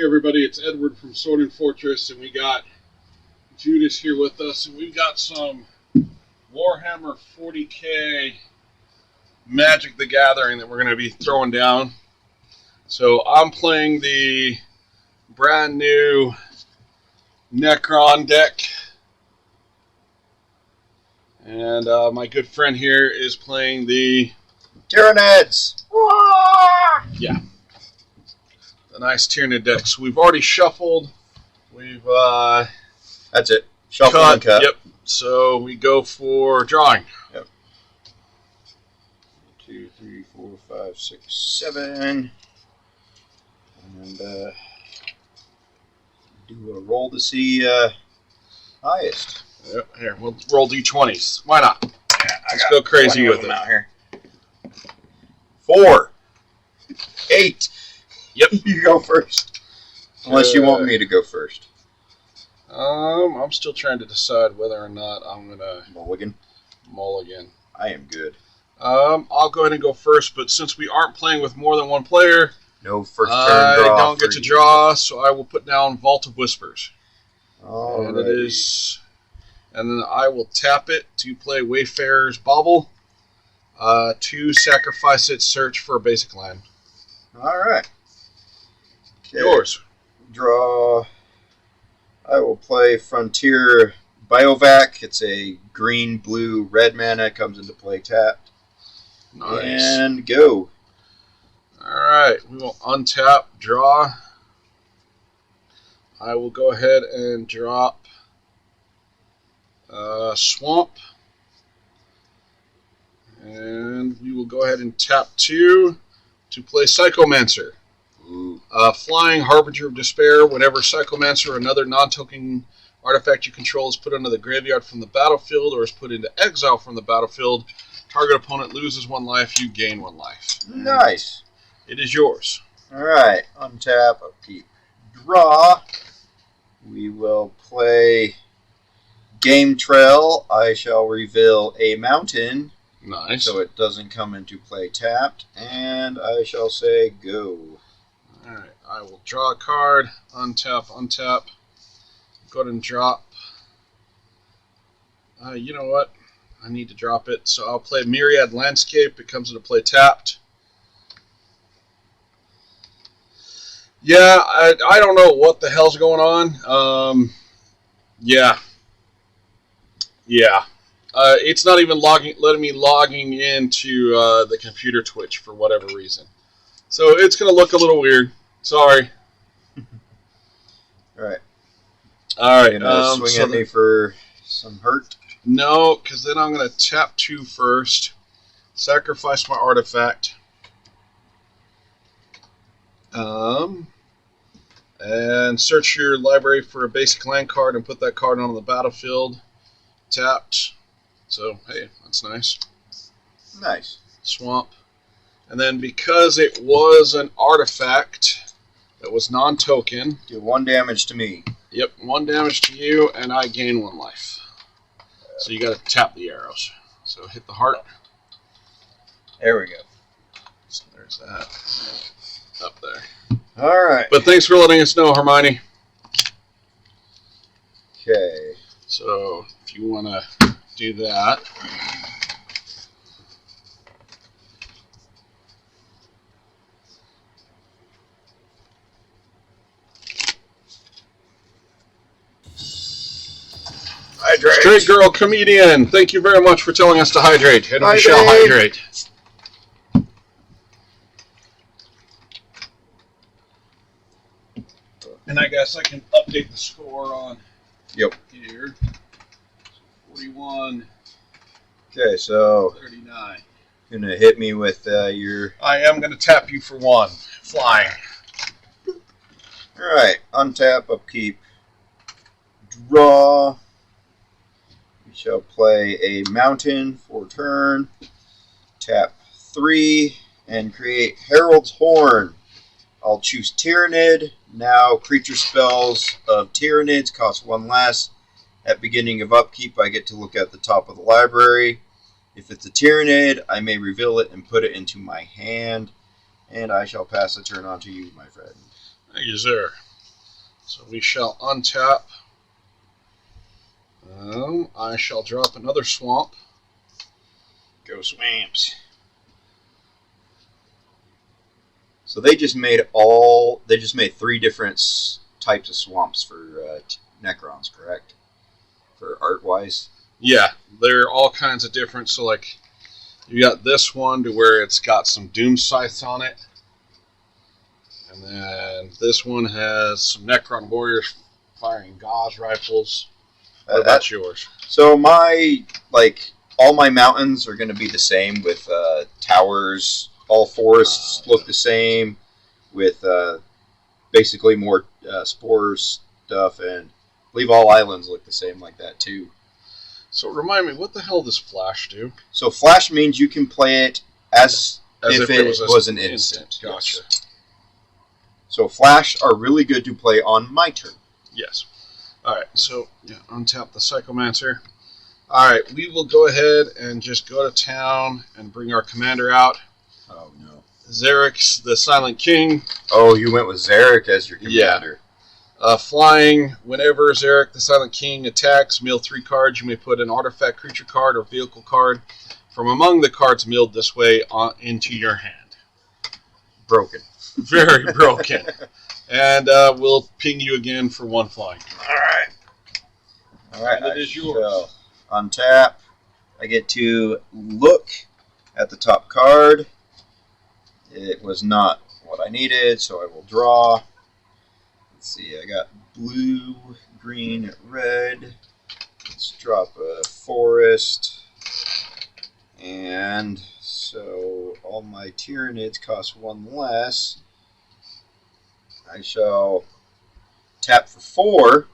everybody, it's Edward from Sword and Fortress, and we got Judas here with us, and we've got some Warhammer 40k Magic the Gathering that we're going to be throwing down. So I'm playing the brand new Necron deck, and my good friend here is playing the Tyranids! Yeah, the nice Tyranid deck. So we've already shuffled. We've That's it. Shuffle and cut. Yep. So we go for drawing. Yep. 2, 3, 4, 5, 6, 7. And do a roll to see highest. Yep. Here, we'll roll d20s. Why not? Yeah, Let's go crazy with it. Out here. 4, 8. Yep. You go first. Unless you want me to go first. I'm still trying to decide whether or not I'm gonna mulligan. I am good. I'll go ahead and go first, but since we aren't playing with more than one player, no first turn draw. I don't get to draw, so I will put down Vault of Whispers. Alrighty. And it is, and then I will tap it to play Wayfarer's Bauble. 2, sacrifice it, search for a basic land. All right. Okay. Yours. Draw. I will play Frontier Biovac. It's a green, blue, red mana. Comes into play tapped. Nice. And go. Alright, we will untap, draw. I will go ahead and drop Swamp. And we will go ahead and tap 2 to play Psychomancer. Flying Harbinger of Despair. Whenever Psychomancer or another non-token artifact you control is put into the graveyard from the battlefield or is put into exile from the battlefield, target opponent loses 1 life, you gain 1 life. Nice. It is yours. Alright, untap, upkeep, draw. We will play Game Trail. I shall reveal a mountain. Nice. So it doesn't come into play tapped. And I shall say go. Alright, I will draw a card, untap, go ahead and drop. You know what? I need to drop it, so I'll play Myriad Landscape. It comes into play tapped. Yeah, I don't know what the hell's going on. Yeah. It's not even letting me logging into the computer Twitch for whatever reason. So it's going to look a little weird. Sorry. Alright. Alright. Swing at me for some hurt? No, because then I'm going to tap 2 first. Sacrifice my artifact. And search your library for a basic land card and put that card on the battlefield. Tapped. So, hey, that's nice. Nice. Swamp. And then because it was an artifact that was non-token. Do 1 damage to me. Yep, 1 damage to you, and I gain 1 life. So you got to tap the arrows. So hit the heart. There we go. So there's that. Up there. Alright. But thanks for letting us know, Hermione. Okay. So if you want to do that. Hydrate. Straight Girl Comedian, thank you very much for telling us to hydrate. And we shall hydrate. And I guess I can update the score on here. 41. Okay, so 39. Gonna hit me with your... I am going to tap you for 1. Flying. Alright, untap, upkeep, draw. We shall play a mountain for turn. Tap 3 and create Herald's Horn. I'll choose Tyranid. Now creature spells of Tyranids cost 1 less. At beginning of upkeep, I get to look at the top of the library. If it's a Tyranid, I may reveal it and put it into my hand. And I shall pass the turn on to you, my friend. Thank you, sir. So we shall untap. I shall drop another swamp. Go Swamps. So they just made 3 different types of swamps for Necrons, correct? For art-wise? Yeah, they're all kinds of different. So, like, you got this one to where it's got some Doom Scythes on it. And then this one has some Necron Warriors firing Gauze rifles. What about yours? So all my mountains are going to be the same with towers. All forests look the same with basically more spores stuff, and I believe all islands look the same like that too. So remind me, what the hell does Flash do? So Flash means you can play it as if it was an instant. Gotcha. Yes. So Flash are really good to play on my turn. Yes. Alright, so untap the Psychomancer. Alright, we will go ahead and just go to town and bring our commander out. Oh no. Zarek, the Silent King. Oh, you went with Zarek as your commander. Yeah. Flying, whenever Zarek, the Silent King, attacks, mill 3 cards. You may put an artifact, creature card, or vehicle card from among the cards milled this way into your hand. Broken. Very broken. And we'll ping you again for 1 flying. All right. And it is yours. So, untap. I get to look at the top card. It was not what I needed, so I will draw. Let's see, I got blue, green, red. Let's drop a forest. And so all my Tyranids cost 1 less. I shall tap for 4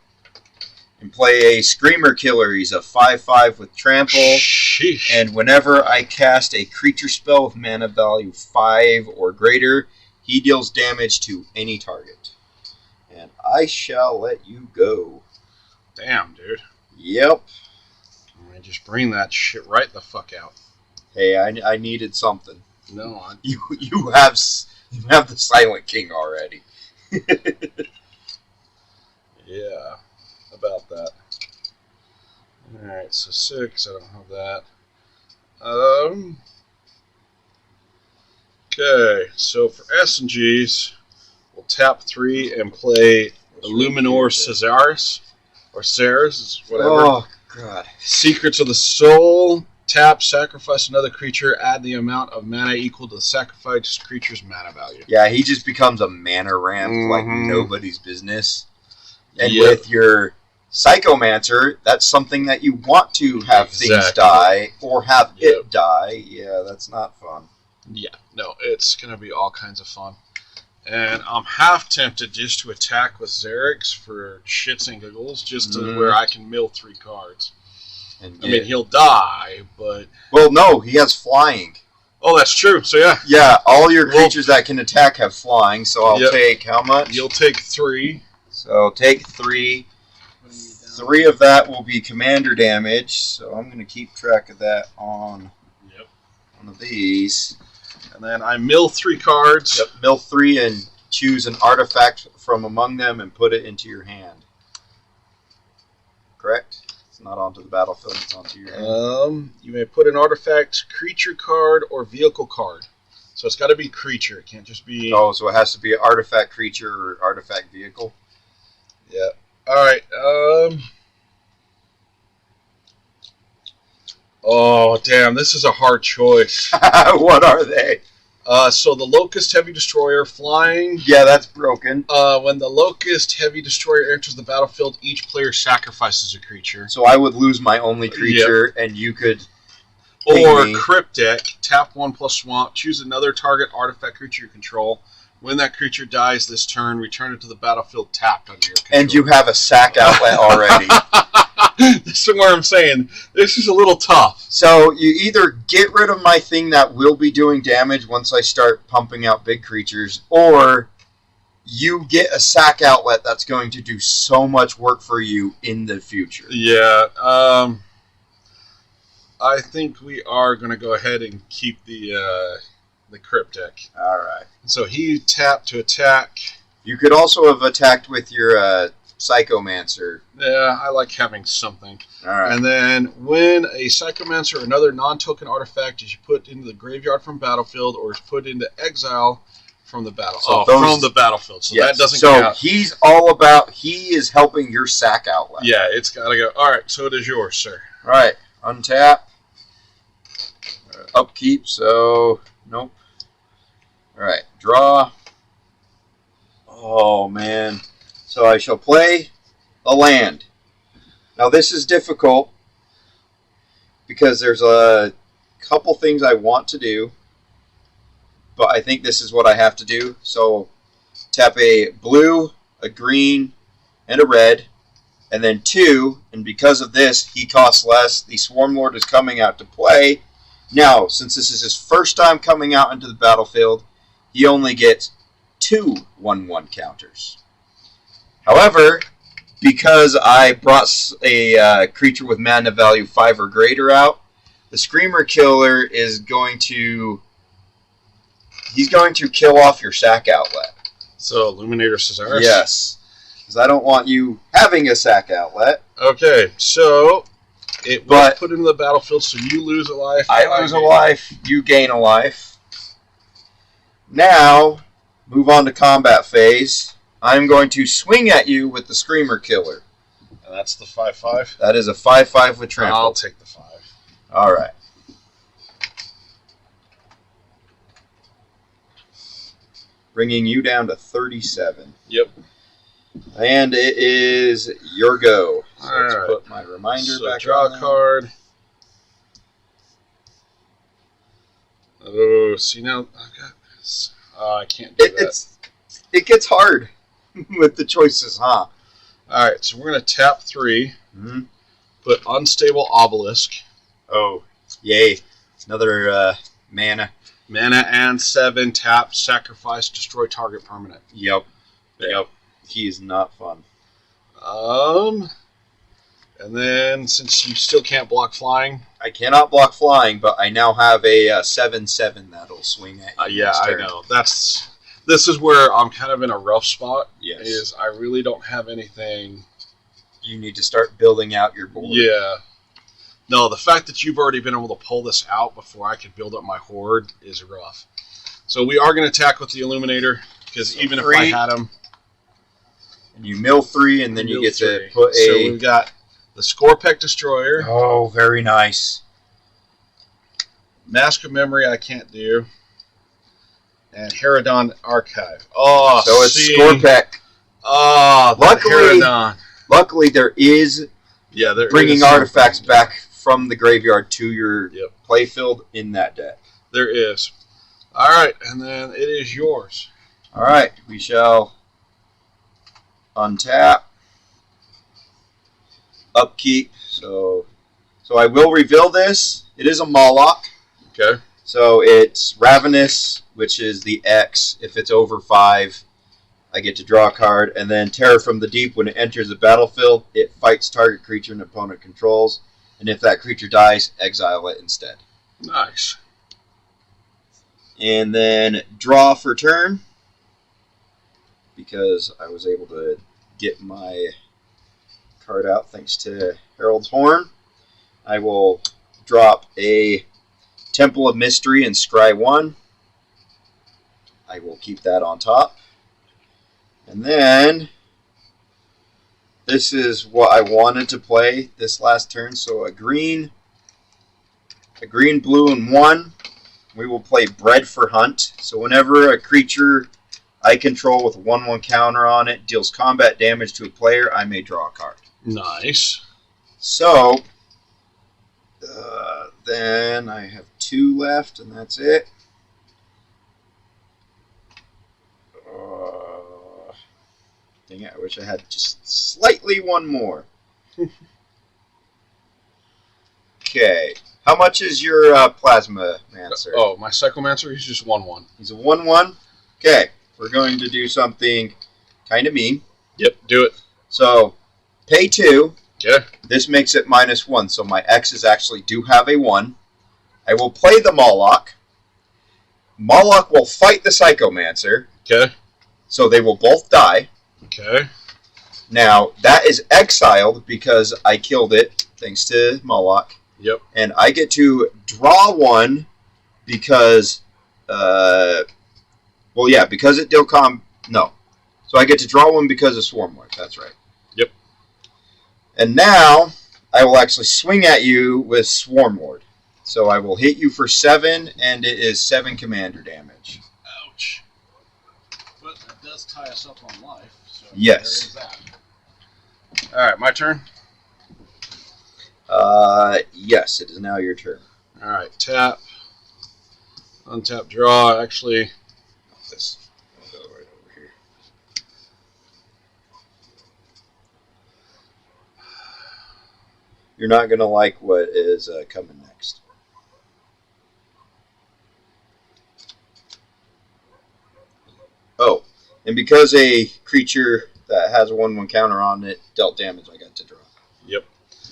and play a Screamer Killer. He's a 5/5 with trample. Sheesh. And whenever I cast a creature spell with mana value 5 or greater, he deals damage to any target. And I shall let you go. Damn, dude. Yep. I just bring that shit right the fuck out. Hey, I needed something. No, You have the Silent King already. Yeah, about that. Alright, so 6, I don't have that. Okay, so for S and G's, we'll tap 3 and play Illuminor Caesaris, or Ceres, whatever. Oh, God. Secrets of the Soul. Tap, sacrifice another creature, add the amount of mana equal to the sacrificed creature's mana value. Yeah, he just becomes a mana ramp like Mhm. nobody's business. And Yep. with your Psychomancer, that's something that you want to have things Exactly. die or have Yep. it die. Yeah, that's not fun. Yeah, no, it's going to be all kinds of fun. And I'm half tempted just to attack with Zarek's for shits and giggles, just to where I can mill 3 cards. And I mean, he'll die, but... well, no, he has flying. Oh, that's true, so yeah. Yeah, all your creatures that can attack have flying, so I'll take how much? You'll take 3. So take 3. 3 of that will be commander damage, so I'm going to keep track of that on one of these. And then I mill 3 cards. Yep, mill 3 and choose an artifact from among them and put it into your hand. Correct? It's not onto the battlefield, it's onto your hand. You may put an artifact, creature card, or vehicle card. So it's got to be creature. It can't just be... Oh, so it has to be an artifact creature or artifact vehicle? Yeah. Alright, oh, damn, this is a hard choice. What are they? So the Locust Heavy Destroyer flying. Yeah, that's broken. When the Locust Heavy Destroyer enters the battlefield, each player sacrifices a creature. So I would lose my only creature, and you could... Or Cryptic, tap 1 plus Swamp, choose another target artifact creature you control. When that creature dies this turn, return it to the battlefield tapped under your control. And you have a sack outlet already. This is where I'm saying, this is a little tough. So you either get rid of my thing that will be doing damage once I start pumping out big creatures, or you get a sack outlet that's going to do so much work for you in the future. Yeah, I think we are going to go ahead and keep the Cryptic. All right. So he tapped to attack. You could also have attacked with your Psychomancer. Yeah, I like having something. All right. And then when a Psychomancer or another non-token artifact is put into the graveyard from battlefield or is put into exile from the from the battlefield. So yes. that doesn't So count. he's all about, he is helping your sack outlet. Yeah, it's got to go. All right, so it is yours, sir. All right. Untap. Upkeep, so nope. All right. Draw. Oh, man. So I shall play a land. Now this is difficult because there's a couple things I want to do, but I think this is what I have to do. So tap a blue, a green, and a red, and then 2, and because of this, he costs less. The Swarmlord is coming out to play. Now, since this is his first time coming out into the battlefield, he only gets 2 1/1 counters. However, because I brought a creature with mana value 5 or greater out, the Screamer Killer is going to... He's going to kill off your sack outlet. So, Illuminator Cesaris? Yes. Because I don't want you having a sack outlet. Okay, so it was put into the battlefield, so you lose a life. I lose a life, you gain a life. Now, move on to combat phase. I'm going to swing at you with the Screamer Killer. And that's the 5/5? That is a 5/5 with trample. I'll take the 5. All right. Bringing you down to 37. Yep. And it is your go. So all let's right. put my reminder back draw on a card. Oh, see now I've got this. I can't do that. It gets hard with the choices, huh? Alright, so we're going to tap 3. Mm-hmm. Put Unstable Obelisk. Oh, yay. Another mana. Mana and 7, tap, sacrifice, destroy target permanent. Yep. He is not fun. And then, since you still can't block flying... I cannot block flying, but I now have a 7/7 that'll swing at you. Yeah, I know. This is where I'm kind of in a rough spot. Yes. Is I really don't have anything... You need to start building out your board. Yeah. No, the fact that you've already been able to pull this out before I could build up my horde is rough. So we are going to attack with the Illuminator, because so even 3, if I had him... And you mill 3, and then you get 3. To put a... So we've got the Scorpec Destroyer. Oh, very nice. Mask of Memory I can't do. And Herodon Archive. Oh, so it's Scorpec. Oh, luckily there is bringing artifacts back from the graveyard to your playfield in that deck. There is. All right, and then it is yours. All right, we shall untap, upkeep. So I will reveal this. It is a Moloch. Okay. So it's Ravenous, which is the X. If it's over 5, I get to draw a card. And then Terror from the Deep, when it enters the battlefield, it fights target creature an opponent controls. And if that creature dies, exile it instead. Nice. And then draw for turn, because I was able to get my card out thanks to Herald's Horn. I will drop a Temple of Mystery and Scry 1. I will keep that on top. And then this is what I wanted to play this last turn. So a green, blue, and 1. We will play Bread for Hunt. So whenever a creature I control with a 1/1 counter on it deals combat damage to a player, I may draw a card. Nice. So then I have 2 left, and that's it. Dang it, I wish I had just slightly one more. Okay. How much is your Plasma Mancer? Oh, my Psychomancer, he's just 1/1. He's a 1/1? Okay. We're going to do something kind of mean. Yep, do it. So, pay 2. Okay. This makes it -1, so my X's actually do have a 1. I will play the Moloch. Moloch will fight the Psychomancer. Okay. So they will both die. Okay. Now, that is exiled because I killed it, thanks to Moloch. Yep. And I get to draw one because, because it deal no. So I get to draw one because of Swarmlord. That's right. Yep. And now I will actually swing at you with Swarmlord. So I will hit you for 7, and it is 7 commander damage. Ouch. But that does tie us up on life. So yes. There is that. All right, my turn. Yes, it is now your turn. All right, tap, untap, draw. Actually, this will go right over here. You're not gonna like what is coming next. Oh, and because a creature that has a 1/1 counter on it dealt damage, I got to draw. Yep.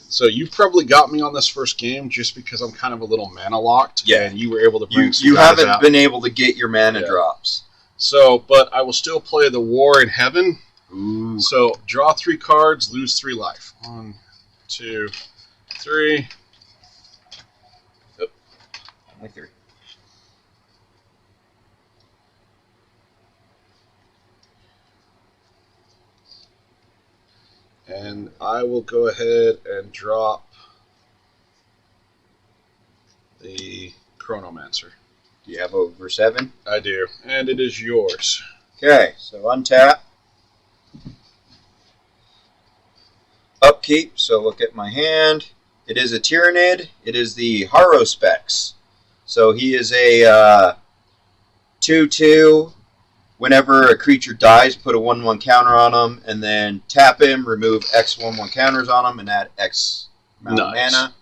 So you probably got me on this first game just because I'm kind of a little mana locked. Yeah. And you were able to bring some You guys haven't out. been able to get your mana drops. So, but I will still play the War in Heaven. Ooh. So draw 3 cards, lose 3 life. 1, 2, 3. Oh, only 3. And I will go ahead and drop the Chronomancer. Do you have over 7? I do. And it is yours. Okay, so untap. Upkeep, so look at my hand. It is a Tyrannid. It is the Harrowspecs. So he is a 2/2. Whenever a creature dies, put a 1/1 counter on him, and then tap him, remove X 1/1 counters on him, and add X amount of mana.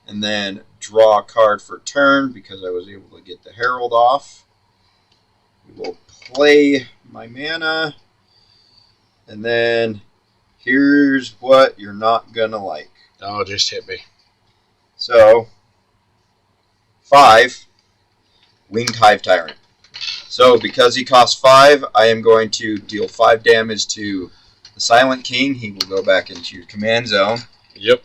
And then draw a card for turn because I was able to get the Herald off. We will play my mana. And then here's what you're not going to like. Oh, just hit me. So, 5, Winged Hive Tyrant. So, because he costs 5, I am going to deal 5 damage to the Silent King. He will go back into your command zone. Yep.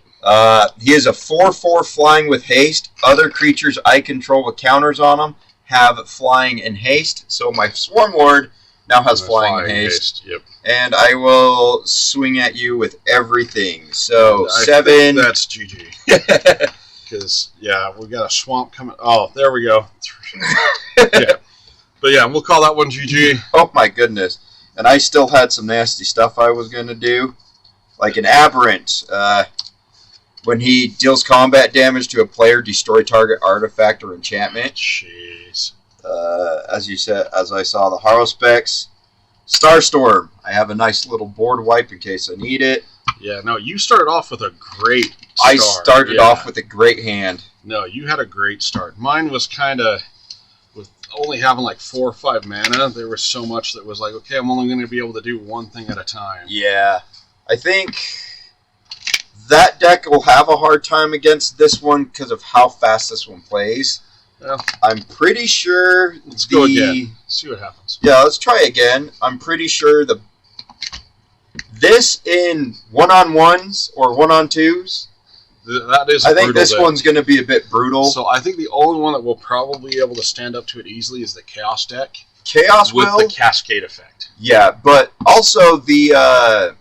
He is a 4/4 flying with haste. Other creatures I control with counters on them have flying and haste. So my Swarmlord now has flying and haste. Yep. And I will swing at you with everything. So I 7. think that's GG. Because, yeah, we got a swamp coming. Oh, there we go. Yeah. But yeah, we'll call that one GG. Oh my goodness. And I still had some nasty stuff I was going to do. Like an Aberrant. When he deals combat damage to a player, destroy target artifact or enchantment. Jeez. As you said, as I saw, the Harrowspecs. Starstorm. I have a nice little board wipe in case I need it. Yeah, no, you started off with a great start. I started off with a great hand. No, you had a great start. Mine was kind of, with only having like 4 or 5 mana, there was so much that was like, okay, I'm only going to be able to do one thing at a time. Yeah. I think that deck will have a hard time against this one because of how fast this one plays. Well, I'm pretty sure let's go again. See what happens. Yeah, let's try again. I'm pretty sure this in 1-on-1s or 1-on-2s. That is. I think this one's going to be a bit brutal. So I think the only one that will probably be able to stand up to it easily is the Chaos deck. Chaos with will? The Cascade effect. Yeah, but also the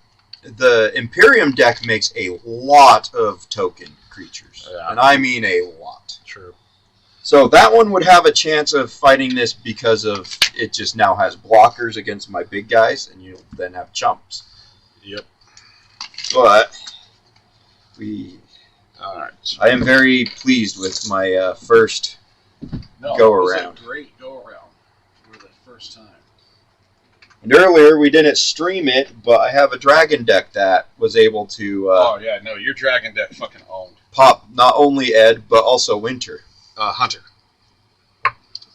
Imperium deck makes a lot of token creatures. Yeah. And I mean a lot. True. So that one would have a chance of fighting this because of it just now has blockers against my big guys, and you then have chumps. Yep. But all right. I am very pleased with my first go around. A great go around for the first time. And earlier we didn't stream it, but I have a dragon deck that was able to oh yeah, no, your dragon deck fucking owned. Pop not only Ed but also Winter. Hunter.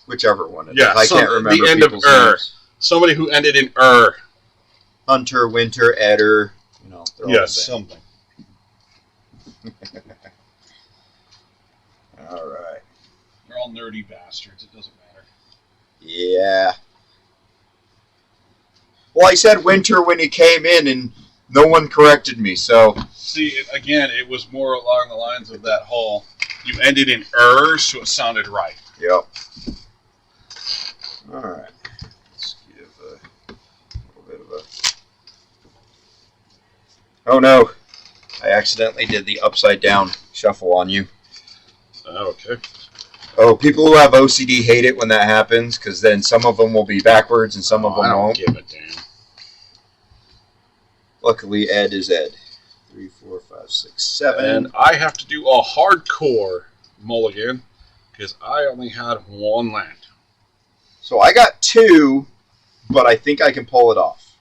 Whichever one it is. Yeah, I can't remember the end of names. Somebody who ended in Hunter, Winter, Edder. You know, they're all the same. Something. All right. They're all nerdy bastards. It doesn't matter. Yeah. Well, I said winter when he came in, and no one corrected me. So see, again, it was more along the lines of that whole. You ended in so it sounded right. Yep. All right. Let's give a little bit of a. Oh no! I accidentally did the upside down shuffle on you. Okay. Oh, people who have OCD hate it when that happens because then some of them will be backwards and some of them I don't won't. give a damn. Luckily, Ed is Ed. 3, 4, 5, 6, 7. And I have to do a hardcore mulligan because I only had one land. So I got 2, but I think I can pull it off.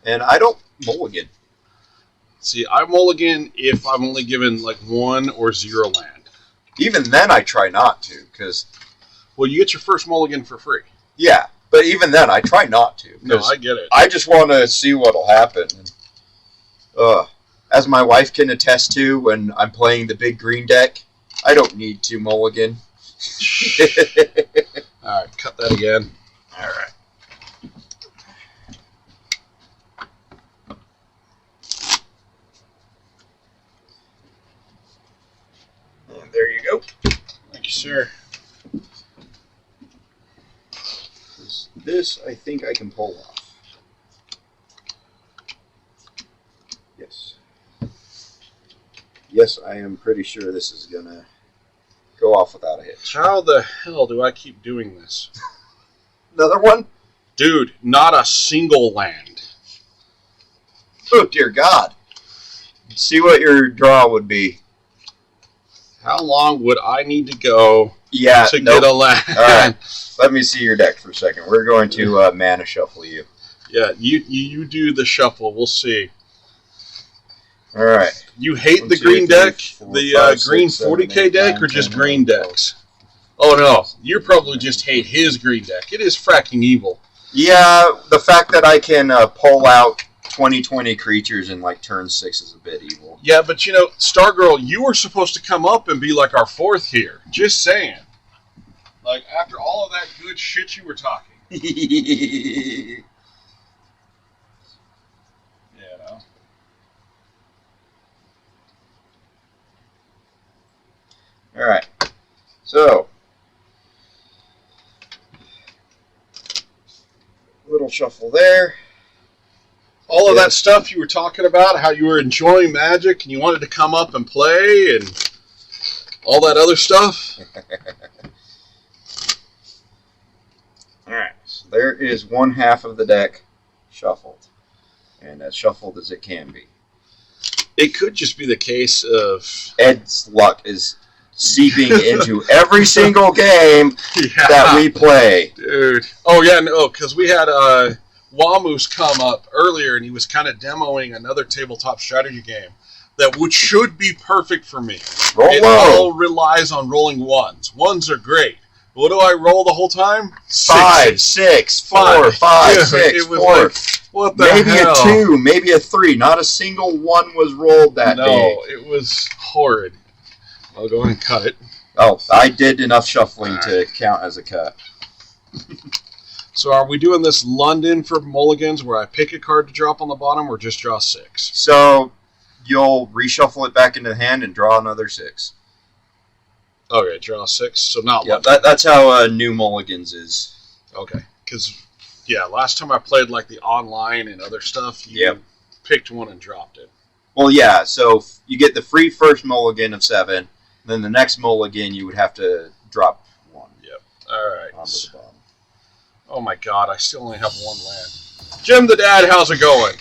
And I don't mulligan. See, I mulligan if I'm only given like 1 or 0 land. Even then, I try not to because. Well, you get your first mulligan for free. Yeah, but even then, I try not to. No, I get it. I just want to see what'll happen. As my wife can attest to, when I'm playing the big green deck, I don't need to mulligan. All right, cut that again. All right. And there you go. Thank you, sir. This, I think I can pull off. Yes. Yes, I am pretty sure this is going to go off without a hitch. How the hell do I keep doing this? Another one? Dude, not a single land. Oh, dear God. See what your draw would be. How long would I need to go to nope. get a land? All right. Let me see your deck for a second. We're going to mana shuffle you. Yeah, you do the shuffle. We'll see. All right. You hate 1, the 2, green 3, deck, 4, the 5, 6, green 7, 40k 8, deck, 9, or just 10, green 11, decks? Oh no, you probably just hate his green deck. It is fracking evil. Yeah, the fact that I can pull out 20/20 creatures in like turn 6 is a bit evil. Yeah, but you know, Stargirl, you were supposed to come up and be like our 4th here. Just saying. Like, after all of that good shit you were talking. You know. All right. So, little shuffle there. All of that stuff you were talking about, how you were enjoying Magic and you wanted to come up and play and all that other stuff. All right. So there is one half of the deck shuffled, and as shuffled as it can be. It could just be the case of Ed's luck is seeping into every single game that we play. Dude. Oh, yeah, no, because we had Wamus come up earlier, and he was kind of demoing another tabletop strategy game that should be perfect for me. It all relies on rolling ones. Ones are great. What do I roll the whole time? 5, 6, 4, 5, 6, 4. Like, what the maybe hell? a 2, maybe a 3. Not a single one was rolled that day. No, it was horrid. I'll go ahead and cut it. Oh, I did enough shuffling to count as a cut. So are we doing this London for mulligans where I pick a card to drop on the bottom or just draw 6? So you'll reshuffle it back into the hand and draw another 6. Okay, draw 6. So not Yeah, London. that's how New Mulligans is. Okay, because, yeah, last time I played like the online and other stuff, you picked one and dropped it. Well, yeah, so you get the free first mulligan of 7, then the next mulligan you would have to drop 1. Yep. All right. Onto the bottom. Oh my God, I still only have 1 land. Jim the Dad, how's it going?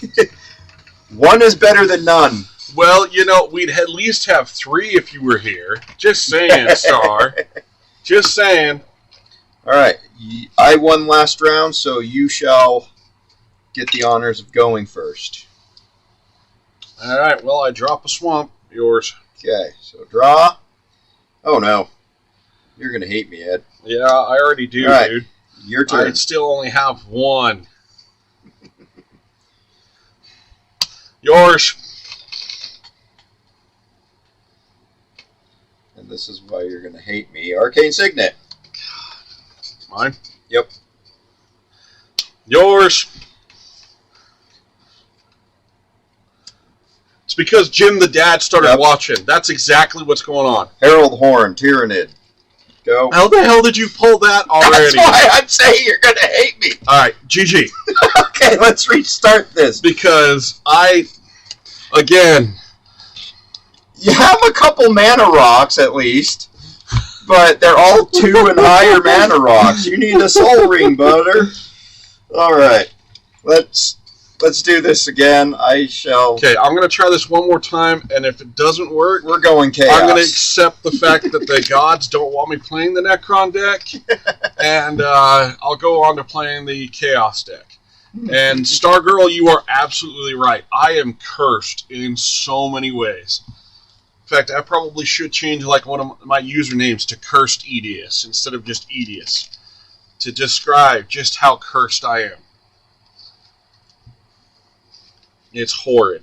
1 is better than none. Well, you know, we'd at least have 3 if you were here. Just saying, Star. Just saying. All right, I won last round, so you shall get the honors of going first. All right, well, I drop a swamp. Yours. Okay, so draw. Oh, no. You're going to hate me, Ed. Yeah, I already do, All right, dude. your turn. I still only have 1. Yours. And this is why you're going to hate me. Arcane Signet. Mine? Yep. Yours. It's because Jim the Dad started watching. That's exactly what's going on. Herald Horn, Tyrannid. Go. How the hell did you pull that already? That's why I'm saying you're going to hate me. All right, GG. Okay, let's restart this. Because again... You have a couple mana rocks, at least. But they're all 2 and higher mana rocks. You need a Soul Ring, Butter. All right. Let's do this again. I shall... Okay, I'm going to try this one more time, and if it doesn't work... We're going chaos. I'm going to accept the fact that the gods don't want me playing the Necron deck, and I'll go on to playing the Chaos deck. And Stargirl, you are absolutely right. I am cursed in so many ways. In fact, I probably should change like one of my usernames to Cursed Edius instead of just Edius to describe just how cursed I am. It's horrid.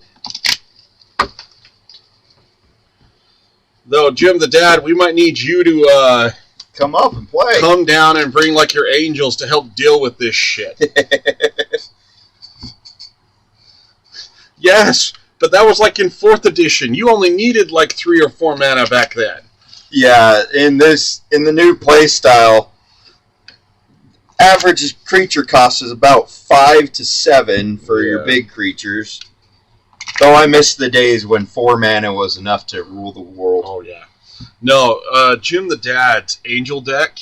Though, Jim the Dad, we might need you to come up and play. Come down and bring like your angels to help deal with this shit. Yes. But that was like in 4th edition. You only needed like 3 or 4 mana back then. Yeah, in the new play style, average creature cost is about 5 to 7 for your big creatures. Though I miss the days when 4 mana was enough to rule the world. Oh yeah. No, Jim the Dad's Angel deck,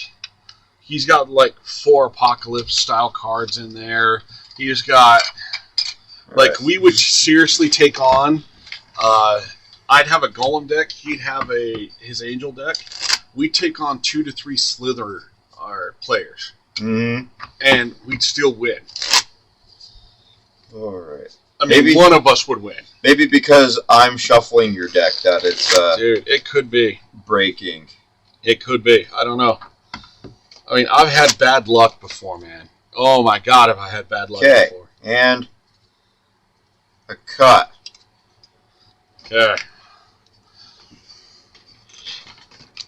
he's got like 4 Apocalypse style cards in there. He's got... Like, we would seriously take on, I'd have a Golem deck, he'd have his Angel deck. We'd take on 2 to 3 Slither players. Mm-hmm. And we'd still win. Alright. I mean, maybe one of us would win. Maybe because I'm shuffling your deck that it's... Dude, it could be. Breaking. It could be. I don't know. I mean, I've had bad luck before, man. Oh my god, have I had bad luck before. Okay, and... a cut. Okay.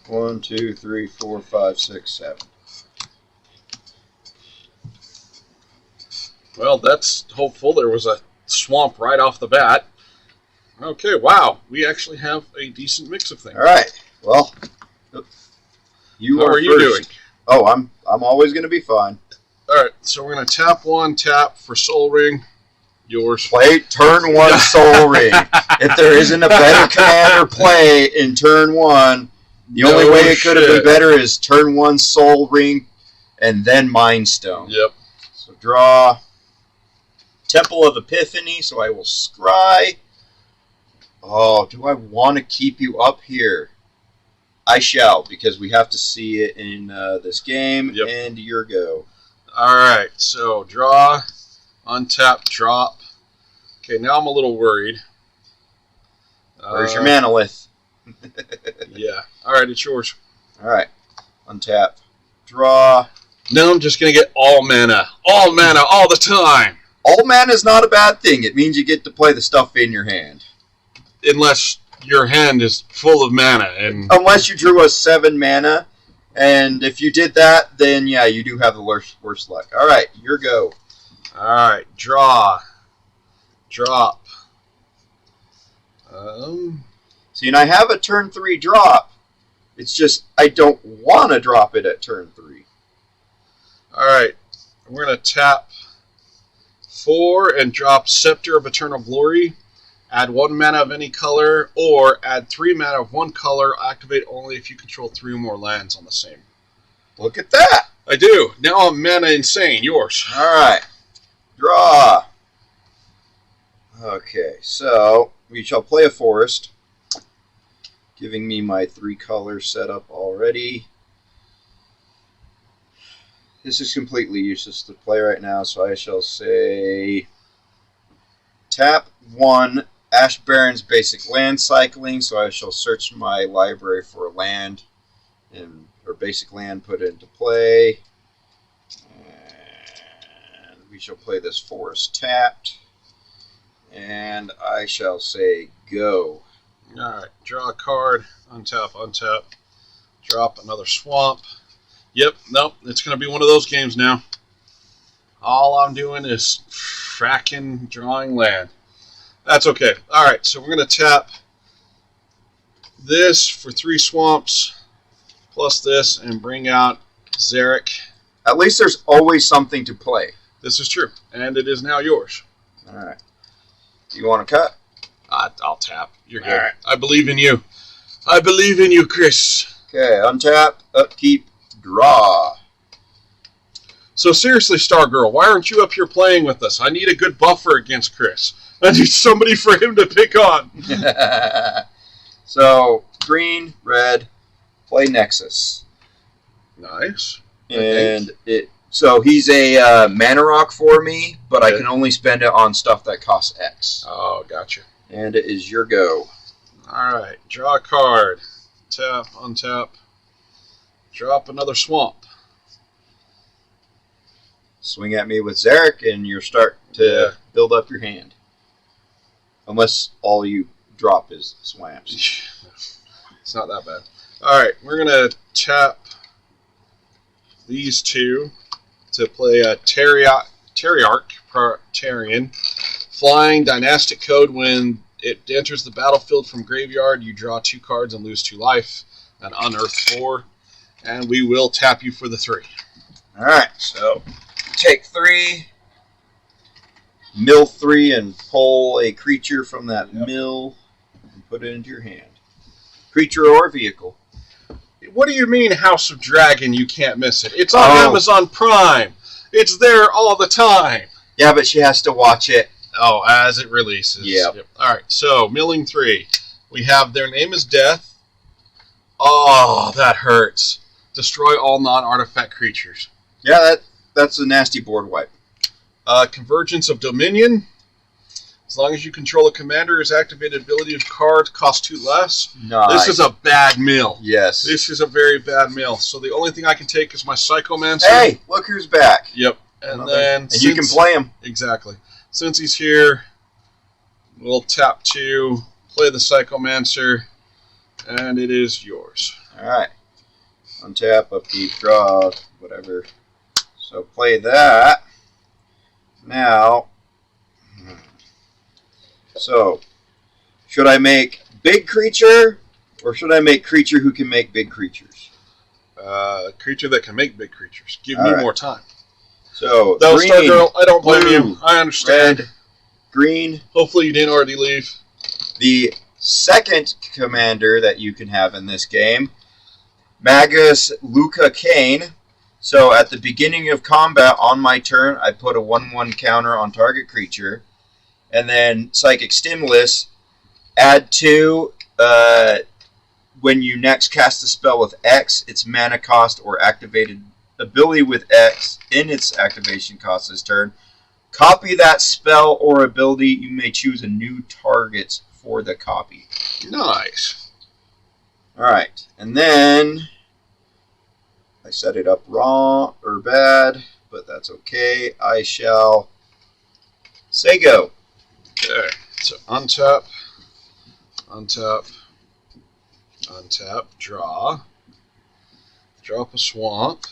1, 2, 3, 4, 5, 6, 7. Well, that's hopeful. There was a swamp right off the bat. Okay, wow. We actually have a decent mix of things. All right. Well, you How are you doing? Oh, I'm always going to be fine. All right, so we're going to tap 1, tap for Soul Ring. Yours. Play turn 1 Soul Ring. If there isn't a better commander play in turn 1, the only way it could have been better is turn 1 Soul Ring and then Mind Stone. Yep. So draw Temple of Epiphany, so I will scry. Oh, do I want to keep you up here? I shall, because we have to see it in this game, and your go. Alright, so draw, untap, drop. Okay, now I'm a little worried. Where's your Manolith? Yeah. Alright, it's yours. Alright. Untap. Draw. Now I'm just going to get all mana. All mana, all the time. All mana is not a bad thing. It means you get to play the stuff in your hand. Unless your hand is full of mana. And unless you drew a 7 mana. And if you did that, then yeah, you do have the worst luck. Alright, your go. Alright, draw. Drop. See, and I have a turn 3 drop. It's just, I don't want to drop it at turn 3. Alright, we're going to tap 4 and drop Scepter of Eternal Glory. Add 1 mana of any color, or add 3 mana of 1 color. Activate only if you control 3 or more lands on the same. Look at that! I do. Now I'm mana insane. Yours. Alright. Draw. Okay, so we shall play a forest. Giving me my 3 colors set up already. This is completely useless to play right now, so I shall say tap 1 Ash Baron's basic land cycling, so I shall search my library for a land or basic land put into play. And we shall play this forest tapped. And I shall say go. Alright, draw a card, untap, untap, drop another swamp. Yep, nope, it's going to be one of those games now. All I'm doing is fracking drawing land. That's okay. All right, so we're going to tap this for 3 swamps, plus this, and bring out Zarek. At least there's always something to play. This is true, and it is now yours. All right. You want to cut? I'll tap. You're good. All right. I believe in you. I believe in you, Chris. Okay, untap, upkeep, draw. So seriously, Stargirl, why aren't you up here playing with us? I need a good buffer against Chris. I need somebody for him to pick on. So, green, red, play Nexus. Nice. And so he's a mana rock for me, but I Okay. can only spend it on stuff that costs X. Oh, gotcha. And it is your go. All right, draw a card. Tap, untap. Drop another swamp. Swing at me with Zarek, and you're starting to build up your hand. Unless all you drop is swamps. It's not that bad. All right, we're going to tap these two to play a Terriarch, Tarian. Flying Dynastic Code. When it enters the battlefield from graveyard, you draw 2 cards and lose 2 life. And unearth 4. And we will tap you for the 3. Alright, so take 3, mill 3, and pull a creature from that mill and put it into your hand. Creature or vehicle. What do you mean House of Dragon, you can't miss it? It's on Amazon Prime. It's there all the time. Yeah, but she has to watch it. Oh, as it releases. Yep. All right, so milling 3. We have Their Name is Death. Oh, that hurts. Destroy all non-artifact creatures. Yeah, that's a nasty board wipe. Convergence of Dominion. As long as you control a commander, his activated ability of card costs 2 less. Nice. This is a bad mill. Yes. This is a very bad mill. So the only thing I can take is my Psychomancer. Hey, look who's back. Yep. And you can play him. Exactly. Since he's here, we'll tap 2, play the Psychomancer, and it is yours. Alright. Untap, upkeep, draw, whatever. So play that. Now, so, should I make big creature, or should I make creature who can make big creatures? Creature that can make big creatures. Give All me right. more time. So, That was green, Stargirl. I don't blame blue, you. I understand. red, green. Hopefully you didn't already leave. The second commander that you can have in this game, Magus Luca Kane. So at the beginning of combat on my turn, I put a 1/1 counter on target creature. And then Psychic Stimulus, add 2. When you next cast a spell with X, its mana cost or activated ability with X in its activation cost this turn. Copy that spell or ability. You may choose a new target for the copy. Nice. Alright, and then I set it up wrong or bad, but that's okay. I shall say go. Okay. So untap, untap, untap, draw. Drop a swamp.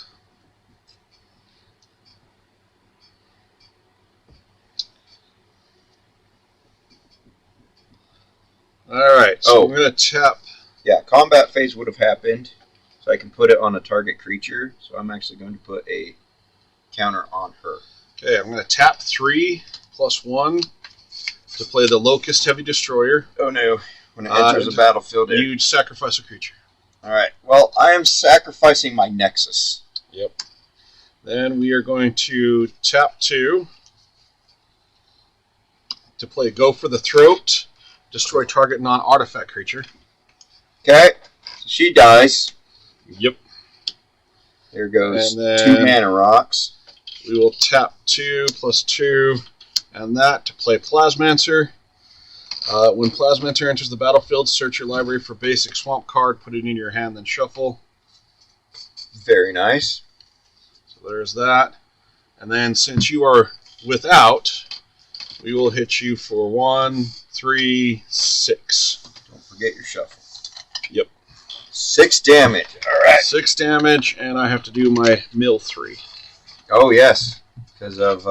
Alright, so I'm going to tap. Yeah, combat phase would have happened, so I can put it on a target creature. So I'm actually going to put a counter on her. Okay, I'm going to tap 3 plus 1 to play the Locust Heavy Destroyer. Oh no, when it enters the battlefield. You sacrifice a creature. Alright, well, I am sacrificing my Nexus. Yep. Then we are going to tap 2 to play Go for the Throat. Destroy target non-artifact creature. Okay, so she dies. Yep. There goes And then 2 mana rocks. We will tap 2 plus 2 and that to play Plasmancer. When Plasmancer enters the battlefield, search your library for basic swamp card, put it in your hand, then shuffle. Very nice. So there's that. And then since you are without, we will hit you for 1, 3, 6. Don't forget your shuffle. Yep. 6 damage. Alright. 6 damage, and I have to do my mill 3. Oh, yes. because of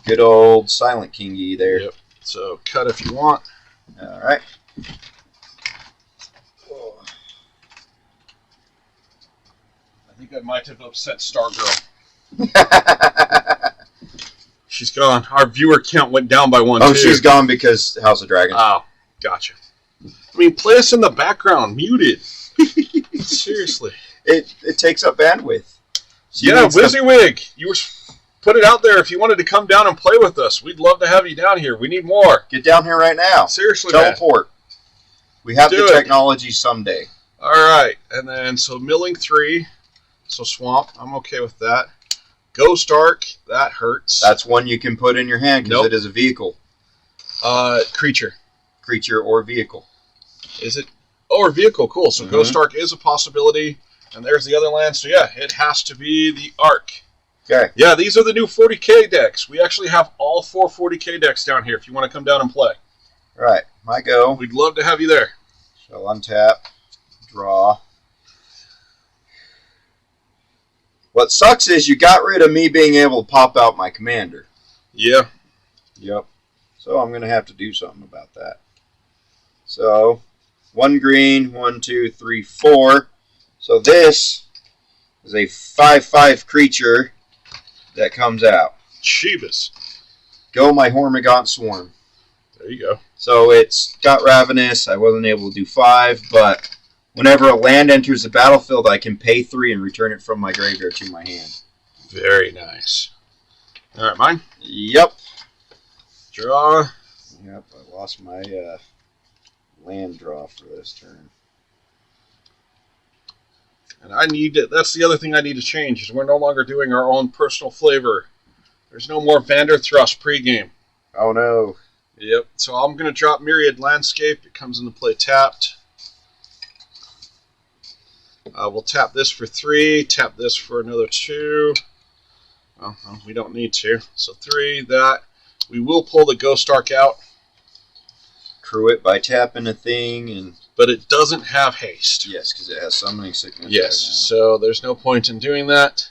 good old Silent Kingy there. Yep. So cut if you want. All right. I think I might have upset Stargirl. She's gone. Our viewer count went down by 1. Oh, too. she's gone because House of Dragons. Oh, gotcha. I mean, play us in the background, muted. Seriously. It takes up bandwidth. So Yeah, WYSIWYG. You were put it out there if you wanted to come down and play with us. We'd love to have you down here. We need more. Get down here right now. Seriously, man. Teleport. We have Do the it. technology someday. All right, and then so milling 3, so swamp. I'm okay with that. Ghost Ark, that hurts. That's one you can put in your hand because Nope. it is a vehicle. Creature. Creature or vehicle. Is it? Oh, or vehicle. Cool. So Mhm. Ghost Ark is a possibility, and there's the other land. So yeah, it has to be the Ark. Okay. Yeah, these are the new 40K decks. We actually have all 4 40K decks down here. If you want to come down and play, All right. My go. we'd love to have you there. Shall untap. Draw. What sucks is you got rid of me being able to pop out my commander. Yeah. Yep. So I'm going to have to do something about that. So, 1 green, 1, 2, 3, 4. So this is a 5/5 creature that comes out. Shebas. Go my Hormigaunt Swarm. There you go. So it's got Ravenous. I wasn't able to do 5, but whenever a land enters the battlefield, I can pay 3 and return it from my graveyard to my hand. Very nice. All right, mine. Yep. Draw. Yep, I lost my land draw for this turn. And I need to, that's the other thing I need to change is we're no longer doing our own personal flavor. There's no more Vanderthrust pregame. Oh no. Yep. So I'm going to drop Myriad Landscape. It comes into play tapped. We'll tap this for 3. Tap this for another 2. Well, we don't need to. So 3, that. We will pull the Ghost Ark out, Crew it by tapping a thing and but it doesn't have haste. yes, because it has summoning sickness. Yes, Right so there's no point in doing that.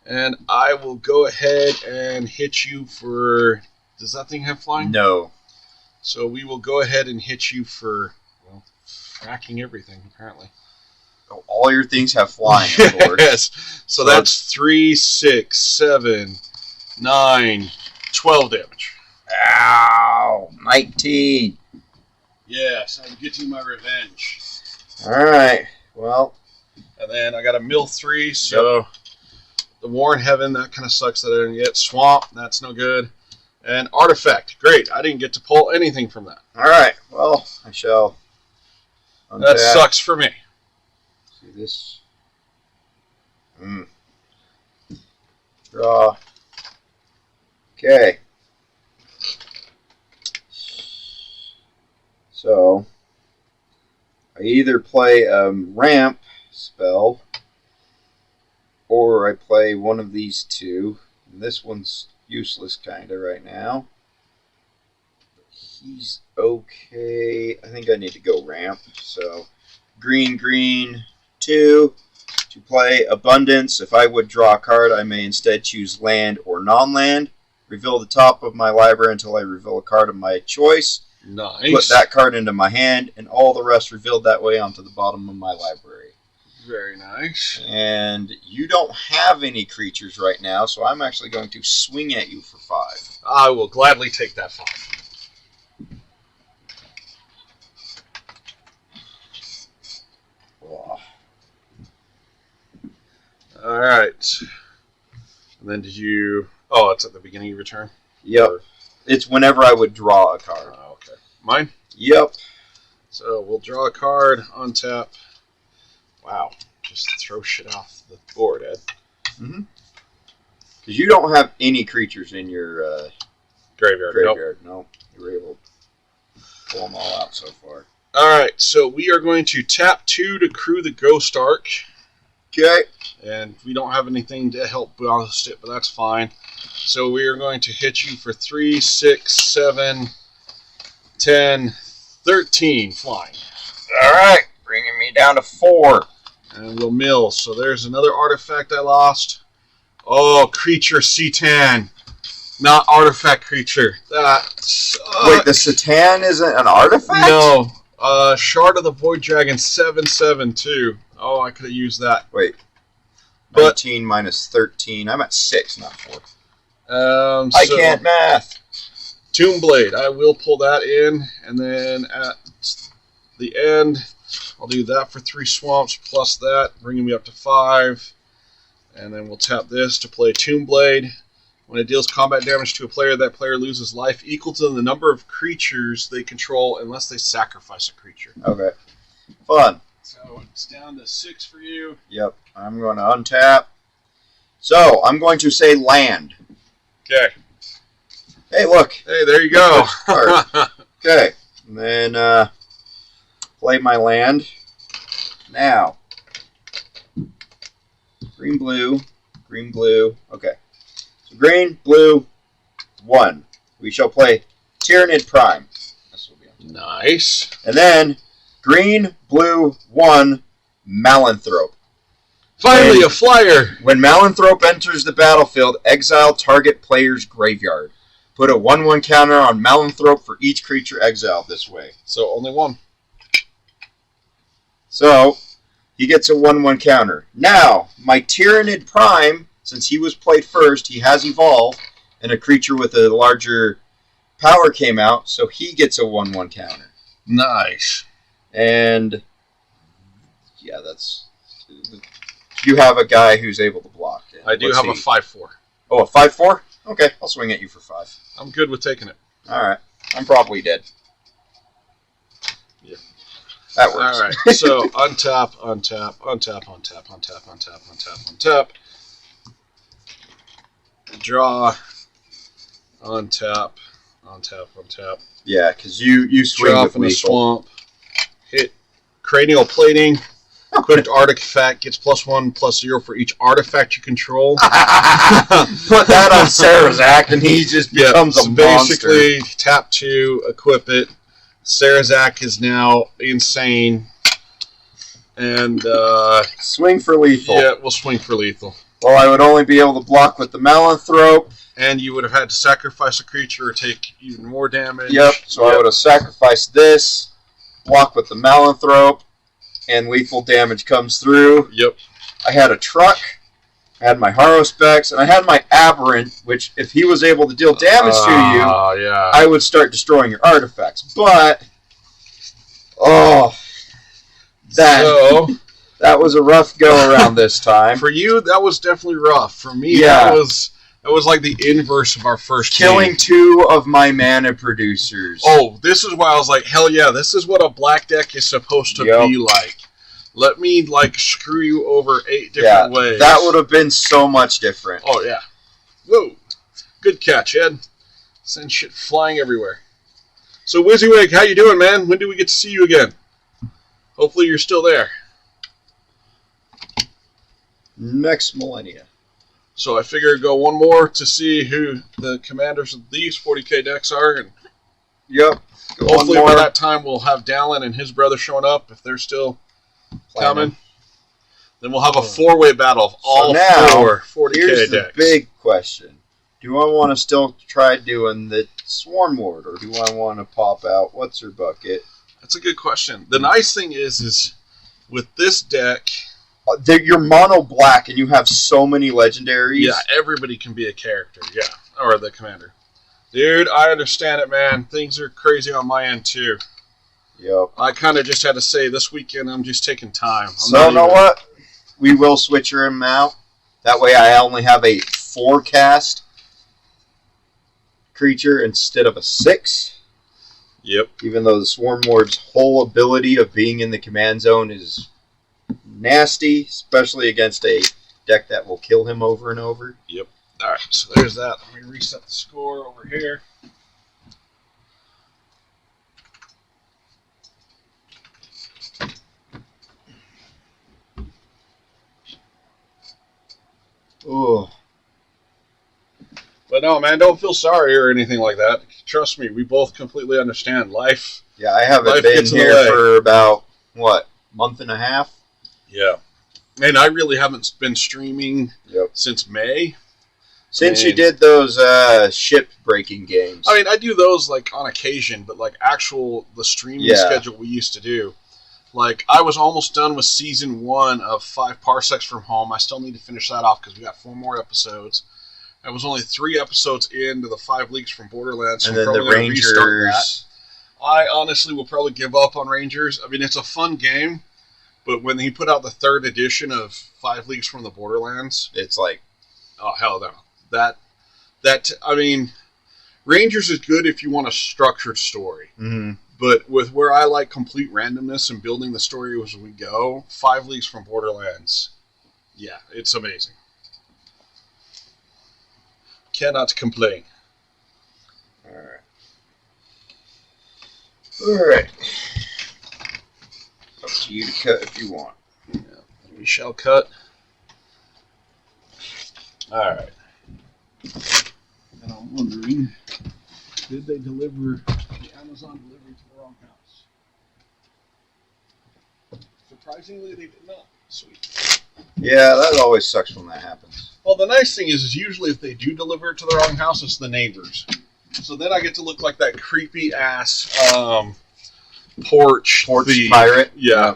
And I will go ahead and hit you for... Does that thing have flying? No. So we will go ahead and hit you for, well, fracking everything, apparently. Oh, all your things have flying, of course. Yes. So that's 3, 6, 7, 9, 12 damage. Ow! 19. Yes, I'm getting my revenge. Alright. Well, And then I got a mill 3, so the War in Heaven, that kind of sucks that I didn't get. Swamp, that's no good. And Artifact, great. I didn't get to pull anything from that. alright. Well, I shall untap. That sucks for me. See this. Draw. Okay. So, I either play a ramp spell, or I play one of these two. And this one's useless kind of right now. He's okay. I think I need to go ramp. So, green, 2. To play Abundance, if I would draw a card, I may instead choose land or non-land. Reveal the top of my library until I reveal a card of my choice. Nice. Put that card into my hand, and all the rest revealed that way onto the bottom of my library. Very nice. And you don't have any creatures right now, so I'm actually going to swing at you for 5. I will gladly take that 5. Oh. All right. And then did you... Oh, it's at the beginning of your turn? Yep. Or- It's whenever I would draw a card. Okay. Mine? Yep. So we'll draw a card, untap. Wow. Just throw shit off the board, Ed. Because you don't have any creatures in your Graveyard. Nope. graveyard. No. You were able to pull them all out so far. All right. So we are going to tap 2 to crew the Ghost Ark. Okay. And we don't have anything to help boost it, but that's fine. So we are going to hit you for 3, 6, 7, 10, 13 flying. All right. Bringing me down to 4. And we'll mill. So there's another artifact I lost. Oh, creature Cetan. Not artifact creature. That sucks. Wait, the Cetan isn't an artifact? No. Shard of the Void Dragon 7/7 Oh, I could have used that. Wait. But 19 minus 13. I'm at 6, not 4. I can't math. Tomb Blade. I will pull that in, and then at the end, I'll do that for 3 swamps plus that, bringing me up to 5. And then we'll tap this to play Tomb Blade. When it deals combat damage to a player, that player loses life equal to the number of creatures they control unless they sacrifice a creature. Okay. Fun. So it's down to 6 for you. Yep. I'm going to untap. So, I'm going to say land. Okay. Hey, look. Hey, there you go. Okay. And then play my land. Now. Green, blue. Green, blue. Okay. So green, blue, 1. We shall play Tyrannid Prime. This will be on. Nice. And then green, blue, 1, Malanthrope. Finally, a flyer. When Malanthrope enters the battlefield, exile target player's graveyard. Put a 1/1 counter on Malanthrope for each creature exiled this way. So only 1. So he gets a 1/1 counter. Now, my Tyrannid Prime, since he was played first, he has evolved, and a creature with a larger power came out, so he gets a 1/1 counter. Nice. And yeah, that's... You have a guy who's able to block. I do have a 5/4. Oh, a 5/4? Okay, I'll swing at you for 5. I'm good with taking it. Alright, I'm probably dead. Yeah. That works. Alright, so untap, untap, untap, untap, untap, untap, untap, untap. Draw, untap, untap, untap. Yeah, because you swing Draw with in the lethal. swamp. Hit cranial plating. Equipped artifact gets +1/+0 for each artifact you control. Put that on Sarazak, and he just becomes a monster. Basically, tap 2, equip it. Sarazak is now insane. And, swing for lethal. yeah, we'll swing for lethal. Well, I would only be able to block with the Malanthrope. And you would have had to sacrifice a creature or take even more damage. Yep, so I would have sacrificed this, block with the Malanthrope, and lethal damage comes through. Yep. I had a truck, I had my Harrowspecs, and I had my Aberrant, which if he was able to deal damage to you, yeah. I would start destroying your artifacts. But, that was a rough go around this time. For you, that was definitely rough. For me, Yeah. that was like the inverse of our first Killing game. 2 of my mana producers. Oh, this is why I was like, hell yeah, this is what a black deck is supposed to be like. Let me, like, screw you over 8 different ways. That would have been so much different. Oh, yeah. Whoa. Good catch, Ed. Send shit flying everywhere. So, WYSIWYG, how you doing, man? When do we get to see you again? Hopefully you're still there. Next millennia. So I figure go one more to see who the commanders of these 40k decks are, and Yep. hopefully by that time we'll have Dallin and his brother showing up if they're still coming. Then we'll have a 4-way battle of all 4 40k here's decks. The big question. Do I want to still try doing the Swarm Lord, or do I want to pop out what's her bucket? That's a good question. The nice thing is with this deck, You're mono black and you have so many legendaries. yeah, everybody can be a character, yeah, or the commander. Dude, I understand it, man. Things are crazy on my end too. Yep. I kind of just had to say this weekend I'm just taking time. So you know what? We will switch him out. That way I only have a 4-cast creature instead of a 6. Yep. Even though the Swarm Lord's whole ability of being in the command zone is nasty, especially against a deck that will kill him over and over. Yep. Alright, so there's that. Let me reset the score over here. Oh. But no, man, don't feel sorry or anything like that. Trust me, we both completely understand life. Yeah, I haven't Life been gets in the here way. for about, what, month and a half? Yeah. And I really haven't been streaming Yep. since May. Since you did those ship breaking games. I mean, I do those like on occasion, but like the streaming schedule we used to do. Like, I was almost done with season 1 of 5 Parsecs from Home. I still need to finish that off because we got 4 more episodes. I was only 3 episodes into the 5 Leagues from Borderlands, so and then I'm the probably going to restart that. Rangers. I honestly will probably give up on Rangers. I mean, it's a fun game, but when he put out the 3rd edition of 5 Leagues from the Borderlands, it's like, oh hell no. I mean, Rangers is good if you want a structured story. mm-hmm. But with where I like complete randomness and building the story as we go, 5 Leagues from Borderlands, yeah, it's amazing. Cannot complain. All right. Up to you to cut if you want. Yeah, we shall cut. All right. And I'm wondering, did they deliver the Amazon delivery to the wrong house? Surprisingly, they did not. Sweet. Yeah, that always sucks when that happens. Well, the nice thing is usually if they do deliver it to the wrong house, it's the neighbors. So then I get to look like that creepy ass porch thief. Pirate. Yeah.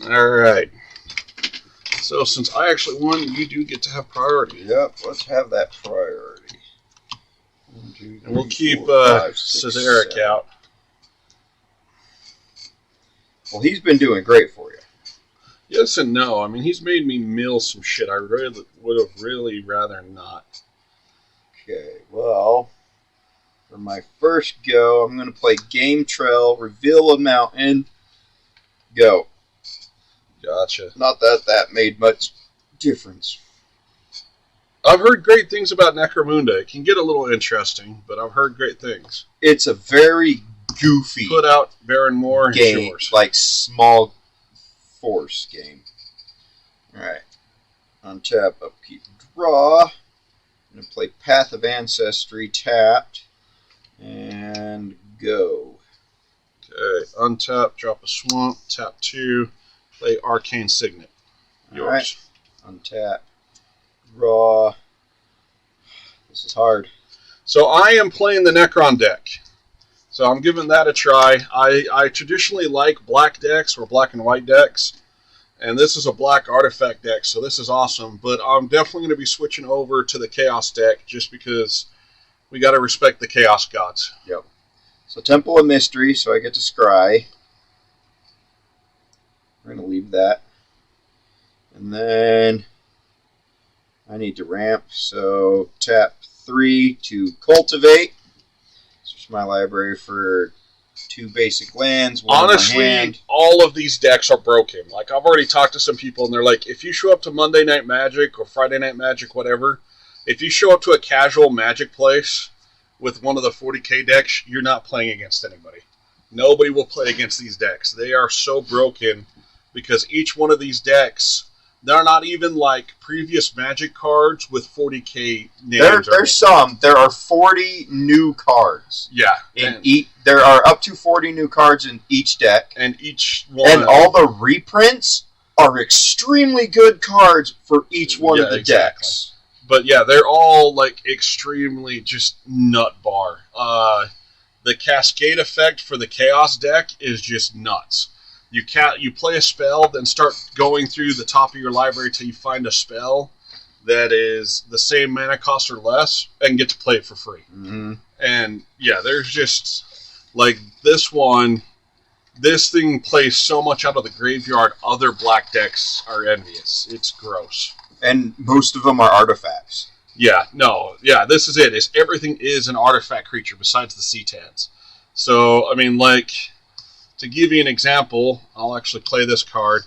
All right. So since I actually won, you do get to have priority. Yep, let's have that priority. 1, 2, 3, And we'll keep 4, 5, 6, Cesaric 7. out. Well, he's been doing great for you. Yes and no. I mean, he's made me mill some shit I really would have really rather not. Okay, well, for my first go, I'm going to play Game Trail, Reveal a Mountain, go. Gotcha. Not that that made much difference. I've heard great things about Necromunda. It can get a little interesting, but I've heard great things. It's a very goofy Put out Baron Moore and game, Shores. like small force game. Alright, untap, upkeep, draw. I'm going to play Path of Ancestry, tapped, and go. Okay, untap, drop a swamp, tap 2, play Arcane Signet. Yours. All right. Untap, draw. This is hard. So I am playing the Necron deck. So I'm giving that a try. I traditionally like black decks or black and white decks. And this is a black artifact deck, so this is awesome. But I'm definitely going to be switching over to the Chaos deck just because we got to respect the Chaos gods. Yep. So Temple of Mystery, so I get to scry. We're going to leave that. And then I need to ramp, so tap 3 to cultivate. Switch my library for 2 basic lands. One in my Honestly, hand. all of these decks are broken. Like, I've already talked to some people, and they're like, if you show up to Monday Night Magic or Friday Night Magic, whatever, if you show up to a casual Magic place with one of the 40k decks, you're not playing against anybody. Nobody will play against these decks. They are so broken because each one of these decks, they're not even like previous Magic cards with 40k names. There's some. There are 40 new cards. Yeah. There are up to 40 new cards in each deck. And each one. And all the reprints are extremely good cards for each one of the decks. But yeah, they're all like extremely just nut bar. The Cascade effect for the Chaos deck is just nuts. You play a spell, then start going through the top of your library till you find a spell that is the same mana cost or less, and get to play it for free. Mm-hmm. And yeah, there's just like this one. This thing plays so much out of the graveyard. Other black decks are envious. It's gross. And most of them are artifacts. Yeah, no, yeah, this is it. Everything is an artifact creature besides the C-Tads. So, I mean, like, to give you an example, I'll actually play this card.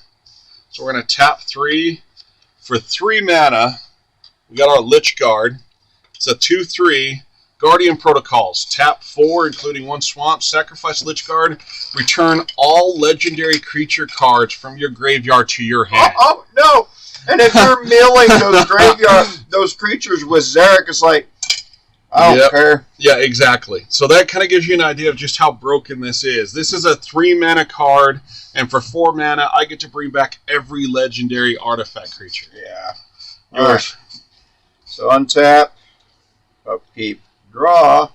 So we're going to tap 3 for 3 mana. We got our Lich Guard. It's a 2/3. Guardian Protocols. Tap 4, including 1 swamp. Sacrifice Lich Guard. Return all legendary creature cards from your graveyard to your hand. Oh no! And if you're milling those creatures with Zarek, it's like, I don't Yep. care. Yeah, exactly. So that kind of gives you an idea of just how broken this is. This is a 3-mana card, and for 4 mana, I get to bring back every legendary artifact creature. Yeah. Yours. Alright. So untap, upkeep, draw.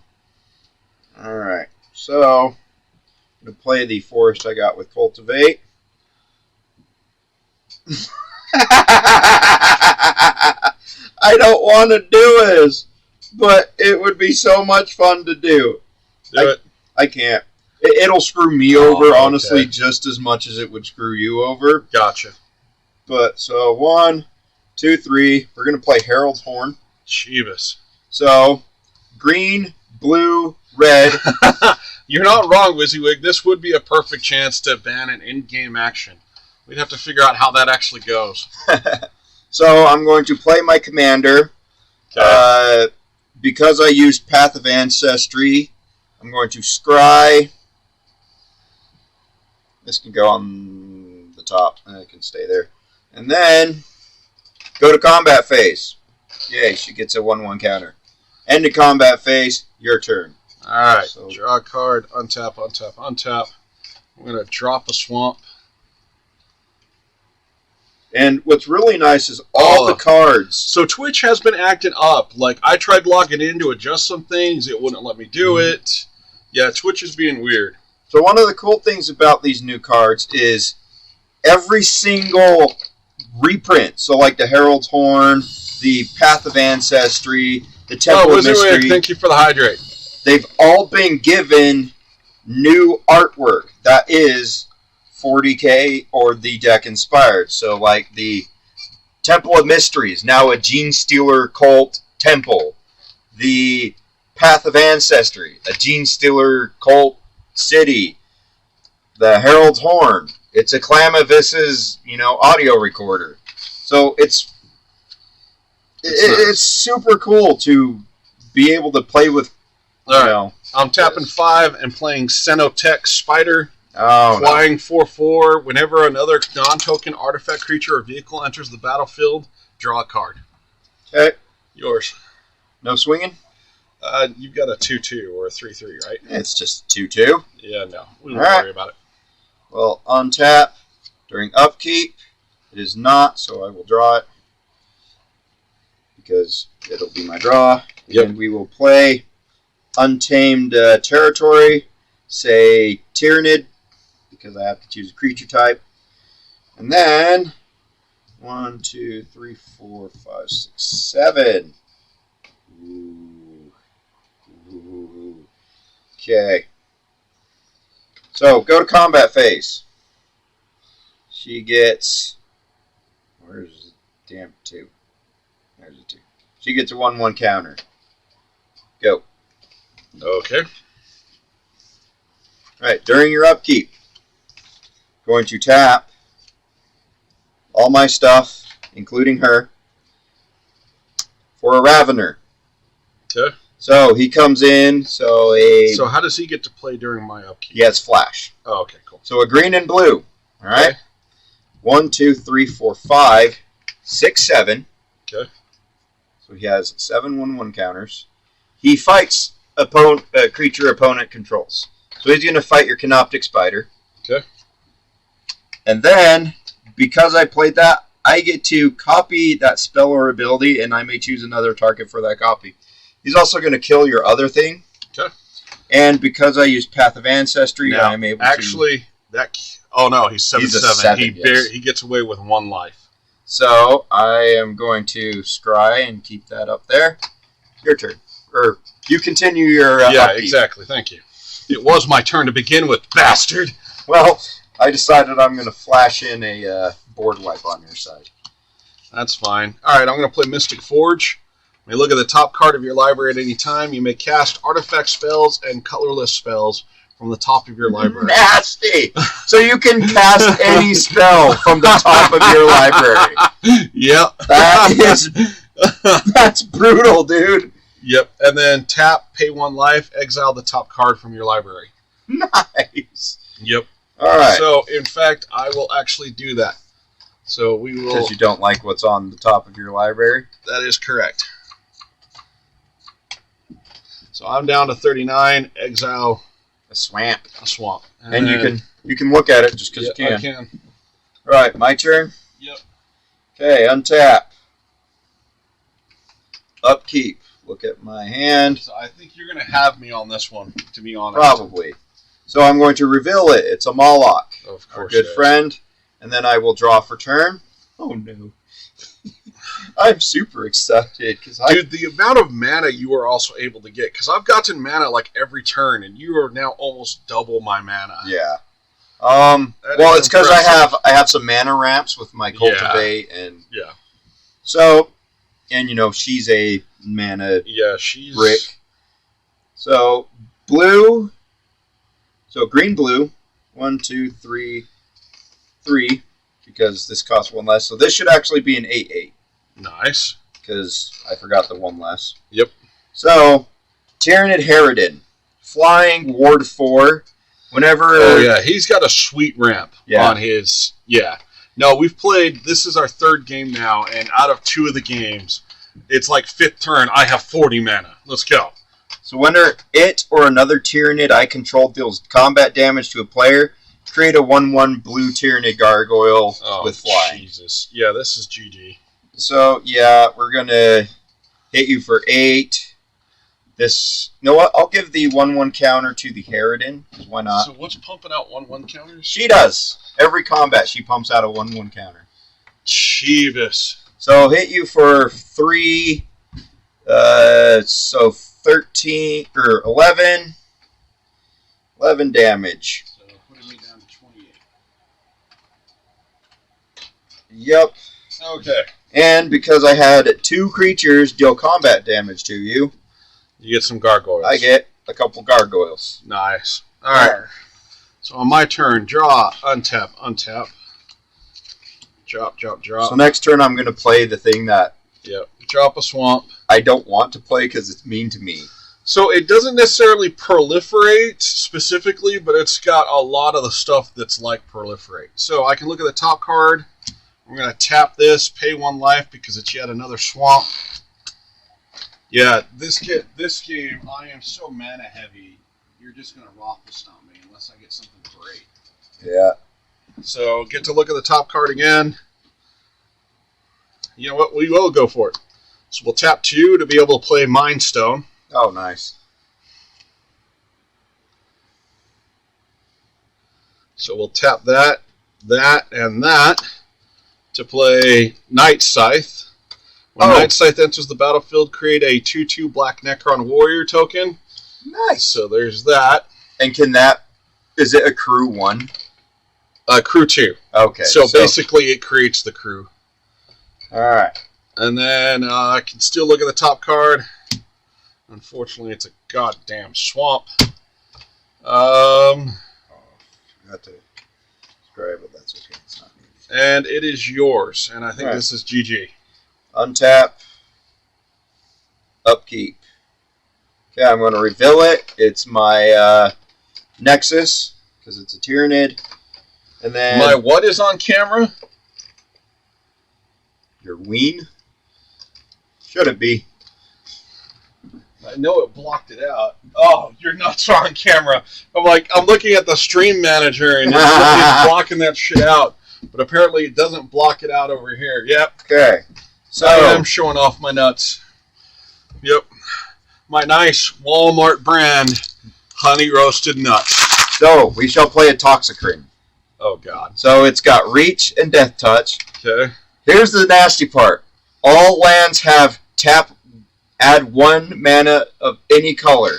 Alright. So I'm going to play the forest I got with Cultivate. I don't want to do this, but it would be so much fun to do. Do it. I can't. It'll screw me over, honestly, just as much as it would screw you over. Gotcha. But, so, 1, 2, 3. We're going to play Herald's Horn. Chivas. So, green, blue, red. You're not wrong, WYSIWYG. This would be a perfect chance to ban an in-game action. We'd have to figure out how that actually goes. So, I'm going to play my commander. Okay. Because I used Path of Ancestry, I'm going to scry. This can go on the top. It can stay there. And then go to combat phase. Yay, she gets a 1/1 counter. End of combat phase, your turn. All right. So- Draw a card. Untap, untap, untap. I'm going to drop a swamp. And what's really nice is all the cards. So Twitch has been acting up. Like, I tried logging in to adjust some things. It wouldn't let me do it. Yeah, Twitch is being weird. So one of the cool things about these new cards is every single reprint. So like the Herald's Horn, the Path of Ancestry, the Temple of WYSIWYG, Mystery. thank you for the hydrate. They've all been given new artwork that is 40k or the deck inspired. So like the Temple of Mystery is now a Gene Stealer cult temple. The Path of Ancestry, a Gene Stealer cult city. The Herald's Horn, it's a Clamavis's, audio recorder. So it's super cool to be able to play with. All right. I'm tapping 5 and playing Cenotech Spider. Oh, Flying 4/4. Whenever another non-token artifact creature or vehicle enters the battlefield, draw a card. Okay. Yours. No swinging? You've got a 2/2 or a 3/3, right? It's just 2/2. Yeah, no. We don't All right. worry about it. Well, untap during upkeep. It is not, so I will draw it because it'll be my draw. Yep. And we will play Untamed Territory, say Tyrannid, because I have to choose a creature type. And then 1, 2, 3, 4, 5, 6, 7. Ooh. Ooh. Okay. So go to combat phase. She gets. Where's the damn 2? There's a 2. She gets a 1/1 counter. Go. Okay. Alright, during your upkeep, going to tap all my stuff, including her, for a Ravener. Okay. So he comes in, So how does he get to play during my upkeep? he has flash. Oh, okay, cool. So a green and blue. Alright? Okay. 1, 2, 3, 4, 5, 6, 7. Okay. So he has 7 1/1 counters. He fights creature opponent controls. So he's going to fight your Canoptic Spider. Okay. And then, because I played that, I get to copy that spell or ability, and I may choose another target for that copy. He's also going to kill your other thing. Okay. And because I use Path of Ancestry, Now, I'm able actually, oh no, he's 7/7. He's a 7, yes. He gets away with 1 life. So I am going to scry and keep that up there. Your turn. Or you continue your Yeah, upkeep. exactly. Thank you. It was my turn to begin with, bastard. Well, I decided I'm going to flash in a board wipe on your side. That's fine. All right, I'm going to play Mystic Forge. You may look at the top card of your library at any time. You may cast artifact spells and colorless spells from the top of your library. Nasty! So you can cast any spell from the top of your library. Yep. That's brutal, dude. Yep. And then tap, pay 1 life, exile the top card from your library. Nice. Yep. All right. So, in fact, I will actually do that. So we will. Because you don't like what's on the top of your library? That is correct. So I'm down to 39. Exile A swamp. a swamp. And then, you can look at it just because yeah, you I can. can. All right, my turn. Yep. Okay, untap. Upkeep. Look at my hand. So I think you're going to have me on this one, to be honest. Probably. So I'm going to reveal it. It's a Moloch. Of Our course. good friend. And then I will draw for turn. Oh, no. I'm super excited. Dude, the amount of mana you are also able to get, because I've gotten mana like every turn, and you are now almost double my mana. Yeah. That Well, is it's because impressive. I have some mana ramps with my cultivate and Yeah. so, and she's a mana Yeah, she's... brick. So blue. So green blue. 1, 2, 3, 3. Because this costs 1 less. So this should actually be an 8/8. Nice. Because I forgot the 1 less. Yep. So Tyrannid Harridan, flying ward 4. Whenever. Oh yeah, he's got a sweet ramp Yeah. on his. Yeah. No, we've played. This is our 3rd game now, and out of 2 of the games, it's like 5th turn. I have 40 mana. Let's go. So whenever it or another Tyrannid I control deals combat damage to a player, create a 1/1 blue Tyrannid Gargoyle with flying. Jesus. Yeah, this is GG. So yeah, we're gonna hit you for 8. This, you know what? I'll give the 1/1 counter to the Harridan. Why not? So what's pumping out 1/1 counters? She does. Every combat, she pumps out a 1/1 counter. Jeebus. So I'll hit you for 3. So 13 or 11. 11 damage. So putting me down to 28. Yep. Okay. And because I had 2 creatures deal combat damage to you, You get some gargoyles. I get a couple gargoyles. Nice. All right. So on my turn, draw, untap, untap. Drop, drop, drop. So next turn I'm going to play the thing that Yep. Drop a swamp. I don't want to play because it's mean to me. So it doesn't necessarily proliferate specifically, but it's got a lot of the stuff that's like proliferate. So I can look at the top card. We're going to tap this, pay 1 life because it's yet another swamp. Yeah, this game, I am so mana heavy, you're just going to raffle stomp me unless I get something great. Yeah. So get to look at the top card again. You know what? We will go for it. So we'll tap 2 to be able to play Mind Stone. Oh, nice. So we'll tap that, and that to play Night Scythe. When Night Scythe enters the battlefield, create a 2/2 Black Necron Warrior token. Nice. So there's that. And is it a crew 1? Crew 2. Okay. So basically it creates the crew. Alright. And then I can still look at the top card. Unfortunately, it's a goddamn swamp. I forgot to describe it. That's okay. It's not needed. And it is yours. And I think this is GG. Untap. Upkeep. Okay, I'm going to reveal it. It's my Nexus, because it's a Tyrannid. And then My what is on camera? your Ween. Shouldn't be. I know it blocked it out. Oh, you're nuts on camera. I'm looking at the stream manager and it's blocking that shit out. But apparently it doesn't block it out over here. Yep. Okay. So I am showing off my nuts. Yep. My nice Walmart brand honey roasted nuts. So we shall play a Toxicrin. Oh god. So it's got Reach and Death Touch. Okay. Here's the nasty part. All lands have add 1 mana of any color,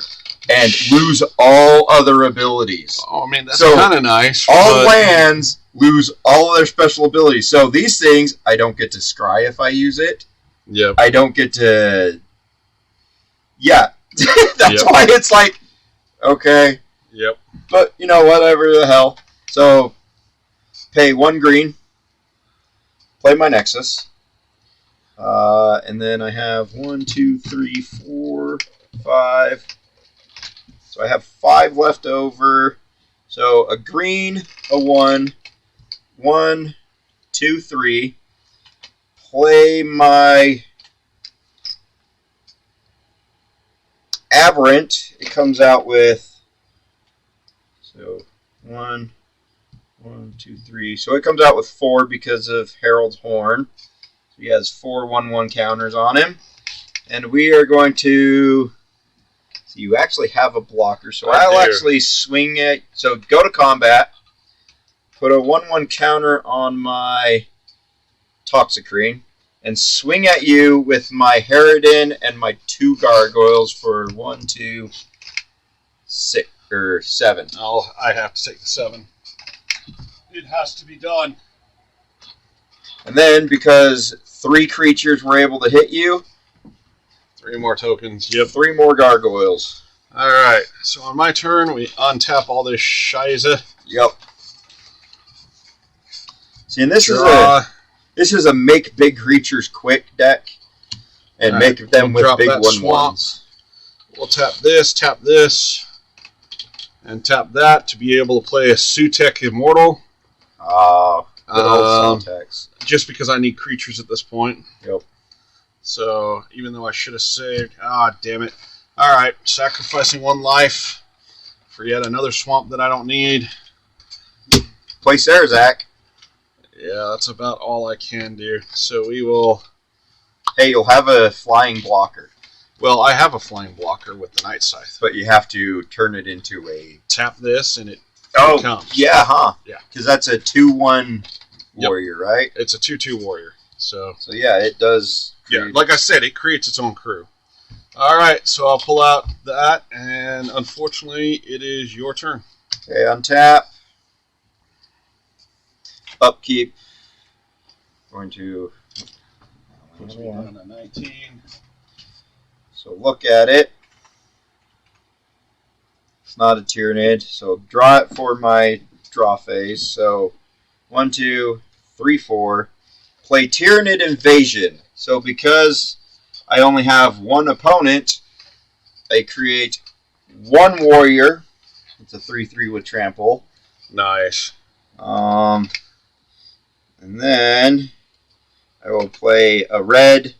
and lose all other abilities. Oh, I mean, that's So, kind of nice. All lands lose all of their special abilities. So these things, I don't get to scry if I use it. Yep. I don't get to... Yeah. That's why it's like, okay. Yep. But, whatever the hell. So, pay 1 green. Play my Nexus. And then I have 1, 2, 3, 4, 5. So I have 5 left over. So a green, a 1, 1, 2, 3. Play my Aberrant, it comes out with, so 1, 2, 3. So it comes out with 4 because of Herald's Horn. So he has 4 1/1 counters on him. And we are going to... So you actually have a blocker. So I'll actually swing it. So go to combat. Put a 1/1 counter on my Toxicrene. And swing at you with my Harridan and my 2 gargoyles for 1, 2, 6, or 7. Oh, I have to take the 7. It has to be done. And then, because 3 creatures were able to hit you, 3 more tokens. Yep. 3 more gargoyles. Alright, so on my turn, we untap all this shiza. Yep. See, and this is a make big creatures quick deck, and make them with big 1/1s. We'll tap this, and tap that to be able to play a Sutek Immortal. Good old Soltex. Just because I need creatures at this point. Yep. So, even though I should have saved... damn it. Alright, sacrificing 1 life for yet another swamp that I don't need. Play Sarazak. Yeah, that's about all I can do. So we will... Hey, you'll have a flying blocker. Well, I have a flying blocker with the Night Scythe. But you have to turn it into a... Tap this and it comes. Yeah, huh? Yeah. Because that's a 2/1 warrior, right? It's a 2/2 warrior. So yeah, it does... Yeah, like I said, it creates its own crew. Alright, so I'll pull out that, and unfortunately, it is your turn. Okay, untap. Upkeep. Going to... Puts me down to 19. So look at it. It's not a Tyrannid, so draw it for my draw phase. So 1, 2, 3, 4. Play Tyrannid Invasion. So because I only have 1 opponent, I create 1 warrior. It's a 3/3 with trample. Nice. And then I will play a red,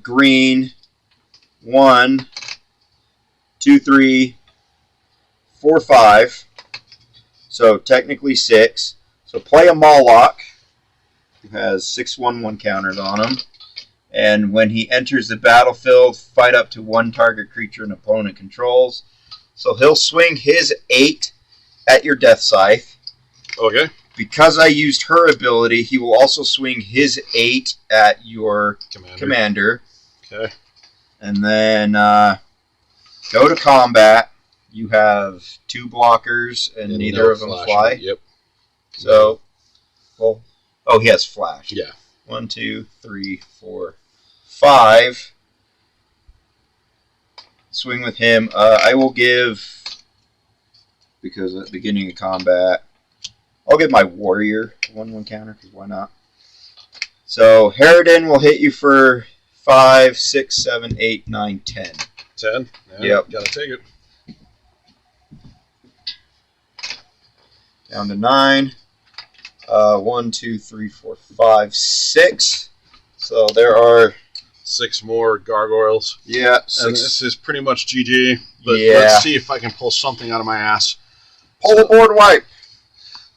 green, 1, 2, 3, 4, 5. So technically 6. So play a Moloch, who has 6 1/1 counters on him. And when he enters the battlefield, fight up to 1 target creature an opponent controls. So he'll swing his 8 at your Death Scythe. Okay. Because I used her ability, he will also swing his 8 at your commander. Okay. And then go to combat. You have 2 blockers, and neither of them fly. Yep. So, well, oh, he has flash. Yeah. 1, 2, 3, 4, 5. Swing with him. I will give, because at the beginning of combat, I'll give my warrior 1/1 counter, because why not? So Harridan will hit you for 5, 6, 7, 8, 9, 10. 10? Yeah, yep. Gotta take it. Down to 9. 1, 2, 3, 4, 5, 6. So there are 6 more gargoyles. Yeah, 6. And this is pretty much GG. But yeah. Let's see if I can pull something out of my ass. Pull the board wipe.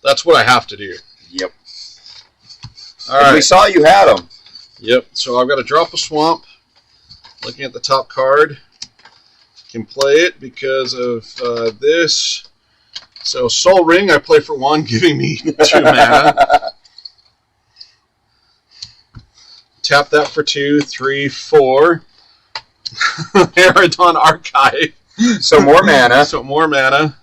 That's what I have to do. Yep. All right. We saw you had them. Yep. So I've got to drop a swamp. Looking at the top card, can play it because of this. So Soul Ring, I play for 1, giving me 2 mana. Tap that for 2, 3, 4. Aerodon Archive. So more mana. So more mana.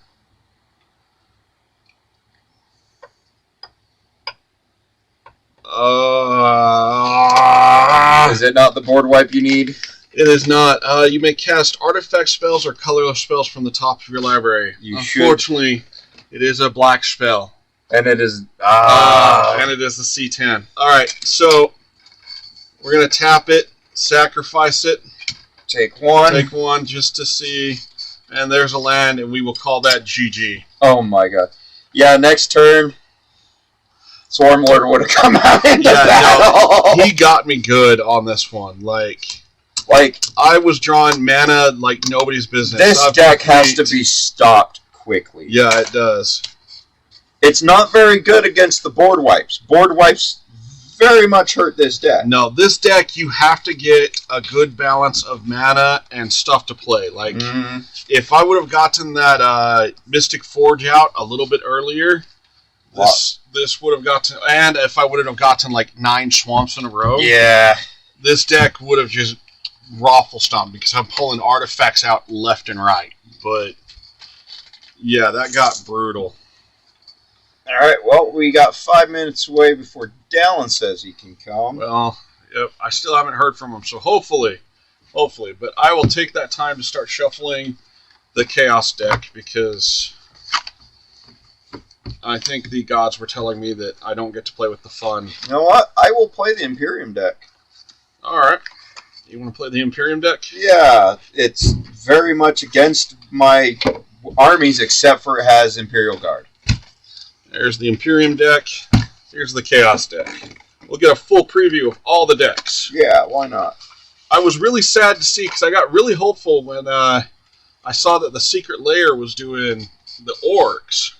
Is it not the board wipe you need? It is not. You may cast artifact spells or colorless spells from the top of your library. Unfortunately, it is a black spell. And it is... and it is the C10. Alright, so we're going to tap it, sacrifice it. Take 1. Take 1 just to see. And there's a land, and we will call that GG. Oh my god. Yeah, next turn, Swarmlord would have come out into battle. No, he got me good on this one. Like, Like, I was drawing mana like nobody's business. this deck has to be stopped quickly. Yeah, it does. It's not very good against the board wipes. Board wipes very much hurt this deck. No, this deck, you have to get a good balance of mana and stuff to play. Like, if I would have gotten that Mystic Forge out a little bit earlier, this would have gotten... And if I would have gotten, like, 9 swamps in a row... Yeah. This deck would have just raffle stomped because I'm pulling artifacts out left and right. But, yeah, that got brutal. Alright, well, we got 5 minutes away before Dallin says he can come. Well, yep, I still haven't heard from him, so hopefully. But I will take that time to start shuffling the Chaos deck because I think the gods were telling me that I don't get to play with the fun. You know what? I will play the Imperium deck. Alright. You want to play the Imperium deck? Yeah, it's very much against my armies except for it has Imperial Guard. There's the Imperium deck. Here's the Chaos deck. We'll get a full preview of all the decks. Yeah, why not? I was really sad to see, because I got really hopeful when I saw that the Secret Lair was doing the orcs.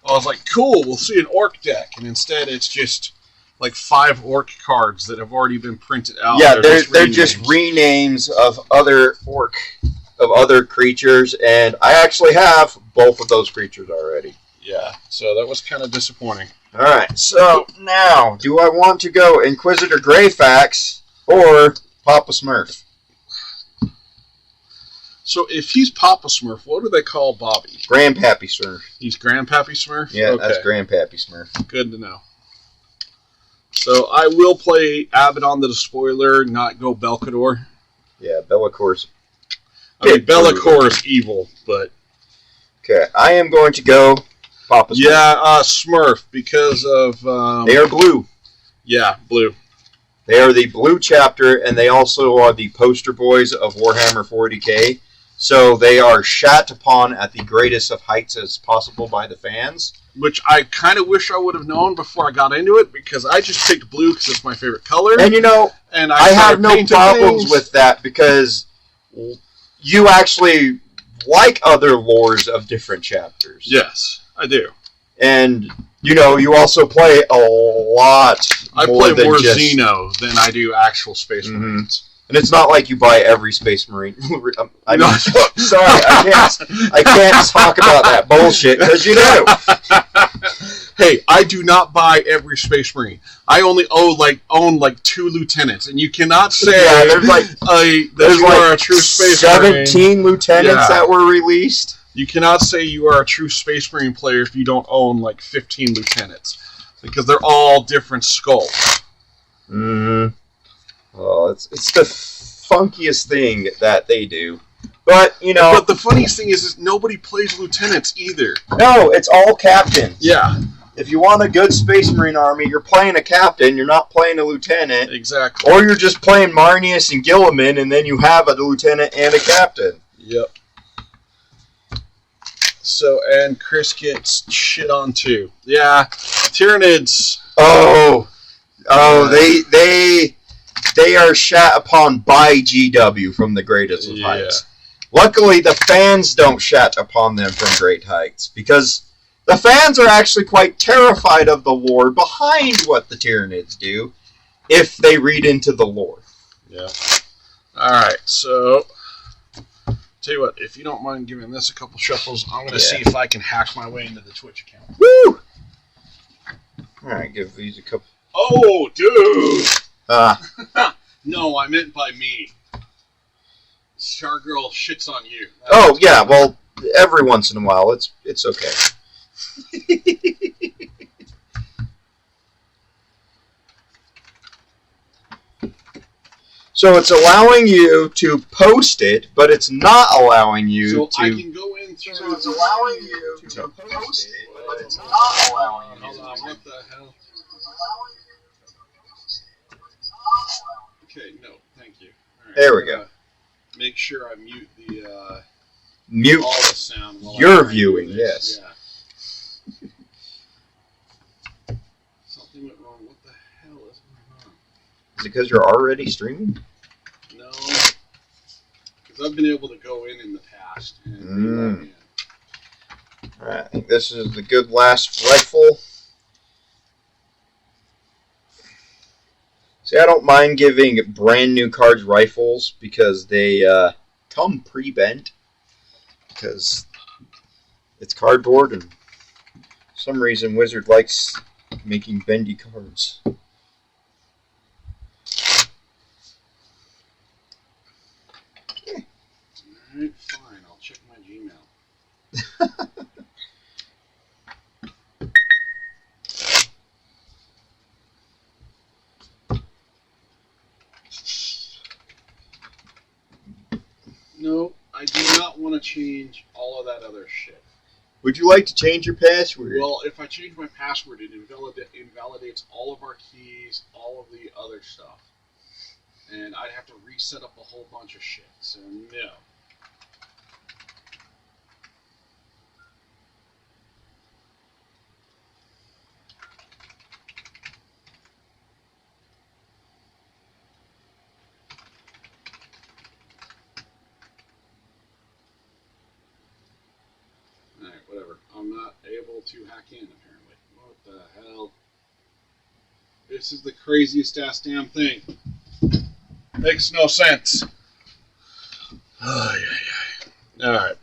I was like, cool, we'll see an orc deck. And instead it's just like 5 orc cards that have already been printed out. Yeah, they're just renames of other creatures, and I actually have both of those creatures already. Yeah, so that was kind of disappointing. Alright, so now, do I want to go Inquisitor Greyfax or Papa Smurf? So if he's Papa Smurf, what do they call Bobby? Grandpappy Smurf. He's Grandpappy Smurf? Yeah, okay. That's Grandpappy Smurf. Good to know. So I will play Abaddon the Despoiler, not go Belkador. Yeah, Bellacor's... I mean, Be'lakor is evil, but... Okay, I am going to go Papa Smurf. Yeah, Smurf, because of... they are blue. Yeah, blue. They are the blue chapter, and they also are the poster boys of Warhammer 40k. So they are shat upon at the greatest of heights as possible by the fans. Which I kind of wish I would have known before I got into it, because I just picked blue because it's my favorite color. And you know, and I have no problems with that, because you actually like other lores of different chapters. Yes, I do. And, you know, you also play a lot I play more Xeno than I do actual Space Marines. And it's not like you buy every Space Marine. I mean, sorry, I can't talk about that bullshit, because you do. Hey, I do not buy every Space Marine. I only own like 2 lieutenants, and you cannot say that you are a true Space Marine. 17 lieutenants that were released. You cannot say you are a true Space Marine player if you don't own like 15 lieutenants, because they're all different skulls. Well, it's the funkiest thing that they do. But, you know... But the funniest thing is nobody plays lieutenants either. No, it's all captains. Yeah. If you want a good Space Marine army, you're playing a captain, you're not playing a lieutenant. Exactly. Or you're just playing Marnius and Gilliman, and then you have a lieutenant and a captain. Yep. So, and Chris gets shit on too. Yeah, Tyranids. They are shat upon by GW from the greatest of heights. Luckily, the fans don't shat upon them from great heights, because the fans are actually quite terrified of the lore behind what the Tyranids do, if they read into the lore. Yeah. Alright, so... Tell you what, if you don't mind giving this a couple shuffles, I'm going to see if I can hack my way into the Twitch account. Woo! Alright, give these a couple... Oh, dude! No, I meant by me. Stargirl shits on you. Yeah, well, every once in a while, it's okay. So it's allowing you to post it, but it's not allowing you to... I can go in through... So it's allowing you to post it, but it's not allowing you to... Hold on, what the hell? Okay, no, thank you. Right, there we go. Make sure I mute the... mute all the sound while you're viewing, yes. Yeah. Something went wrong. What the hell is going on? Is it because you're already streaming? No. Because I've been able to go in the past and re-log in. Alright, I think this is the good last rifle. See, I don't mind giving brand new cards rifles because they come pre-bent. Because it's cardboard, and for some reason Wizard likes making bendy cards. Alright, fine. I'll check my Gmail. No, I do not want to change all of that other shit. Would you like to change your password? Well, if I change my password, it invalidates all of our keys, all of the other stuff. And I'd have to reset up a whole bunch of shit. So, no. Alright, whatever. I'm not able to hack in, apparently. What the hell? This is the craziest ass damn thing. Makes no sense. Alright.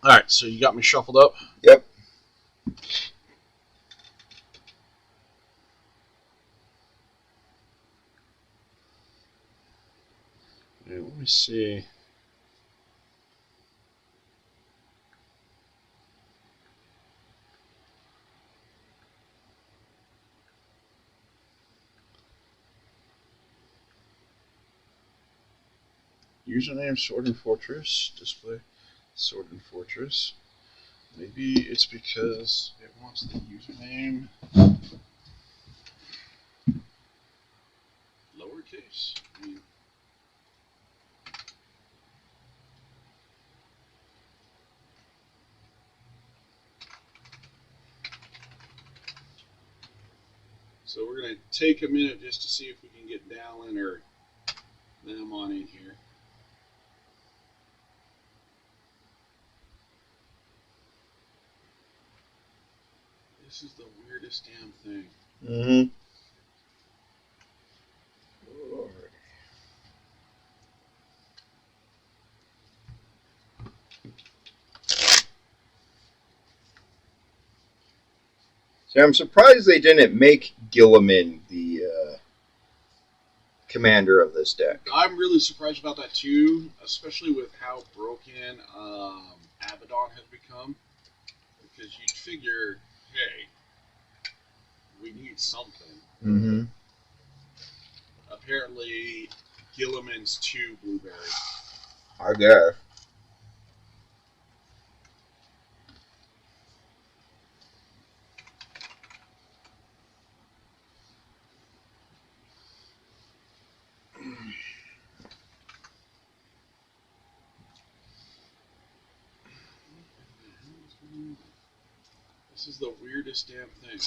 Alright, so you got me shuffled up? Yep. Yeah, let me see. Username Sword and Fortress. Display Sword and Fortress. Maybe it's because it wants the username lowercase. I mean, so we're going to take a minute just to see if we can get Dallin or them on in here. This is the weirdest damn thing. Mm-hmm. Lord. See, I'm surprised they didn't make Gilliman the commander of this deck. I'm really surprised about that too, especially with how broken Abaddon has become. Because you'd figure, hey, we need something. Mm-hmm. Apparently, Gilliman's too blueberry. I guess. This is the weirdest damn thing.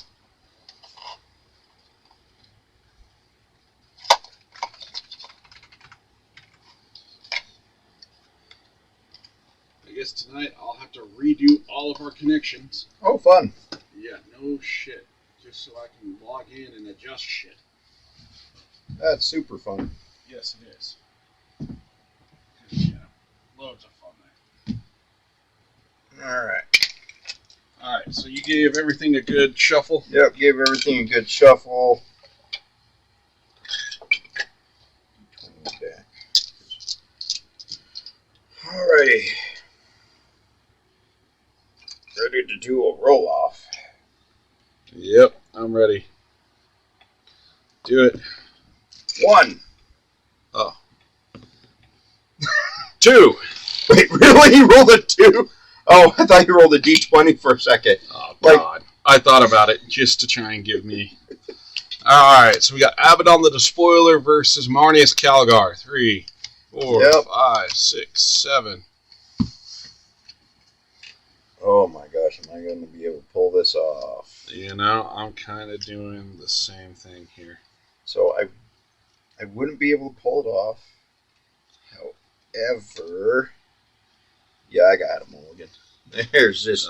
I guess tonight I'll have to redo all of our connections. Oh, fun. Yeah, no shit. Just so I can log in and adjust shit. That's super fun. Yes, it is. Yeah, loads of fun there. Alright. Alright, so you gave everything a good shuffle? Yep, give everything a good shuffle. Alrighty. Ready to do a roll-off. Yep, I'm ready. Do it. 1. Oh. 2. Wait, really? You rolled a 2? Oh, I thought you rolled a d20 for a second. Oh, God. I thought about it just to try and give me... Alright, so we got Abaddon the Despoiler versus Marnius Calgar. 3, 4, 5, 6, 7. Oh my gosh, am I going to be able to pull this off? You know, I'm kind of doing the same thing here. So I wouldn't be able to pull it off. ever. Yeah, I got a mulligan. There's just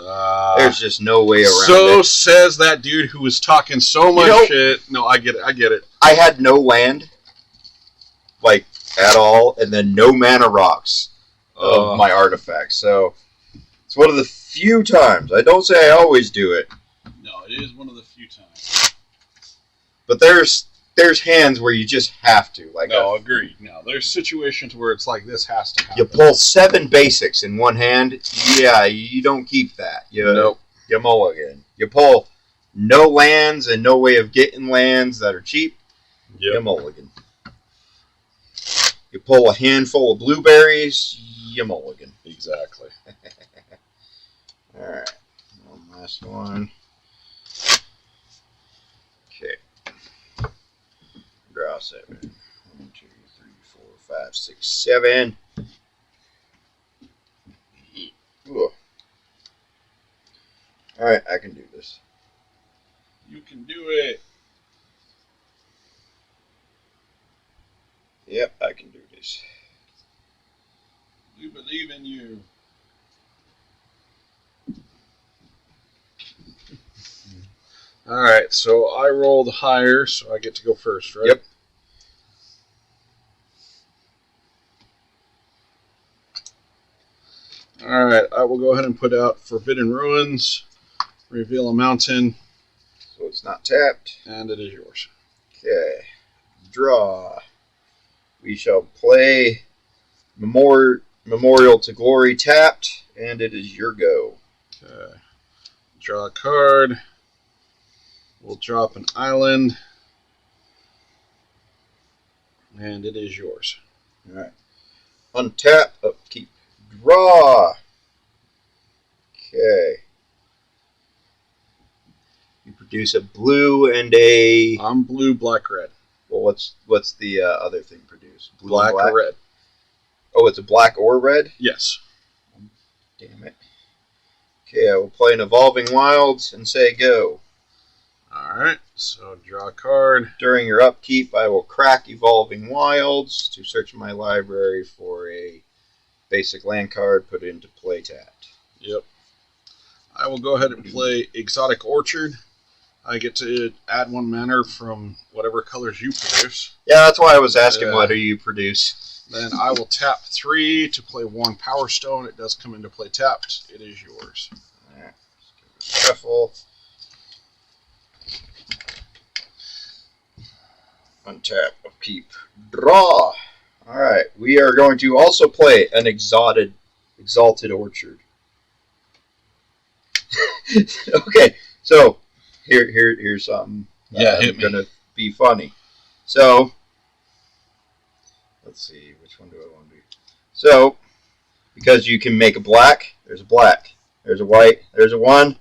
no way around it. So says that dude who was talking so much shit. No, I get it. I had no land, like, at all, and then no mana rocks of my artifacts. So it's one of the few times. I don't say I always do it. No, it is one of the few times. But there's hands where you just have to. Like, no, agreed. No, there's situations where it's like this has to happen. You pull 7 basics in one hand. Yeah, you don't keep that. You mulligan. You pull no lands and no way of getting lands that are cheap. You mulligan. You pull a handful of blueberries. You mulligan. Exactly. All right. One last one. Okay. Draw 7. 1, 2, 3, 4, 5, 6, 7. Ooh. All right, I can do this. You can do it. Yep, I can do this. We believe in you. All right, so I rolled higher, so I get to go first, right? Yep. All right, I will go ahead and put out Forbidden Ruins, reveal a mountain. So it's not tapped. And it is yours. Okay. Draw. We shall play Memorial to Glory tapped, and it is your go. Okay. Draw a card. We'll drop an island. And it is yours. All right. Untap, upkeep, draw. Okay. You produce a blue and a... I'm blue, black, red. Well, what's the other thing produced? Blue Black or red. Oh, it's a black or red? Yes. Damn it. Okay, I will play an Evolving Wilds and say go. Alright, so draw a card. During your upkeep, I will crack Evolving Wilds to search my library for a basic land card, put it into play tapped. Yep. I will go ahead and play Exotic Orchard. I get to add 1 mana from whatever colors you produce. Yeah, that's why I was asking what do you produce. Then I will tap 3 to play 1 Power Stone. It does come into play tapped. It is yours. All right. Let's give it a shuffle. Untap, upkeep, draw. All right, we are going to also play an Exalted Orchard. Okay, so here's something. Hit me. Gonna be funny. So let's see, which one do I want to do? So because you can make a black, there's a black, there's a white, there's a 1.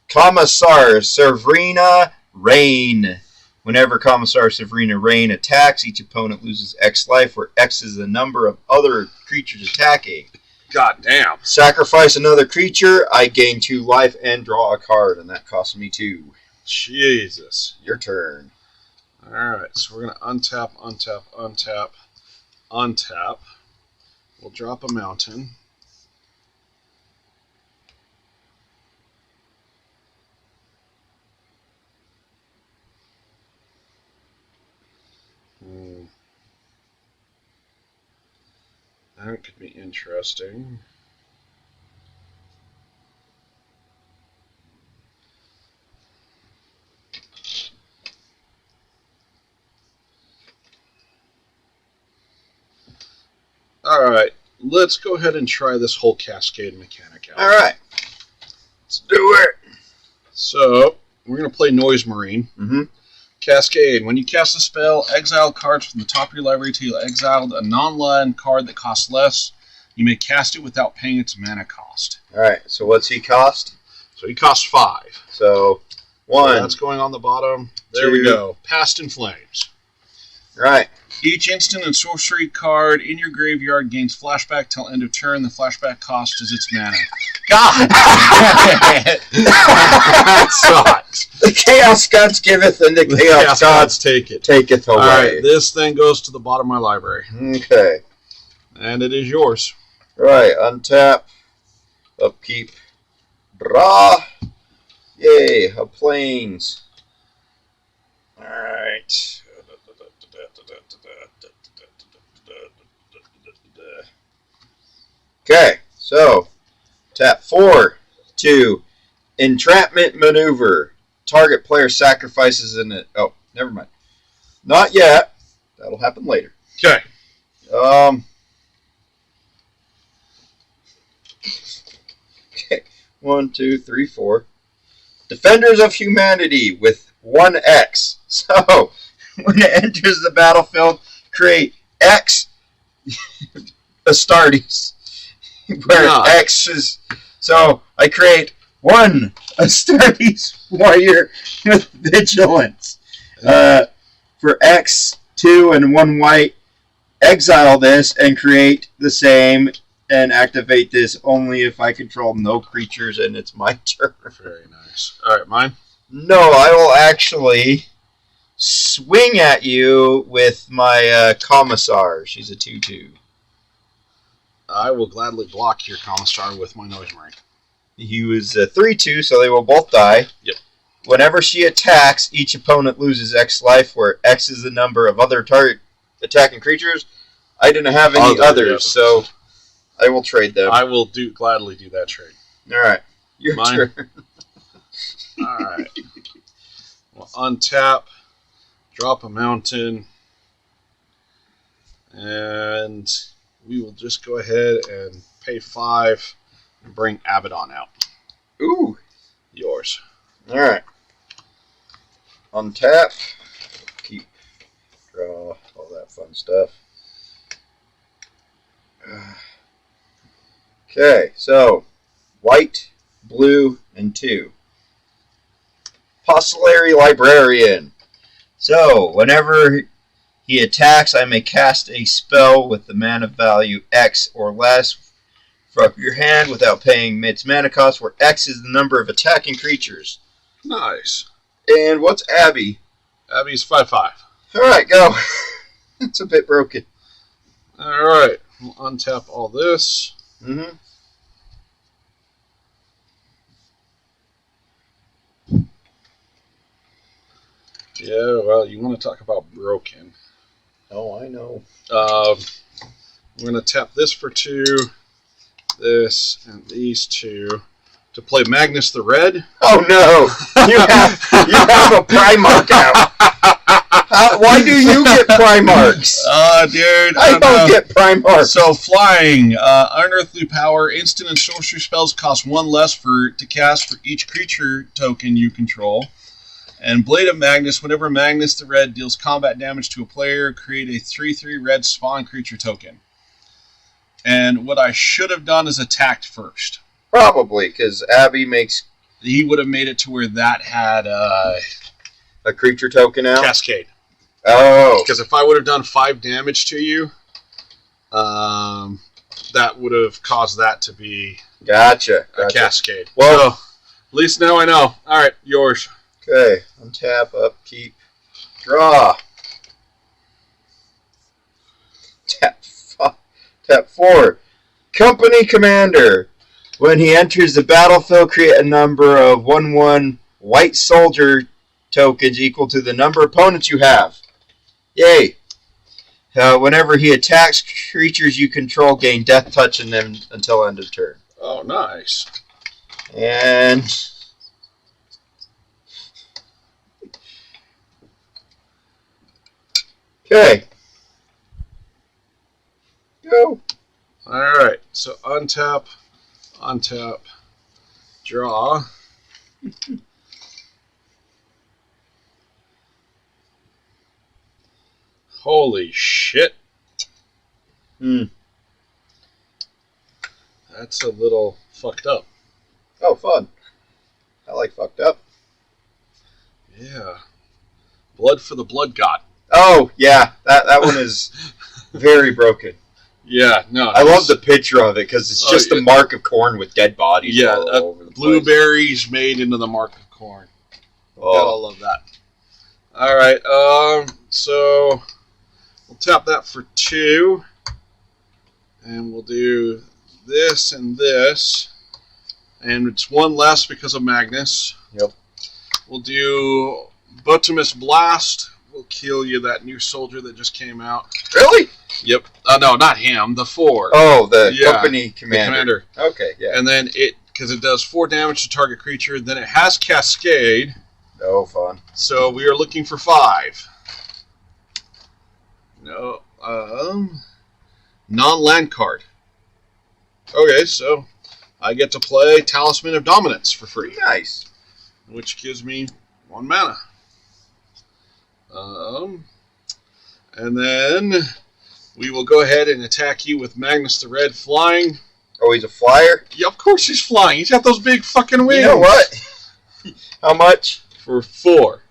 Commissar Severina Rain. Whenever Commissar Severina Rain attacks, each opponent loses X life, where X is the number of other creatures attacking. God damn. Sacrifice another creature, I gain 2 life and draw a card, and that costs me 2. Jesus. Your turn. Alright, so we're going to untap, untap, untap, untap. We'll drop a mountain. That could be interesting. Alright, let's go ahead and try this whole cascade mechanic out. Alright. Let's do it. So, we're going to play Noise Marine. Mm-hmm. Cascade. When you cast a spell, exile cards from the top of your library till you exiled a non-land card that costs less. You may cast it without paying its mana cost. Alright, so what's he cost? So he costs 5. So, 1. So that's going on the bottom. There 2. we go. Past in Flames. Right. Each instant and sorcery card in your graveyard gains flashback till end of turn. The flashback cost is its mana. God! That sucks. The Chaos Gods giveth, and the Chaos Gods take it. Taketh away. Alright, this thing goes to the bottom of my library. Okay. And it is yours. Right, untap, upkeep, draw. Yay, a plains. Alright. Okay, so tap 4 to entrapment maneuver. Target player sacrifices in it. Oh, never mind. Not yet. That'll happen later. Okay. Okay. 1, 2, 3, 4. Defenders of Humanity with 1X. So, when it enters the battlefield, create X Astartes. Where X is. So, I create 1 Astartes warrior with vigilance. For X, 2 and 1 white, exile this and create the same and activate this only if I control no creatures and it's my turn. Very nice. All right, mine? No, I will actually swing at you with my Commissar. She's a 2/2. I will gladly block your Commissar with my Noise Marine. He was a 3/2, so they will both die. Yep. Whenever she attacks, each opponent loses X life, where X is the number of other target attacking creatures. I didn't have any others, so I will trade them. I will gladly do that trade. All right. Your Mine? turn. All right. We'll untap, drop a mountain, and we will just go ahead and pay 5 and bring Abaddon out. Ooh. Yours. All right. Untap. Keep. Draw. All that fun stuff. Okay, so white, blue, and 2. Postulary Librarian. So, whenever he attacks, I may cast a spell with the mana value X or less from your hand without paying its mana cost, where X is the number of attacking creatures. Nice. And what's Abby? Abby's 5/5. Alright, go. It's a bit broken. All right. We'll untap all this. Mm-hmm. Yeah, well, you want to talk about broken. Oh, I know. We're going to tap this for 2, this, and these 2 to play Magnus the Red. Oh no! You have a Primarch out. Why do you get Primarchs? Dude, I don't get Primarchs. So flying, unearthly power, instant and sorcery spells cost 1 less to cast for each creature token you control. And Blade of Magnus, whenever Magnus the Red deals combat damage to a player, create a 3/3 red spawn creature token. And what I should have done is attacked first. Probably, because Abby makes... He would have made it to where that had a creature token out? Cascade. Oh. Because if I would have done 5 damage to you, that would have caused that to be Gotcha. a cascade. Well, so, at least now I know. All right, yours. Okay, untap, upkeep, draw. Tap 4. Company Commander. When he enters the battlefield, create a number of 1/1 white soldier tokens equal to the number of opponents you have. Yay. Whenever he attacks creatures you control, gain death touch on them until end of turn. Oh, nice. And... Okay. Go. Alright, so untap, draw. Holy shit. That's a little fucked up. Oh, fun. I like fucked up. Yeah. Blood for the Blood God. Oh, yeah. That one is very broken. Yeah, no. I love the picture of it because it's just a mark of corn with dead bodies all over the blueberries made into the mark of corn. Oh. I love that. All right, so we'll tap that for 2, And we'll do this and this. And it's one less because of Magnus. Yep. We'll do Botimus Blast. We'll kill you, that new soldier that just came out. Really? Yep. No, not him. The 4. Oh, the company commander. The commander. Okay, yeah. And then because it does 4 damage to target creature, then it has Cascade. Oh, fun. So we are looking for 5. No, non-land card. Okay, so I get to play Talisman of Dominance for free. Nice. Which gives me 1 mana. And then we will go ahead and attack you with Magnus the Red flying. Oh, he's a flyer? Yeah, of course he's flying. He's got those big fucking wings. You know what? How much? For 4.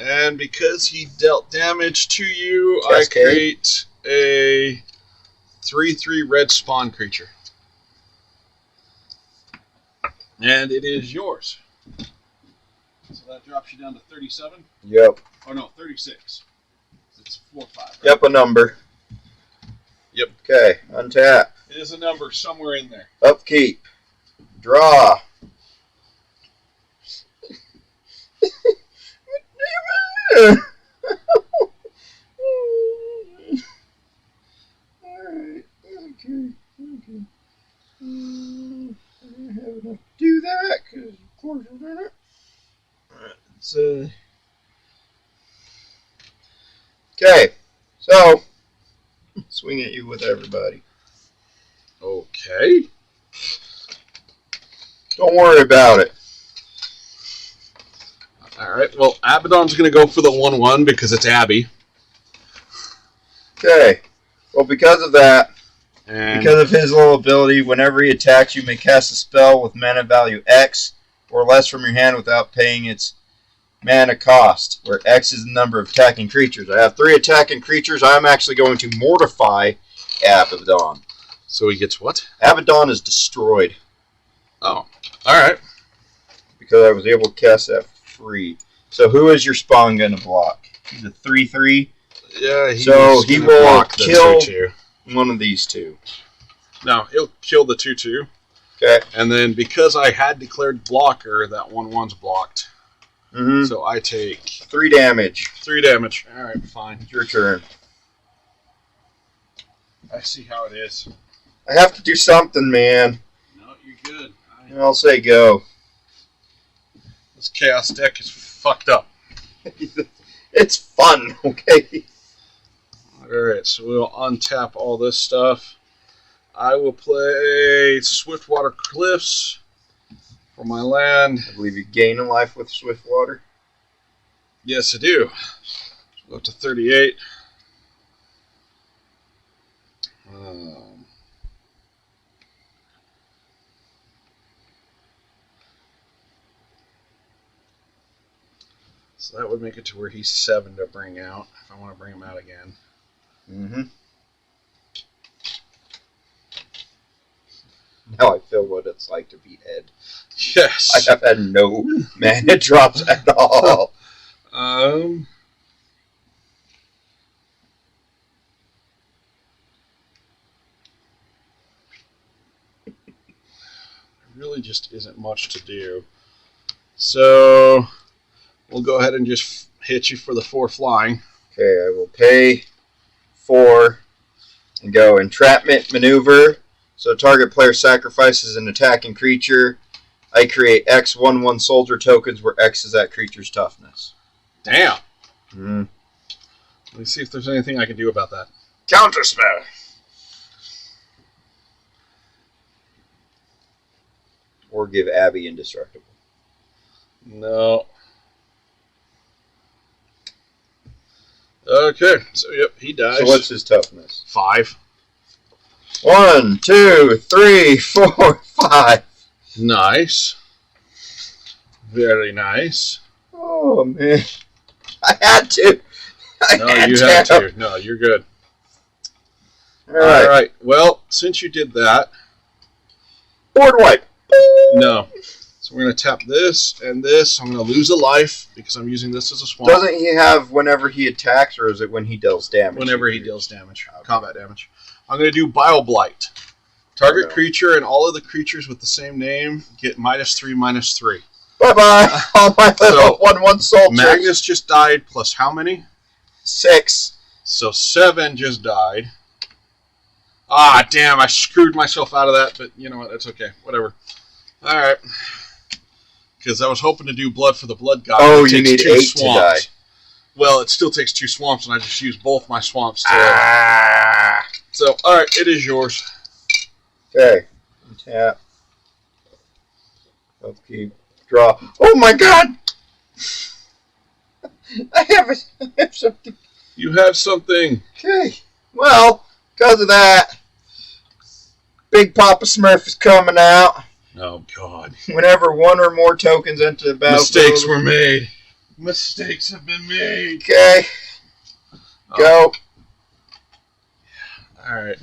And because he dealt damage to you, Cascade. I create a 3/3 red spawn creature. And it is yours. So that drops you down to 37? Yep. Oh no, 36. It's 4/5. Right? Yep, a number. Yep. Okay, untap. It is a number somewhere in there. Upkeep. Draw. Alright, okay. I don't have enough to do that, because of course I'm gonna. Alright, okay, so, swing at you with everybody. Okay. Don't worry about it. Alright, well, Abaddon's going to go for the 1/1 because it's Abby. Okay, well, because of that, And because of his little ability, whenever he attacks, you may cast a spell with mana value X or less from your hand without paying its mana cost, where X is the number of attacking creatures. I have 3 attacking creatures. I'm actually going to mortify Abaddon. so he gets what? Abaddon is destroyed Oh, alright. because I was able to cast that free. So who is your spawn going to block? He's a 3/3. Yeah, So he gonna will block the kill 2/2. one of these two. No, he'll kill the 2/2. Okay. And then because I had declared blocker, that 1/1's blocked. Mm-hmm. So I take 3 damage. 3 damage. Alright, fine. It's your turn. I see how it is. I have to do something, man. No, you're good. And I'll say go. This chaos deck is fucked up. It's fun, okay? Alright, so we'll untap all this stuff. I will play Swiftwater Cliffs for my land. I believe you gain a life with Swiftwater. Yes, I do. Go up to 38. So that would make it to where he's 7 to bring out, if I want to bring him out again. Mm-hmm. Now I feel what it's like to beat Ed. Yes. I have had no mana drops at all. Really just isn't much to do. So we'll go ahead and just hit you for the 4 flying. Okay, I will pay 4 and go Entrapment Maneuver. So target player sacrifices an attacking creature. I create X 1/1 soldier tokens where X is that creature's toughness. Damn. Mm. Let me see if there's anything I can do about that. Counterspell. Or give Abby Indestructible. No. Okay, so yep, he dies. So what's his toughness? 5. 1, 2, 3, 4, 5. Nice. Very nice. Oh man, I had to. No, you have to. No, you're good. All right. All right. Well, since you did that, Board wipe. no. So we're going to tap this and this. I'm going to lose a life because I'm using this as a swamp. Doesn't he have whenever he attacks, or is it when he deals damage? Whenever he deals damage, combat damage. I'm going to do Bioblight. Target Okay. creature and all of the creatures with the same name get -3/-3. Bye-bye. All my little 1/1 soldiers. Magnus just died, plus how many? 6. So 7 just died. Ah, damn, I screwed myself out of that, but you know what, that's okay. Whatever. Alright. Because I was hoping to do Blood for the Blood God. Oh, It you takes need 2 8 swamps. to die. Well, it still takes 2 swamps, and I just used both my swamps to... Ah. So, alright, it is yours. Okay. Tap. Upkeep. Draw. Oh my god! I have something. You have something. Okay. Well, because of that, Big Papa Smurf is coming out. Oh, God. Whenever one or more tokens enter the battlefield. Mistakes were made. Mistakes have been made. Okay. Go. Alright.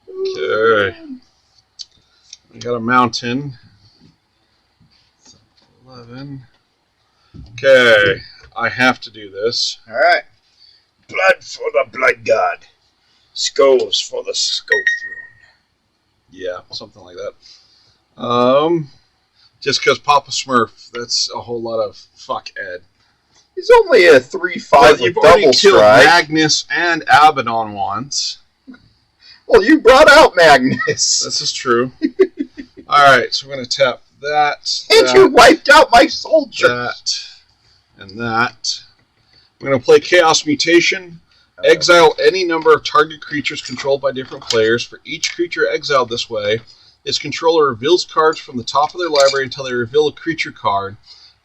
Okay. I got a mountain. 11. Okay. I have to do this. Alright. Blood for the Blood God. Skulls for the Skull Throne. Yeah, something like that. Just because Papa Smurf, that's a whole lot of fuck Ed. He's only a 3/5 But with you've already double killed strike. Magnus and Abaddon once. Well, you brought out Magnus. This is true. Alright, so we're going to tap that. And you wiped out my soldier. That. And that. I'm going to play Chaos Mutation. Exile any number of target creatures controlled by different players. For each creature exiled this way, its controller reveals cards from the top of their library until they reveal a creature card.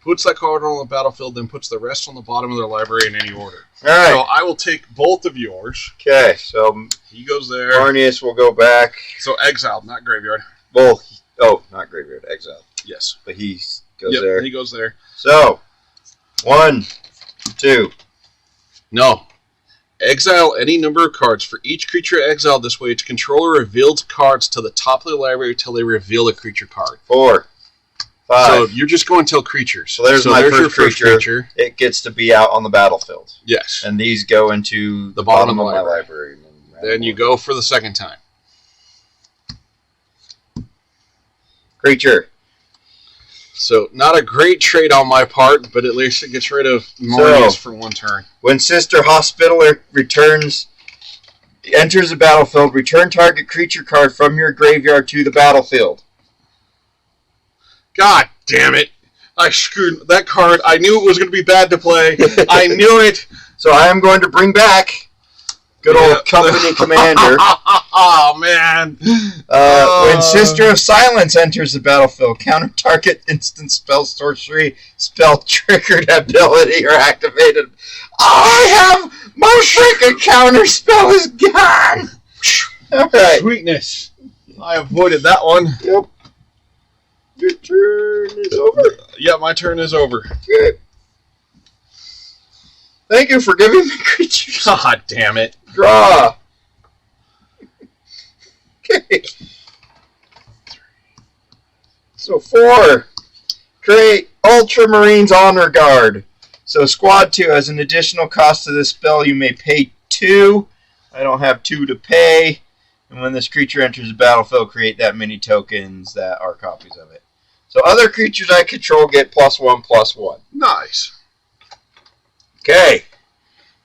Puts that card on the battlefield, then puts the rest on the bottom of their library in any order. Alright. So I will take both of yours. Okay, so He goes there. Marnius will go back. So exiled, not graveyard. Well, not graveyard, exile. Yes. But he goes Yep, there. he goes there. So, 1, 2. No. Exile any number of cards. For each creature exiled this way, its controller reveals cards to the top of the library until they reveal a creature card. 4, 5. So you're just going till creatures. So there's my your first creature. It gets to be out on the battlefield. Yes. And these go into The bottom of my the library. Then you go for the second time. Creature. So not a great trade on my part, but at least it gets rid of Marnius for one turn. When Sister Hospitaller enters the battlefield, return target creature card from your graveyard to the battlefield. God damn it. I screwed that card. I knew it was going to be bad to play. I knew it. So I am going to bring back good old Company Commander. Oh, man. When Sister of Silence enters the battlefield, counter target instant spell sorcery, spell triggered ability, or activated. I have my freaking counter spell is gone. All right. Sweetness. I avoided that one. Yep. Your turn is over. Yeah, my turn is over. Good. Thank you for giving me creatures. God damn it. Draw. Okay. So 4. Create Ultramarines Honor Guard. So Squad 2 has an additional cost to this spell. You may pay 2. I don't have 2 to pay. And when this creature enters the battlefield, create that many tokens that are copies of it. So other creatures I control get +1/+1. Nice. Okay.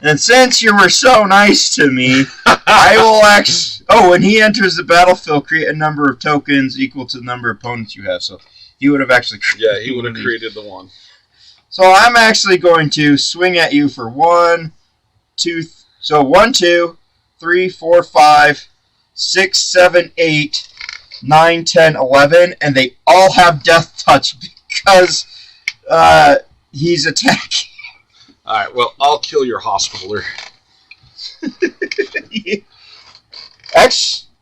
And since you were so nice to me, I will actually... Oh, when he enters the battlefield, create a number of tokens equal to the number of opponents you have. So he would have actually... Yeah, he would have created the one. So I'm actually going to swing at you for 1, 2... So 1, 2, 3, 4, 5, 6, 7, 8, 9, 10, 11. And they all have Death Touch because he's attacking. Alright, well, I'll kill your Hospitaller.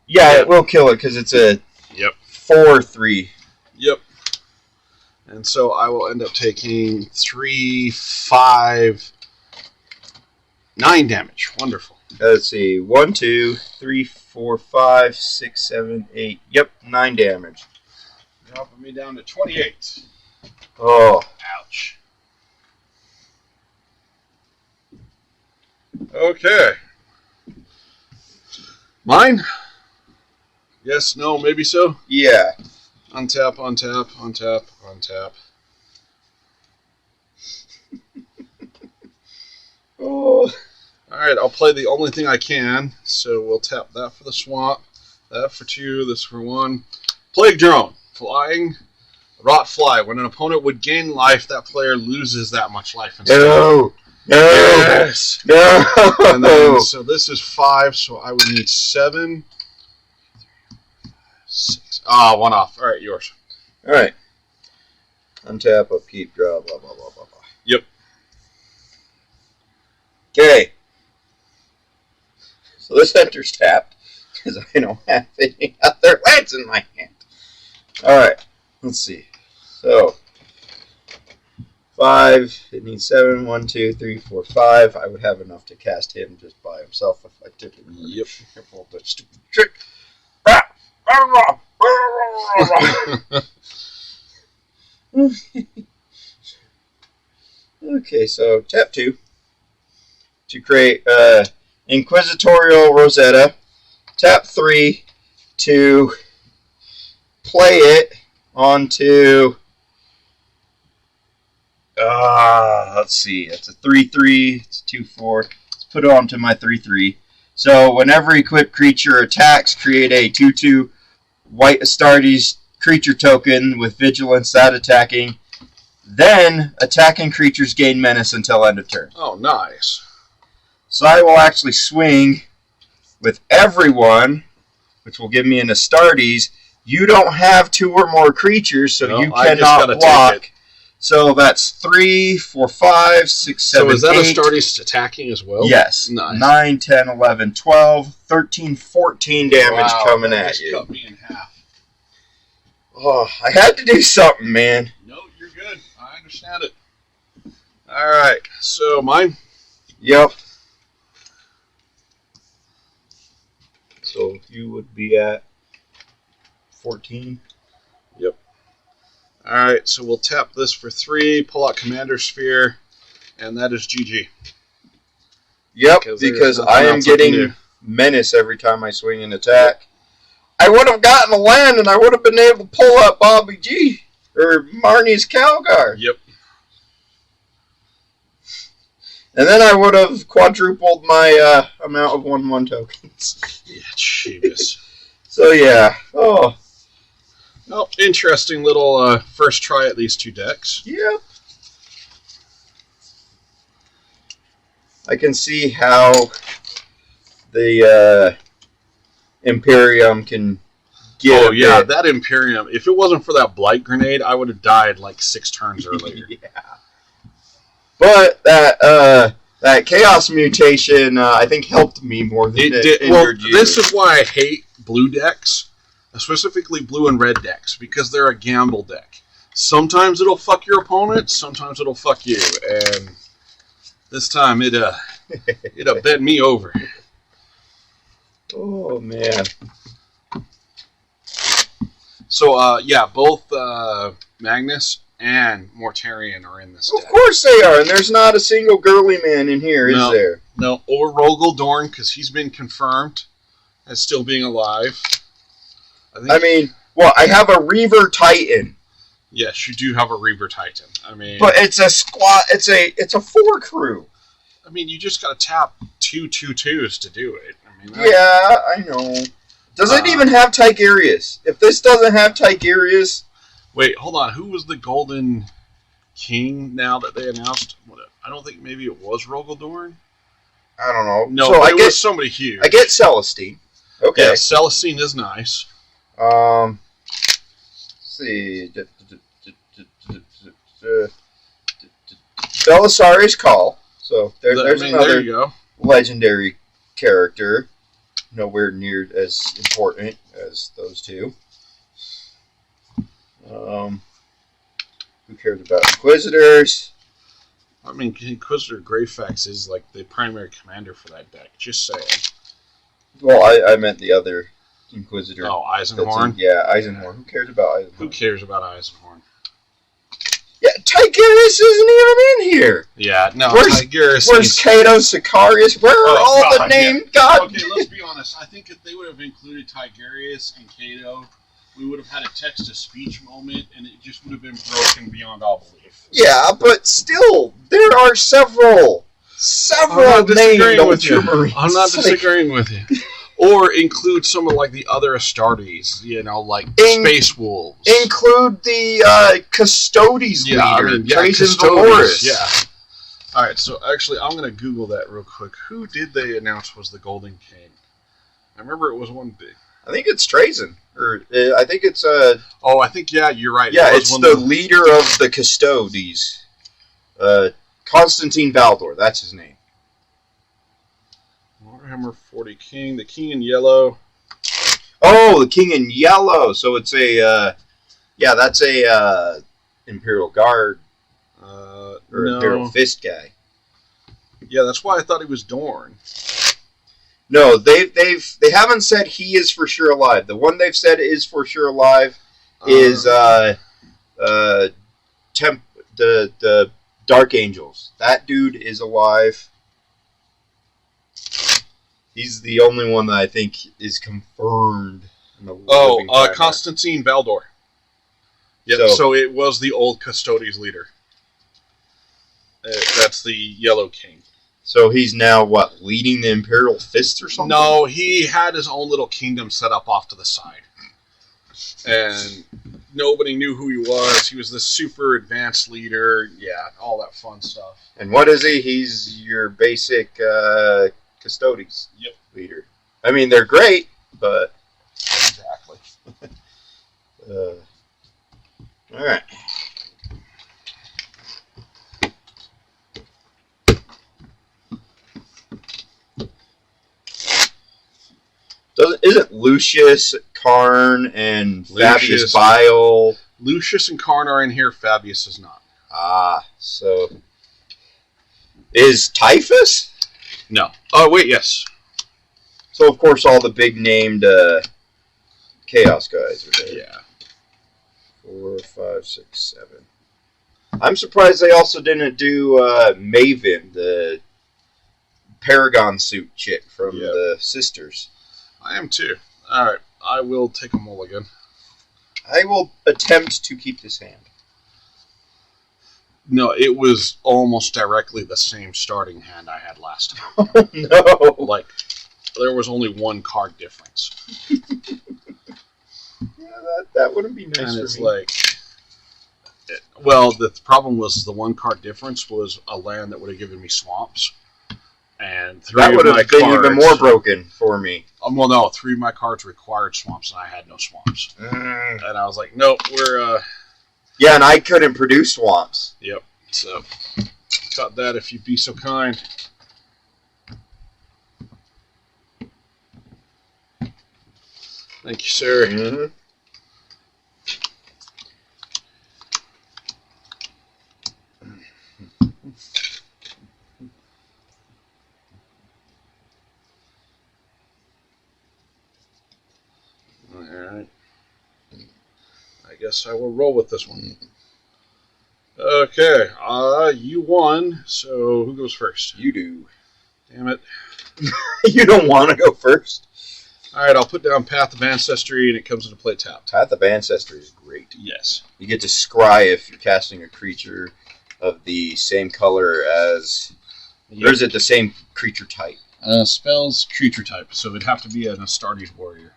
Yeah, it will kill it because it's a 4/3. Yep. And so I will end up taking 3, 5, 9 damage. Wonderful. Let's see. 1, 2, 3, 4, 5, 6, 7, 8. Yep, 9 damage. Dropping me down to 28. Oh. Ouch. Okay. Mine? Yes, no, maybe so. Yeah. Untap, untap, untap, untap. Oh. Alright, I'll play the only thing I can. So we'll tap that for the swamp, that for 2, this for 1. Plague Drone. Flying. Rot Fly. When an opponent would gain life, that player loses that much life instead. No. No. Yes. No. And then, so this is 5, so I would need 7. 6. Ah, 1 off. Alright, yours. Alright. Untap, upkeep, draw, blah, blah, blah, blah, blah. Yep. Okay. So this enters tapped, because I don't have any other lands in my hand. Alright, let's see. So, 5, it needs 7, 1, 2, 3, 4, 5. I would have enough to cast him just by himself if I took it. Yep. Careful, that stupid trick. Okay, so tap 2 to create Inquisitorial Rosetta. Tap 3 to play it onto. Let's see. It's a 3/3. It's 2/4. Let's put it onto my 3/3. So whenever equipped creature attacks, create a 2/2 white Astartes creature token with vigilance that attacking. Then attacking creatures gain menace until end of turn. Oh, nice. So I will actually swing with everyone, which will give me an Astartes. You don't have 2 or more creatures, so No, you I just cannot gotta block. take it. So that's 3, 4, 5, 6, 7, So is that 8. Astartes attacking as well? Yes. Nice. 9, 10, 11, 12, 13, 14 damage coming that at just you. cut me in half. Oh, I had to do something, man. No, you're good. I understand it. Alright, so mine? Yep. So you would be at 14. Yep. Alright, so we'll tap this for 3, pull out Commander Sphere, and that is GG. Yep, There's because nothing I am else I can getting do. menace every time I swing an attack. I would have gotten a land and I would have been able to pull up Bobby G. Or Marnie's Calgar. Yep. And then I would have quadrupled my amount of 1/1 tokens. Yeah, jeebus. So yeah. Oh. Well, interesting little first try at these 2 decks. Yep. I can see how the Imperium can get. Oh yeah, that Imperium. If it wasn't for that Blight Grenade, I would have died like 6 turns earlier. Yeah. But that Chaos Mutation, I think, helped me more than it did. Well, injured you. this is why I hate blue decks, specifically blue and red decks, because they're a gamble deck. Sometimes it'll fuck your opponent, sometimes it'll fuck you, and this time it bent me over. Oh man. So yeah, both Magnus and Mortarion are in this deck. Of course they are, and there's not a single girly man in here, is there? No, or Rogel Dorn, because he's been confirmed as still being alive. I mean, well, I have a Reaver Titan. Yes, you do have a Reaver Titan. I mean, But it's a squad. It's a 4 crew. I mean, you just got to tap 2 2/2s to do it. I mean, Yeah, I know. Does it even have Tigerius? If this doesn't have Tigerius... Wait, hold on. Who was the Golden King now that they announced? I don't think maybe it was Rogel Dorn. I don't know. No, so but I it get was somebody huge. I get Celestine. Okay. Yeah, Celestine is nice. Let's see. Belisarius Call. So there's another there you go. legendary character. Nowhere near as important as those 2. Who cares about Inquisitors? I mean, Inquisitor Greyfax is like the primary commander for that deck. Just saying. Well, I meant the other Inquisitor. Oh, Eisenhorn? Yeah, Eisenhorn. Who cares about Eisenhorn? Who cares about Eisenhorn? Yeah, Tigerius isn't even in here. Yeah, no, Where's Tigerius Kato, Sicarius? Where are all the named god? Okay, let's be honest. honest, I think if they would have included Tigerius and Kato, we would have had a text-to-speech moment, and it just would have been broken beyond all belief. Yeah, but still, there are several named Ultramarines. I'm not disagreeing with you. Or include some of like the other Astartes, you know, like Space Wolves. Include the Custodes leader, Trajan Valoris. Yeah. All right, so actually, I'm going to Google that real quick. Who did they announce was the Golden King? I remember it was one big. I think it's Trajan, or I think it's Oh, I think you're right. Yeah, it's the leader of the Custodes, Constantine Valdor. That's his name. Warhammer 40 King, the King in Yellow. Oh, the King in Yellow. So it's a that's a Imperial Guard or Imperial Fist guy. Yeah, that's why I thought he was Dorn. No, they haven't said he is for sure alive. The one they've said is for sure alive is the Dark Angels. That dude is alive. He's the only one that I think is confirmed. Constantine Valdor. Yeah, so it was the old Custodes leader. That's the Yellow King. So he's now, what, leading the Imperial Fist or something? No, he had his own little kingdom set up off to the side. And nobody knew who he was. He was this super advanced leader. Yeah, all that fun stuff. And what is he? He's your basic Custodes leader. I mean, they're great, but... Exactly. All right. Isn't Lucius, Karn, and Fabius Bile? Lucius and Karn are in here. Fabius is not. Ah, so... Is Typhus? No. Oh, wait, yes. So, of course, all the big-named Chaos guys are there. Yeah. 4, 5, 6, 7. I'm surprised they also didn't do Maven, the Paragon suit chick from the Sisters. I am too. Alright, I will take a mulligan. I will attempt to keep this hand. No, it was almost directly the same starting hand I had last time. Oh, no. Like, there was only one card difference. Yeah, that wouldn't be nice and for it's me. Like... Well, the problem was the one card difference was a land that would have given me swamps. And that would have been even more broken for me. Well, no, 3 of my cards required swamps, and I had no swamps. And I was like, nope, we're... Yeah, and I couldn't produce swamps. Yep, so got that if you'd be so kind. Thank you, sir. Mm-hmm. Alright. I guess I will roll with this one. Okay, you won, so who goes first? You do. Damn it. You don't want to go first? Alright, I'll put down Path of Ancestry, and it comes into play tapped. Path of Ancestry is great. Yes. You get to scry if you're casting a creature of the same color as... Or is it the same creature type? Spells creature type, so it'd have to be an Astartes warrior.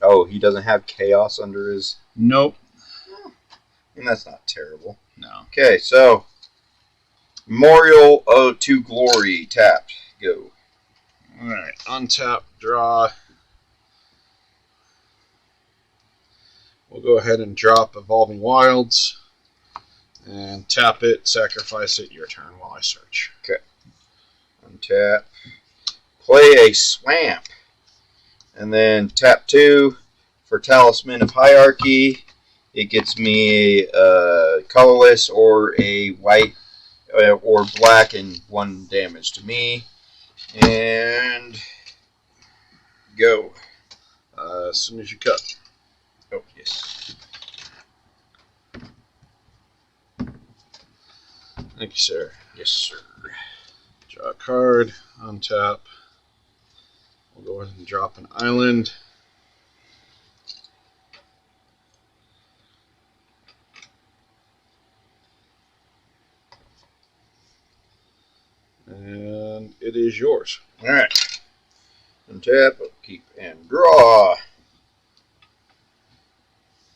Oh, he doesn't have chaos under his... Nope. And that's not terrible. No. Okay, so... Memorial to Glory, tapped. Go. Alright, untap, draw. We'll go ahead and drop Evolving Wilds. And tap it, sacrifice it, your turn while I search. Okay. Untap. Play a Swamp. And then tap 2 for Talisman of Hierarchy. It gets me colorless or a white or black and 1 damage to me. And go. As soon as you cut. Oh, yes. Thank you, sir. Yes, sir. Draw a card, untap. We'll go ahead and drop an island. And it is yours. All right. Untap, keep, and draw.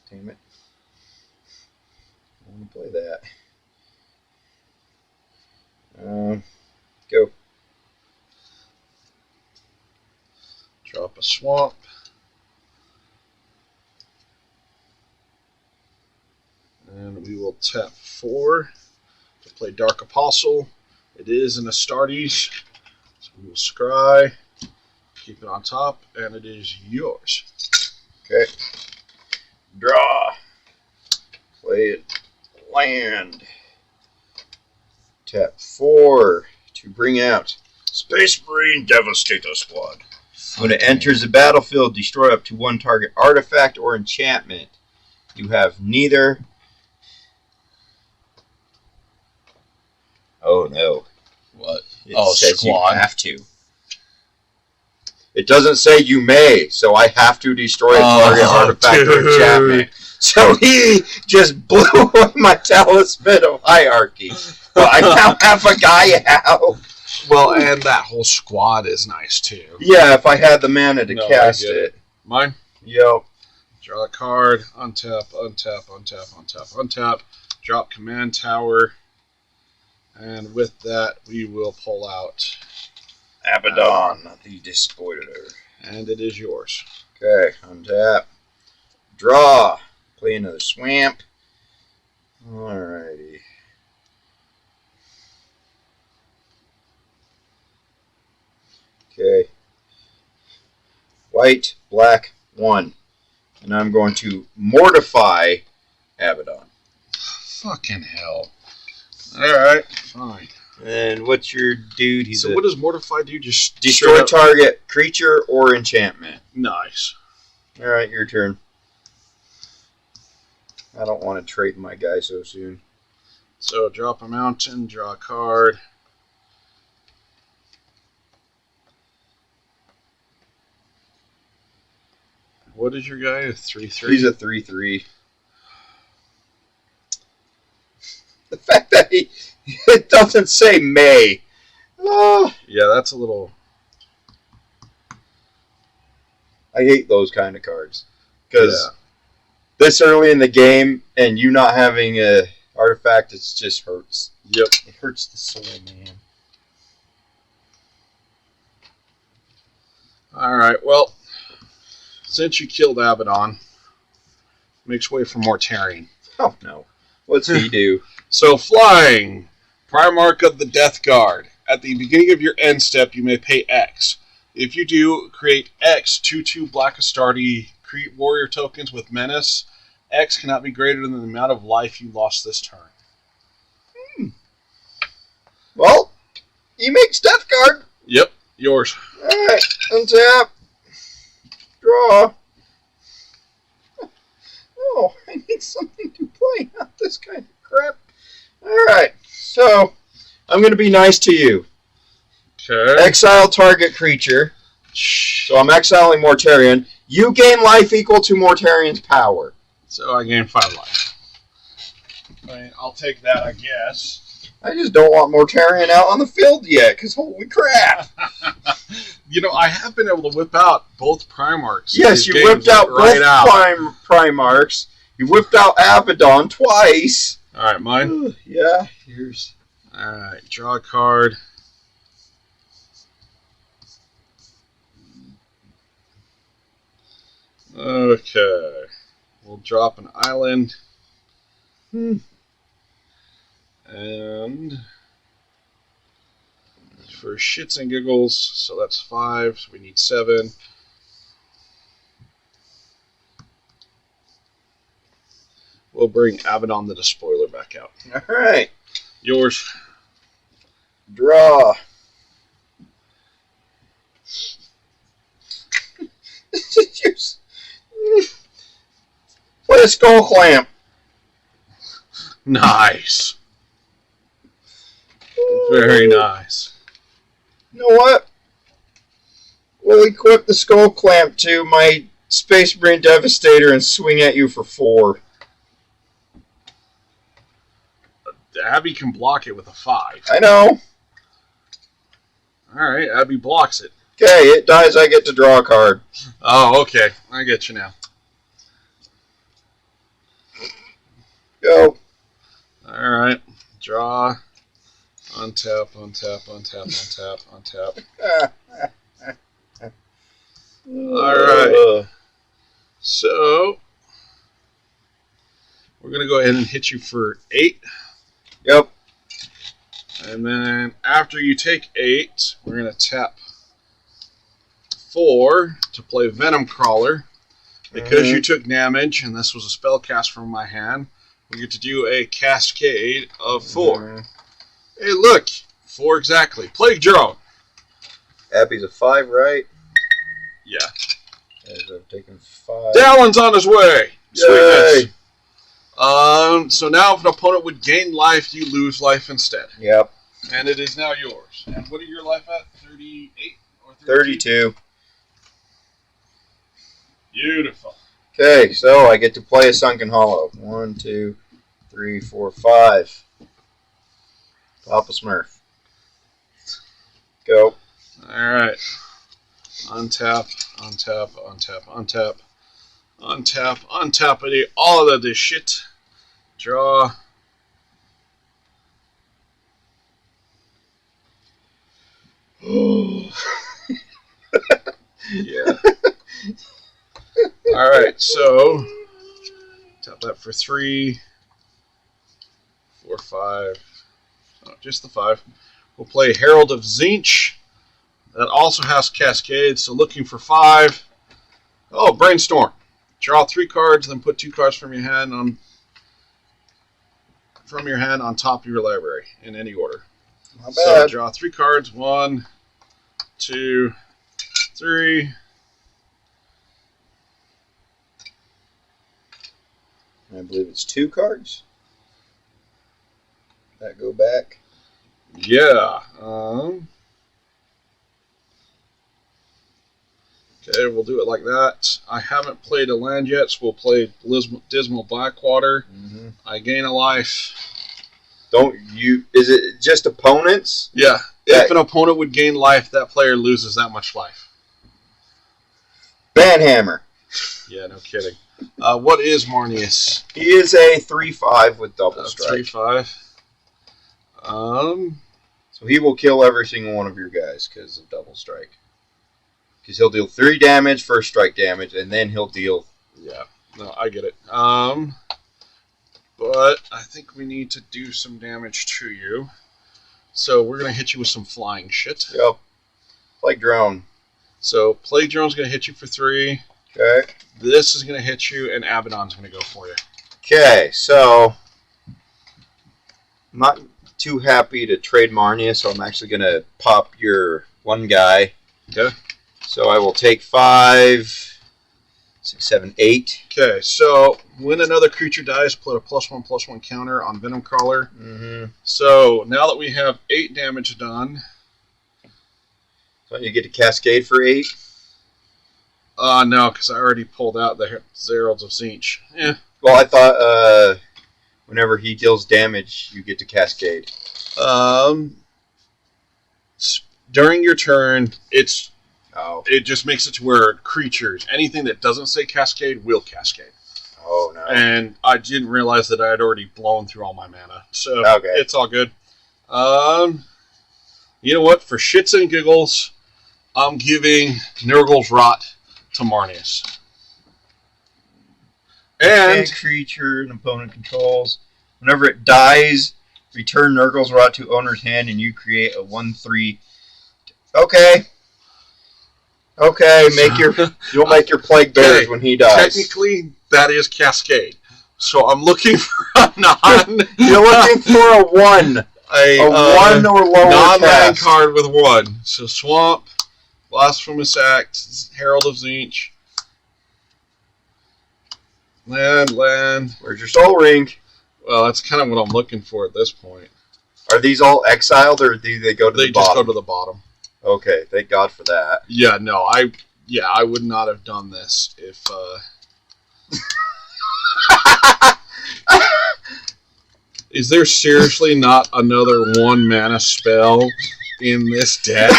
Damn it. I want to play that. Go. Drop a swamp. And we will tap 4 to play Dark Apostle. It is an Astartes. So we will scry, keep it on top, and it is yours. Okay. Draw. Play it. Land. Tap 4 to bring out Space Marine Devastator Squad. When it enters the battlefield, destroy up to 1 target artifact or enchantment. You have neither. Oh no. What? It says squad. You have to. It doesn't say you may, so I have to destroy a target artifact or enchantment. So he just blew away my talisman of hierarchy. But I now have a guy out. Well, and that whole squad is nice too. Yeah, if I had the mana to cast it. Mine? Yep. Draw a card, untap, untap, untap, untap, untap. Drop command tower. And with that, we will pull out Abaddon, the Despoiler. And it is yours. Okay, untap. Draw. Play another swamp. Alrighty. Okay. White, black, 1. And I'm going to mortify Abaddon. Fucking hell. Alright, fine. And what's your dude? He's So what does Mortify do? Just destroy target creature or enchantment. Nice. Alright, your turn. I don't want to trade my guy so soon. So drop a mountain, draw a card. What is your guy? A 3/3? He's a 3/3. The fact that it doesn't say May. Oh, Yeah, that's a little... I hate those kind of cards. Because this early in the game and you not having a artifact, it just hurts. Yep. It hurts the soul, man. Alright, well, since you killed Abaddon, makes way for Mortarion. Oh, no. What's he do? So, flying. Primarch of the Death Guard. At the beginning of your end step, you may pay X. If you do, create X 2/2 Black Astarte, create warrior tokens with Menace. X cannot be greater than the amount of life you lost this turn. Well, he makes Death Guard. Yep, yours. Alright, untap. Draw. Oh, I need something to play, not this kind of crap. Alright, so I'm going to be nice to you. Okay. Exile target creature. So I'm exiling Mortarion. You gain life equal to Mortarion's power. So I gain 5 life. I mean, I'll take that, I guess. I just don't want Mortarion out on the field yet, because holy crap. You know, I have been able to whip out both Primarchs. Yes, you whipped out both Primarchs. You whipped out Abaddon twice. Alright, mine? Yeah, here's... Alright, draw a card. Okay. We'll drop an island. And for shits and giggles, so that's 5, so we need 7. We'll bring Abaddon the Despoiler back out. Alright. Yours. Draw. Play a Skull Clamp. Nice. Very nice. You know what? will equip the Skull Clamp to my Space Marine Devastator and swing at you for 4. Abby can block it with a 5. I know. Alright, Abby blocks it. Okay, it dies, I get to draw a card. Oh, okay. I get you now. Go. Alright. Draw. Untap, untap, untap, untap, untap. Alright. So, we're going to go ahead and hit you for 8. Yep. And then after you take 8, we're going to tap 4 to play Venom Crawler. Because you took damage, and this was a spell cast from my hand, we get to do a cascade of 4. Hey, look! 4 exactly. Plague Drone! Abby's a 5, right? Yeah. As I've taken 5. Dallon's on his way! Yay! Sweetness. So now if an opponent would gain life, you lose life instead. Yep. And it is now yours. And what are your life at? 38 or 32. Beautiful. Okay, so I get to play a Sunken Hollow. 1, 2, 3, 4, 5. Papa Smurf. Go. Alright. Untap, untap, untap, untap. Untap, untap all of this shit. Draw. Yeah. Alright, so tap that for 3, 4, 5. Oh, just the 5. We'll play Herald of Tzeentch. That also has Cascade, so looking for 5. Oh, Brainstorm. Draw 3 cards, then put 2 cards from your hand on top of your library in any order. Not So bad. draw 3 cards. 1, 2, 3. I believe it's 2 cards. That go back. Yeah. Okay, we'll do it like that. I haven't played a land yet, so we'll play Dismal Blackwater. I gain a life. Is it just opponents? Yeah. If an opponent would gain life, that player loses that much life. Banhammer. Yeah, no kidding. What is Marnius? He is a 3/5 with double strike. 3/5. So he will kill every single one of your guys because of double strike. Because he'll deal 3 damage, first strike damage, and then he'll deal... Yeah, no, I get it. But I think we need to do some damage to you. So we're going to hit you with some flying shit. Yep. Like drone. So Plague Drone's going to hit you for 3. Okay. This is going to hit you, and Abaddon's going to go for you. Okay, so... I'm not too happy to trade Marnia, so I'm actually going to pop your one guy. Okay. So I will take 5, 6, 7, 8. Okay, so when another creature dies, put a +1/+1 counter on Venom Crawler. So now that we have 8 damage done... So you get to Cascade for 8? No, because I already pulled out the Heralds of Tzeentch. Yeah. Well, I thought whenever he deals damage, you get to Cascade. During your turn, it just makes it to where creatures, anything that doesn't say Cascade, will Cascade. Oh, no. And I didn't realize that I had already blown through all my mana. So it's all good. You know what? For shits and giggles, I'm giving Nurgle's Rot to Marnius. And creature an opponent controls. Whenever it dies, return Nurgle's Rot to owner's hand and you create a 1/3. Okay. Okay, you'll make your Plague Bears when he dies. Technically, that is Cascade. So I'm looking for a non... You're looking for a 1. A 1 or lower non-land card with 1. So Swamp, Blasphemous Act, Herald of Tzeentch. Land. Where's your Soul Ring? Well, that's kind of what I'm looking for at this point. Are these all exiled, or do they go to the bottom? They just go to the bottom. Okay, thank God for that. Yeah, no, I would not have done this if. Is there seriously not another 1 mana spell in this deck?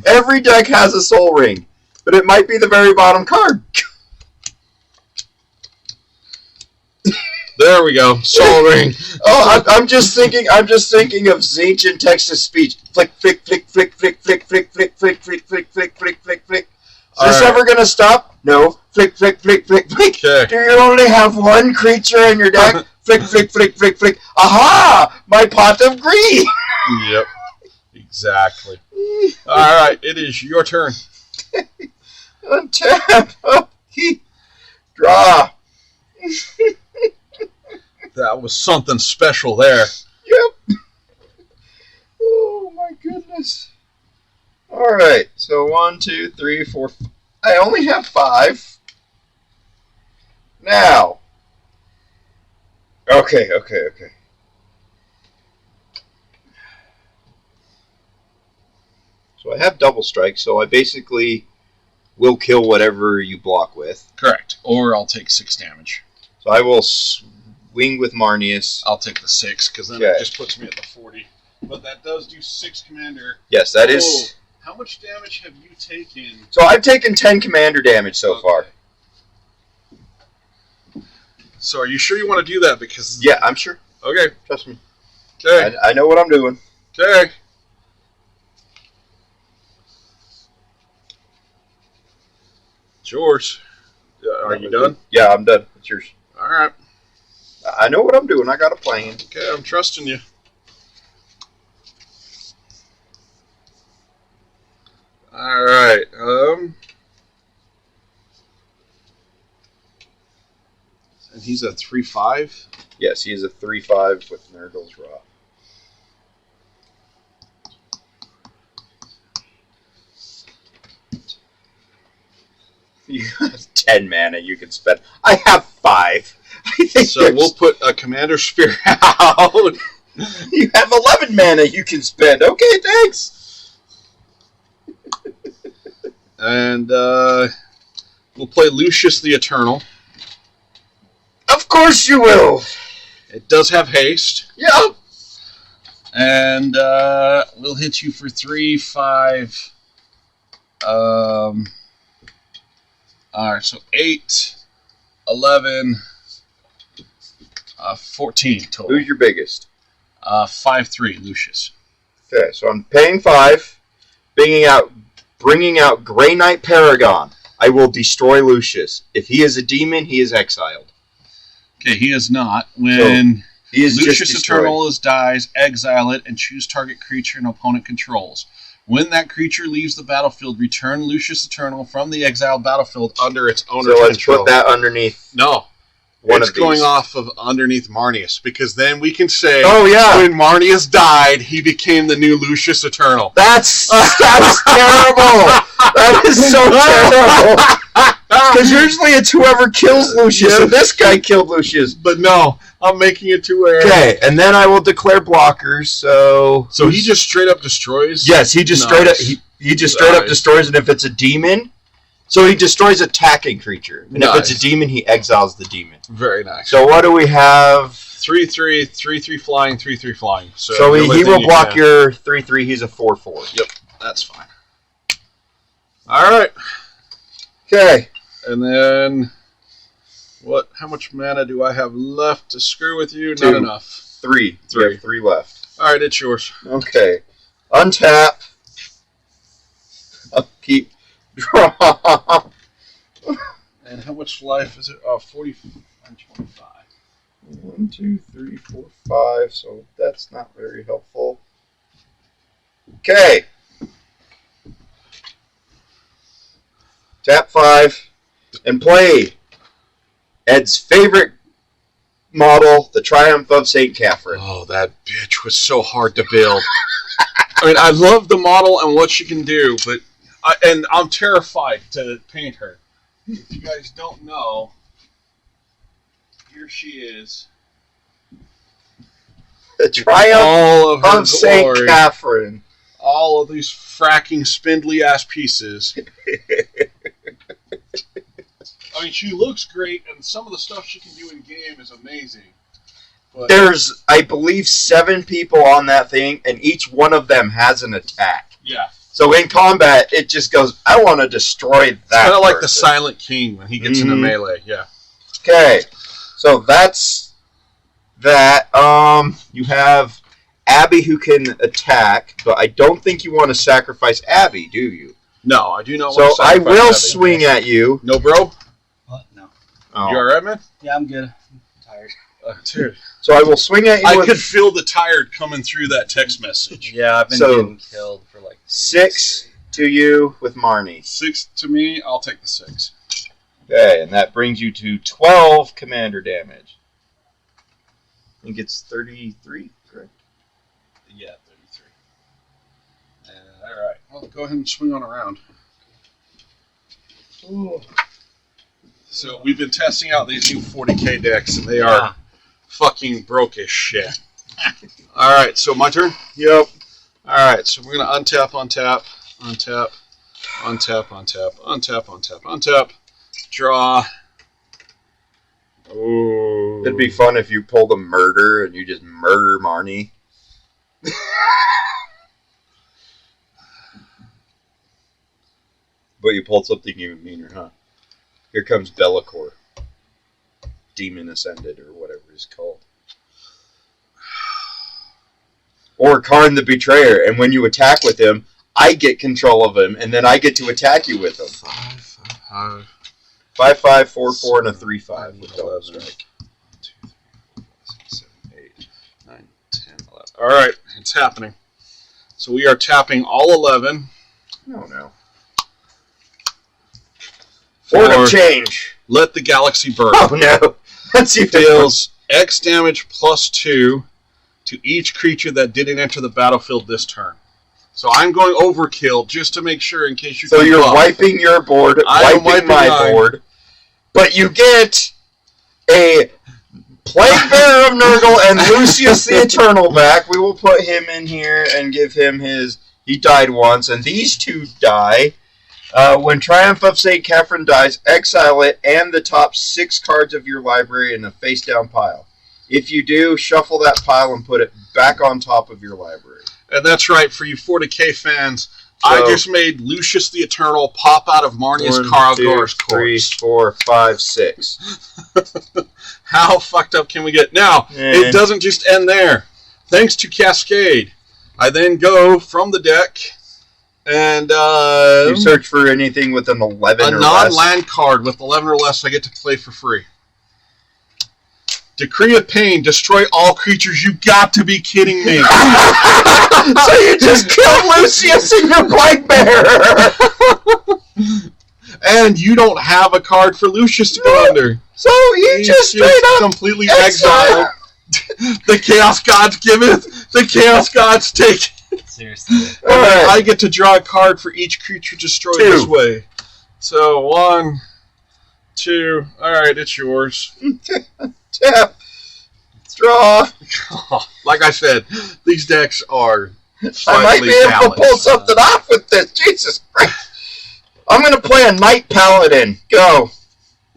Every deck has a Soul Ring, but it might be the very bottom card. There we go, Soul Ring. Oh, I'm just thinking of ancient text-to-speech. Flick, flick, flick, flick, flick, flick, flick, flick, flick, flick, flick, flick, flick, flick, flick. Is this ever gonna stop? No. Flick, flick, flick, flick, flick. Okay. Do you only have 1 creature in your deck? Flick, flick, flick, flick, flick. Aha! My pot of greed. Yep. Exactly. All right, it is your turn. Untap. Draw. That was something special there. Yep. Oh my goodness. All right. So 1, 2, 3, 4. I only have 5. Now. Okay. So I have double strike, so I basically will kill whatever you block with. Correct. Or I'll take 6 damage. So I will swing with Marnius. I'll take the 6 because then it just puts me at the 40. But that does do 6 commander. Yes, that is. How much damage have you taken? So I've taken 10 commander damage so far. So are you sure you want to do that? Because yeah, I'm sure. Okay. Trust me. Okay. I know what I'm doing. Okay. It's yours. Are you done? Yeah, I'm done. It's yours. All right. I know what I'm doing. I got a plan. Okay, I'm trusting you. All right. And he's a 3/5. Yes, he is a 3/5 with Nurgle's Raw. You have 10 mana you can spend. I have 5. I think so we'll put a Commander Sphere out. You have 11 mana you can spend. Okay, thanks. And we'll play Lucius the Eternal. Of course you will. It does have haste. Yeah. And we'll hit you for 3, 5. Alright, so 8, 11, 14 total. Who's your biggest? 5/3, Lucius. Okay, so I'm paying 5, bringing out Grey Knight Paragon. I will destroy Lucius. If he is a demon, he is exiled. Okay, he is not. When he is Lucius just Eternal dies, exile it, and choose target creature an opponent controls. When that creature leaves the battlefield, return Lucius Eternal from the exiled battlefield under its owner's control. So let's put that underneath. No. It's going off of underneath Marnius, because then we can say, oh, yeah, when Marnius died, he became the new Lucius Eternal. That's terrible. That is so terrible. Because usually it's whoever kills Lucius, and this guy killed Lucius. But no, I'm making it to where... Okay, and then I will declare blockers, so he just straight up destroys? Yes, he just straight up destroys, and if it's a demon... So he destroys attacking creature. And if it's a demon, he exiles the demon. Very nice. So what do we have? 3/3, 3/3 flying, 3/3 flying. So he will block your 3/3. He's a 4/4. Yep, that's fine. All right. Okay. And then, how much mana do I have left to screw with you? 2. Not enough. 3. You have 3 left. All right, it's yours. Okay. Untap. Upkeep. Draw. And how much life is it? 40 and 25. 1, 2, 3, 4, 5. So that's not very helpful. Okay. Tap 5 and play Ed's favorite model, the Triumph of St. Catherine. Oh, that bitch was so hard to build. I mean, I love the model and what she can do, but I'm terrified to paint her. If you guys don't know, here she is. the triumph all of her of St. glory. Catherine. All of these fracking spindly ass pieces. I mean, she looks great, and some of the stuff she can do in game is amazing. But There's, I believe, 7 people on that thing, and each one of them has an attack. yeah, So in combat, it just goes, I want to destroy that. kind of like the person. Silent King when he gets into melee. Yeah. Okay, so that's that. You have Abby who can attack, but I don't think you want to sacrifice Abby, do you? No, I do not So want to I sacrifice will Abby. swing at you. No, bro? What? No. Oh. You alright, man? Yeah, I'm good. I'm tired. Dude. So I will swing at you I with could feel the tired coming through that text message. Yeah, I've been So- getting killed for like 6 to you with Marnie. 6 to me, I'll take the 6. Okay, and that brings you to 12 commander damage. I think it's 33, correct? Yeah, 33. Alright, well, go ahead and swing on around. Ooh. So we've been testing out these new 40k decks, and they are fucking broke as shit. Alright, so my turn? Yep. Alright, so we're going to untap, untap, untap, untap, untap, untap, untap, untap, draw. Ooh. It'd be fun if you pulled a murder and you just murder Marnie. But you pulled something even meaner, huh? Here comes Bellicor. Demon Ascended, or whatever it's called. Or Karn the Betrayer, and when you attack with him, I get control of him, and then I get to attack you with him. 5, 5/5, 4/4, and a 3/5 with double 11, strike. 2, 3, 4, 5, 6, 7, 8, 9, 10, 11. Alright, it's happening. So we are tapping all 11. No. Fort For of Change. Let the Galaxy Burn. Oh no. Let's see if it Deals X damage plus 2 to each creature that didn't enter the battlefield this turn. So I'm going overkill just to make sure in case you So come you're up. wiping your board, I am wiping wiping my mine. board, but you get a Plague Bearer of Nurgle and Lucius the Eternal back. We will put him in here and give him his... He died once, and these 2 die. When Triumph of St. Catherine dies, exile it and the top 6 cards of your library in a face-down pile. If you do, shuffle that pile and put it back on top of your library. And that's right, for you 40k fans, I just made Lucius the Eternal pop out of Marnia's Karagor's 3, corpse. 4, 5, 6. How fucked up can we get? Now, it doesn't just end there. Thanks to Cascade, I then go from the deck and You search for anything with an 11 a or less. non-land card with 11 or less I get to play for free. Decree of Pain, destroy all creatures. You got to be kidding me. So you just killed Lucius and your Plague Bearer! And you don't have a card for Lucius to go under. So you just straight up completely exiled. exiled. The Chaos Gods giveth, the Chaos Gods take. seriously. And then Alright. I get to draw a card for each creature destroyed 2. this way. So 1, 2. Alright, it's yours. Tap. Draw. Like I said, these decks are I might slightly be able to pull balanced. something off with this. Jesus Christ. I'm going to play a Knight Paladin. Go.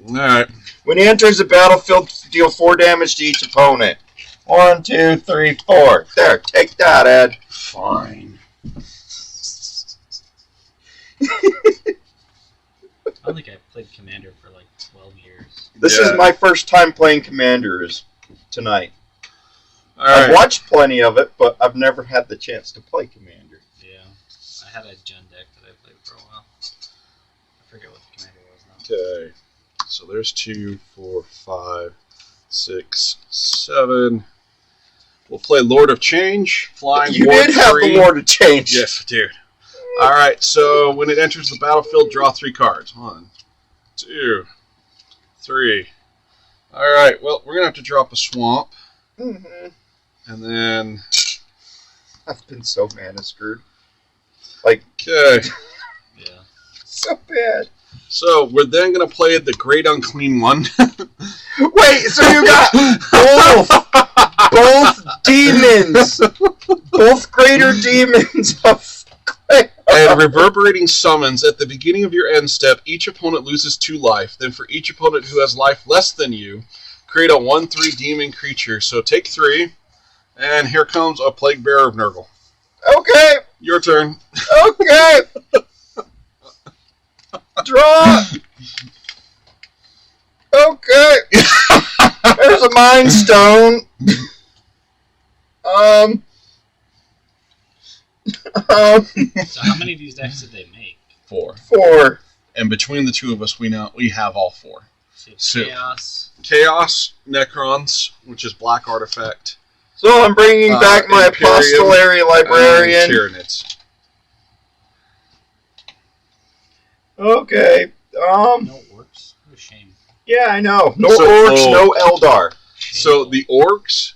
Alright. When he enters the battlefield, deal 4 damage to each opponent. 1, 2, 3, 4. There, take that, Ed. Fine. I don't think I played Commander for like 12 years. This is my first time playing Commanders tonight. I've Alright. watched plenty of it, but I've never had the chance to play Commander. Yeah. I had a Gen deck that I played for a while. I forget what the Commander was now. Okay. So there's 2, 4, 5, 6, 7. We'll play Lord of Change. Flying You Ward did have 3. the War to change. Yes, dude. Alright, so when it enters the battlefield, draw 3 cards. 1, 2, 3. Alright, well, we're going to have to drop a swamp. Mm-hmm. And then... I've been so mana screwed. Like, Okay. Yeah. so bad. So we're then going to play the Great Unclean One. Wait, so you got both demons! Both greater demons of And reverberating summons at the beginning of your end step, each opponent loses 2 life. Then for each opponent who has life less than you, create a 1/3 demon creature. So take 3, and here comes a Plague Bearer of Nurgle. Okay, Your turn. okay. Draw. Okay. There's a Mind Stone. So how many of these decks did they make? 4. 4. And between the two of us, we have all 4. So Chaos. Chaos, Necrons, which is black artifact. So I'm bringing back my Imperium, Apostolary Librarian. Tyranids. Okay. No orcs. What a shame. Yeah, I know. No So- orcs, no Eldar. So the orcs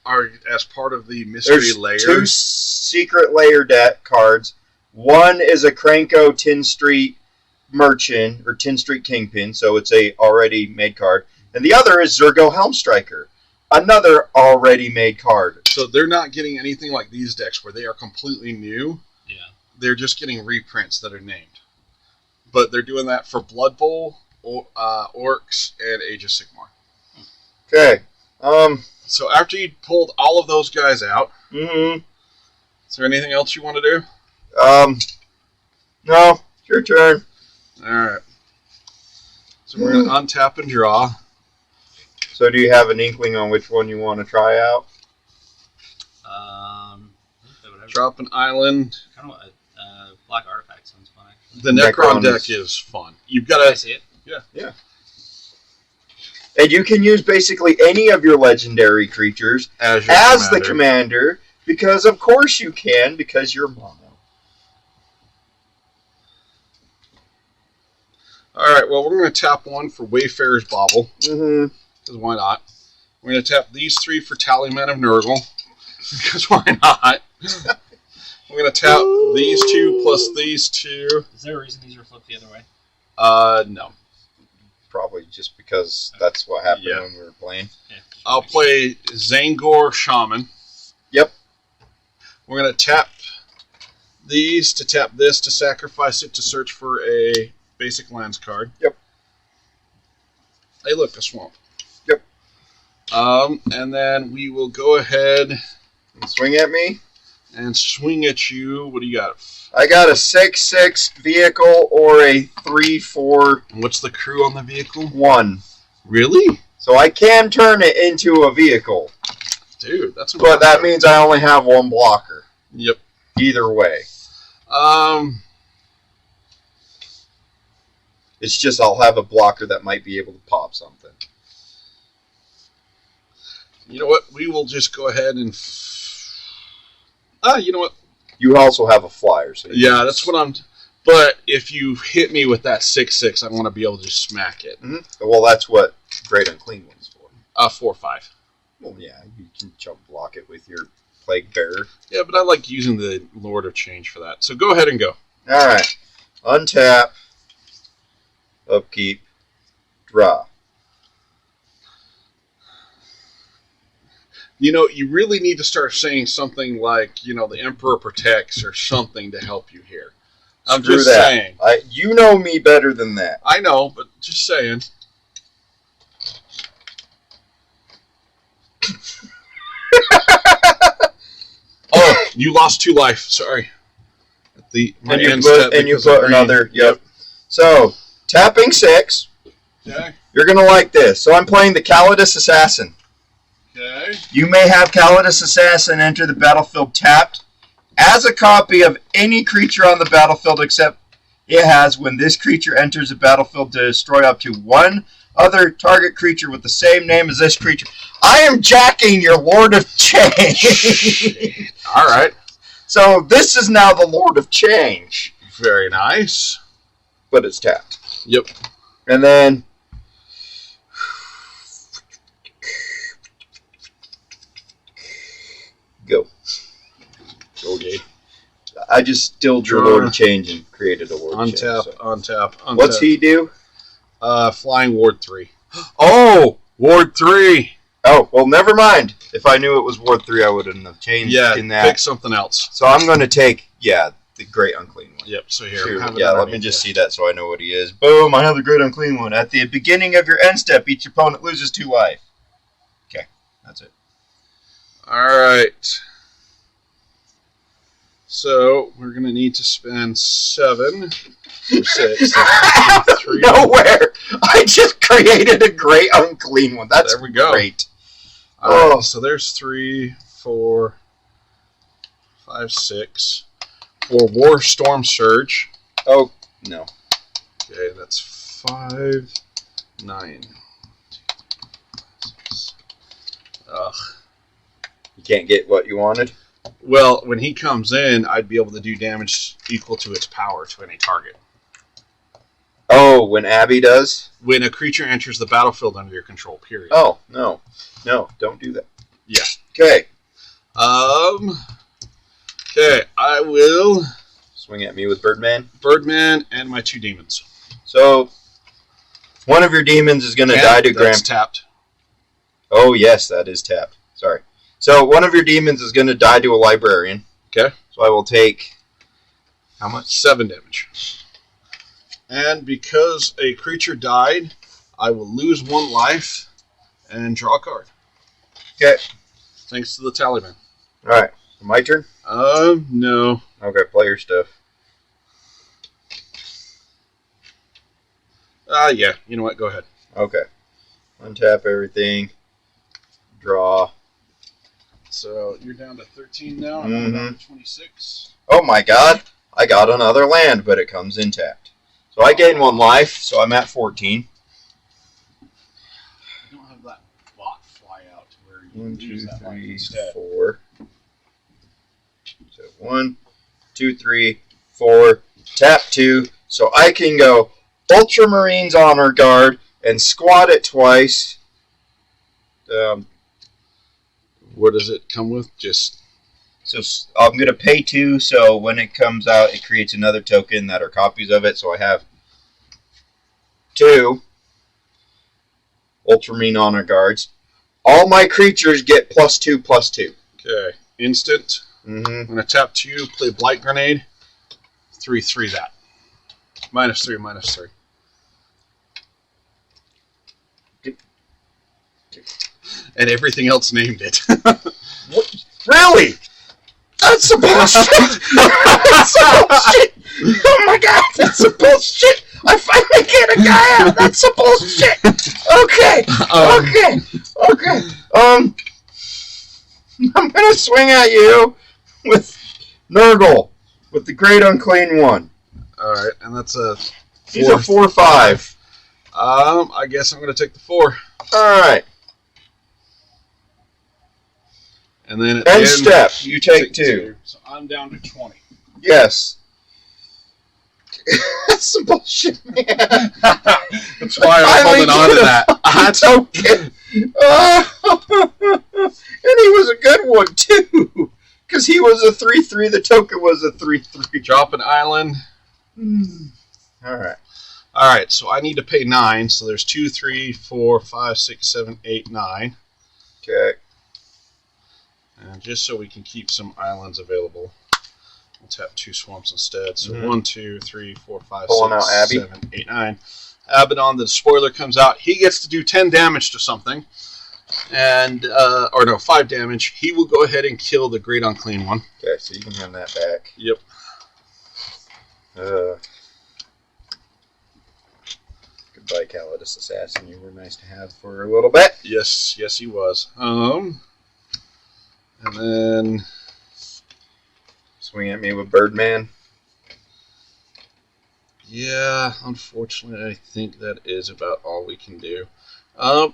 are as part of the mystery There's layer. 2 secret layer deck cards. One is a Kranko 10 Street Merchant or 10 Street Kingpin, so it's a already made card. And the other is Zergo Helmstriker, another already made card. So they're not getting anything like these decks where they are completely new. Yeah. They're just getting reprints that are named. But they're doing that for Blood Bowl, Orcs, and Age of Sigmar. Okay. So after you pulled all of those guys out, Mm-hmm. is there anything else you want to do? No. It's your turn. Alright. So we're going to untap and draw. So do you have an inkling on which one you want to try out? Whatever. Drop an island. Kind of black artifact sounds fun. Actually. The Necron Necron deck is fun. You've got Can I to... see it? And you can use basically any of your legendary creatures As, your as the commander, because of course you can, because you're mono. Alright, well, we're going to tap 1 for Wayfarer's Bauble. Mm-hmm. Because why not? We're going to tap these 3 for Tallyman of Nurgle. Because why not? We're going to tap these 2 plus these 2. Is there a reason these were flipped the other way? No. Probably just because that's what happened Yeah. when we were playing. Yeah. I'll play Zangor Shaman. Yep. We're going to tap these to tap this to sacrifice it to search for a basic lands card. Yep. Hey, look, a swamp. Yep. And then we will go ahead Swing at me. and swing at you. What do you got? I got a 6/6 vehicle or a 3/4 And what's the crew on the vehicle? 1. Really? So I can turn it into a vehicle, Dude, that's but that means I only have 1 blocker. Yep. Either way, it's just I'll have a blocker that might be able to pop something. You know what? We will just go ahead and... you know what? You also have a flyer, so Yeah, that's what I'm... But if you hit me with that 6/6, I want to be able to just smack it. Mm-hmm. Well, that's what Great Unclean one's for. 4/5. Well, yeah, you can jump block it with your Plague Bearer. Yeah, but I like using the Lord of Change for that. So go ahead and go. All right, untap, upkeep, draw. You know, you really need to start saying something like, you know, the Emperor protects or something to help you here. I'm Screw just that. saying. You know me better than that. I know, but just saying. Oh, you lost 2 life. Sorry. At the And you end put, step and you because of put green. another. Yep. So tapping 6. Okay. You're gonna like this. So I'm playing the Calidus Assassin. Okay. You may have Calidus Assassin enter the battlefield tapped as a copy of any creature on the battlefield except it has when this creature enters the battlefield to destroy up to 1 other target creature with the same name as this creature. I am jacking your Lord of Change. All right. So this is now the Lord of Change, Very nice. but it's tapped. Yep. And then go. Okay. I just stilled your Lord of Change and created a Lord of Change. Untap, So. untap. What's he do? Flying Ward 3. Oh! Ward 3! Oh, well, never mind. If I knew it was Ward 3, I wouldn't have changed in that. Pick something else. So I'm going to take, the Great Unclean One. Yep, so here. Let me just see that so I know what he is. Boom, I have the Great Unclean One. At the beginning of your end step, each opponent loses 2 life. Okay, that's it. Alright. So, we're going to need to spend 7 or 6. Out of nowhere! I just created a Great Unclean One. That's there we go. Great. Alright, so there's 3, 4, 5, 6. For War Storm Surge. Oh, no. Okay, that's 5, 9. Ugh. You can't get what you wanted? Well, when he comes in, I'd be able to do damage equal to its power to any target. Oh, when Abby does? When a creature enters the battlefield under your control, period. Oh, no. No, don't do that. Yeah. Okay. Okay, I will Swing at me with Birdman. Birdman and my 2 demons. So, one of your demons is going to die to That's tapped. Oh, yes, that is tapped. Sorry. So, one of your demons is going to die to a librarian. Okay. So, I will take... How much? 7 damage. And because a creature died, I will lose 1 life and draw a card. Okay. Thanks to the Taliban. Alright. My turn? No. Okay, play your stuff. Yeah. You know what? Go ahead. Okay. Untap everything. Draw. So you're down to 13 now. Mm-hmm. I'm down to 26. Oh my god. I got another land, but it comes intact. So I gain 1 life, so I'm at 14. I don't have that bot fly out to where you 1, can use 2, that life 3, instead. 4. So 1, 2, 3, 4. Tap 2. So I can go Ultramarines Honor Guard and squat it twice. What does it come with? Just So I'm going to pay 2, so when it comes out, it creates another token that are copies of it. So I have 2 Ultramarine Honor Guards. All my creatures get +2/+2. okay. Instant. Mm-hmm. I'm gonna tap 2. Play Blight Grenade. 3/3 that. -3. -3. And everything else named it. What? Really? That's some bullshit. That's some bullshit. Oh my god, that's some bullshit. I finally get a guy out. That's some bullshit. Okay. Okay. I'm gonna swing at you with Nurgle, with the Great Unclean One. Alright, and that's a 4. He's a 4/5. I guess I'm gonna take the 4. Alright. And then at End the step, you take 2. So I'm down to 20. Yes. That's some bullshit, man. That's why I'm holding on to that. That's okay. And he was a good one, too. Because he was a 3/3. The token was a 3/3. Drop an island. Alright. Alright, so I need to pay 9. So there's 2, 3, 4, 5, 6, 7, 8, 9. Okay. And just so we can keep some islands available, we'll tap 2 swamps instead. So Mhm. 1, 2, 3, 4, 5, Pulling 6, out Abby. 7, 8, 9. Abaddon, the spoiler comes out. He gets to do 10 damage to something. And, 5 damage. He will go ahead and kill the Great Unclean One. Okay, so you can hand that back. Yep. Goodbye, Calidus Assassin. You were nice to have for a little bit. Yes, he was. And then Swing at me with Birdman. yeah, unfortunately, I think that is about all we can do.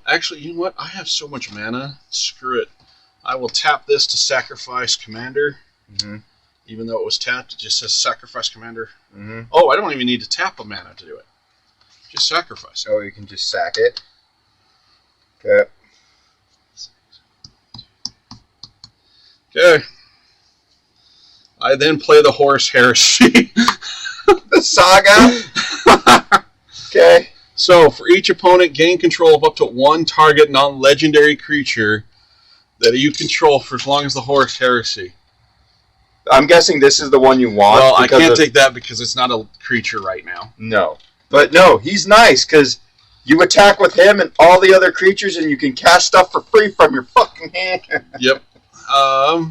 Actually, you know what? I have so much mana. Screw it. I will tap this to sacrifice Commander. Mm-hmm. Even though it was tapped, it just says sacrifice Commander. Mm-hmm. Oh, I don't even need to tap a mana to do it. Just sacrifice it. Oh, you can just sack it. Okay. Okay. I then play the Horus Heresy. The Saga. Okay. So, for each opponent, gain control of up to one target non-legendary creature that you control for as long as the Horus Heresy. I'm guessing this is the one you want. Well, I can't take that because it's not a creature right now. No. But no, he's nice because you attack with him and all the other creatures and you can cast stuff for free from your fucking hand. Yep.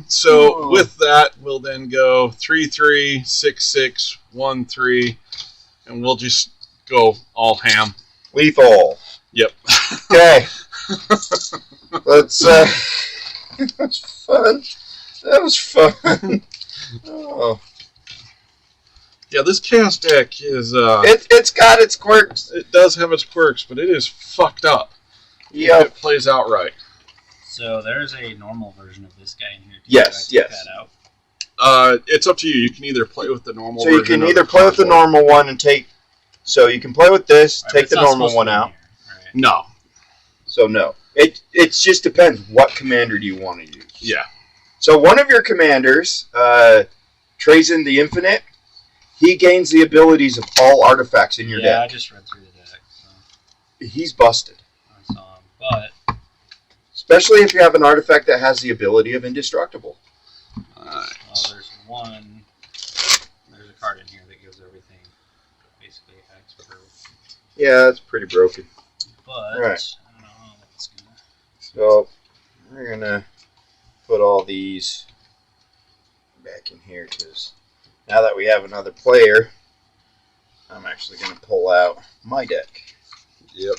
So with that, we'll then go 3/3, 6/6, 1/3, and we'll just go all ham. Lethal. Yep. Okay. Let's. That's fun. That was fun. Oh. Yeah, this chaos deck is. It's got its quirks. It does have its quirks, but it is fucked up. Yep. If it plays out right. So there's a normal version of this guy in here. Yes. That out? It's up to you. You can either play with the normal. So you can either play with the normal one and take. So you can play with this, Right, take the normal one out. Right. No. So no, it just depends. What commander do you want to use? Yeah. So one of your commanders, Trazen the Infinite, he gains the abilities of all artifacts in your Yeah, I deck. just read through the deck, so He's busted. I saw him. But Especially if you have an artifact that has the ability of indestructible. there's one. There's a card in here that gives everything basically X for her. Yeah, that's pretty broken. But Right. I don't know how that's gonna. So we're gonna put all these back in here because now that we have another player, I'm actually gonna pull out my deck. Yep.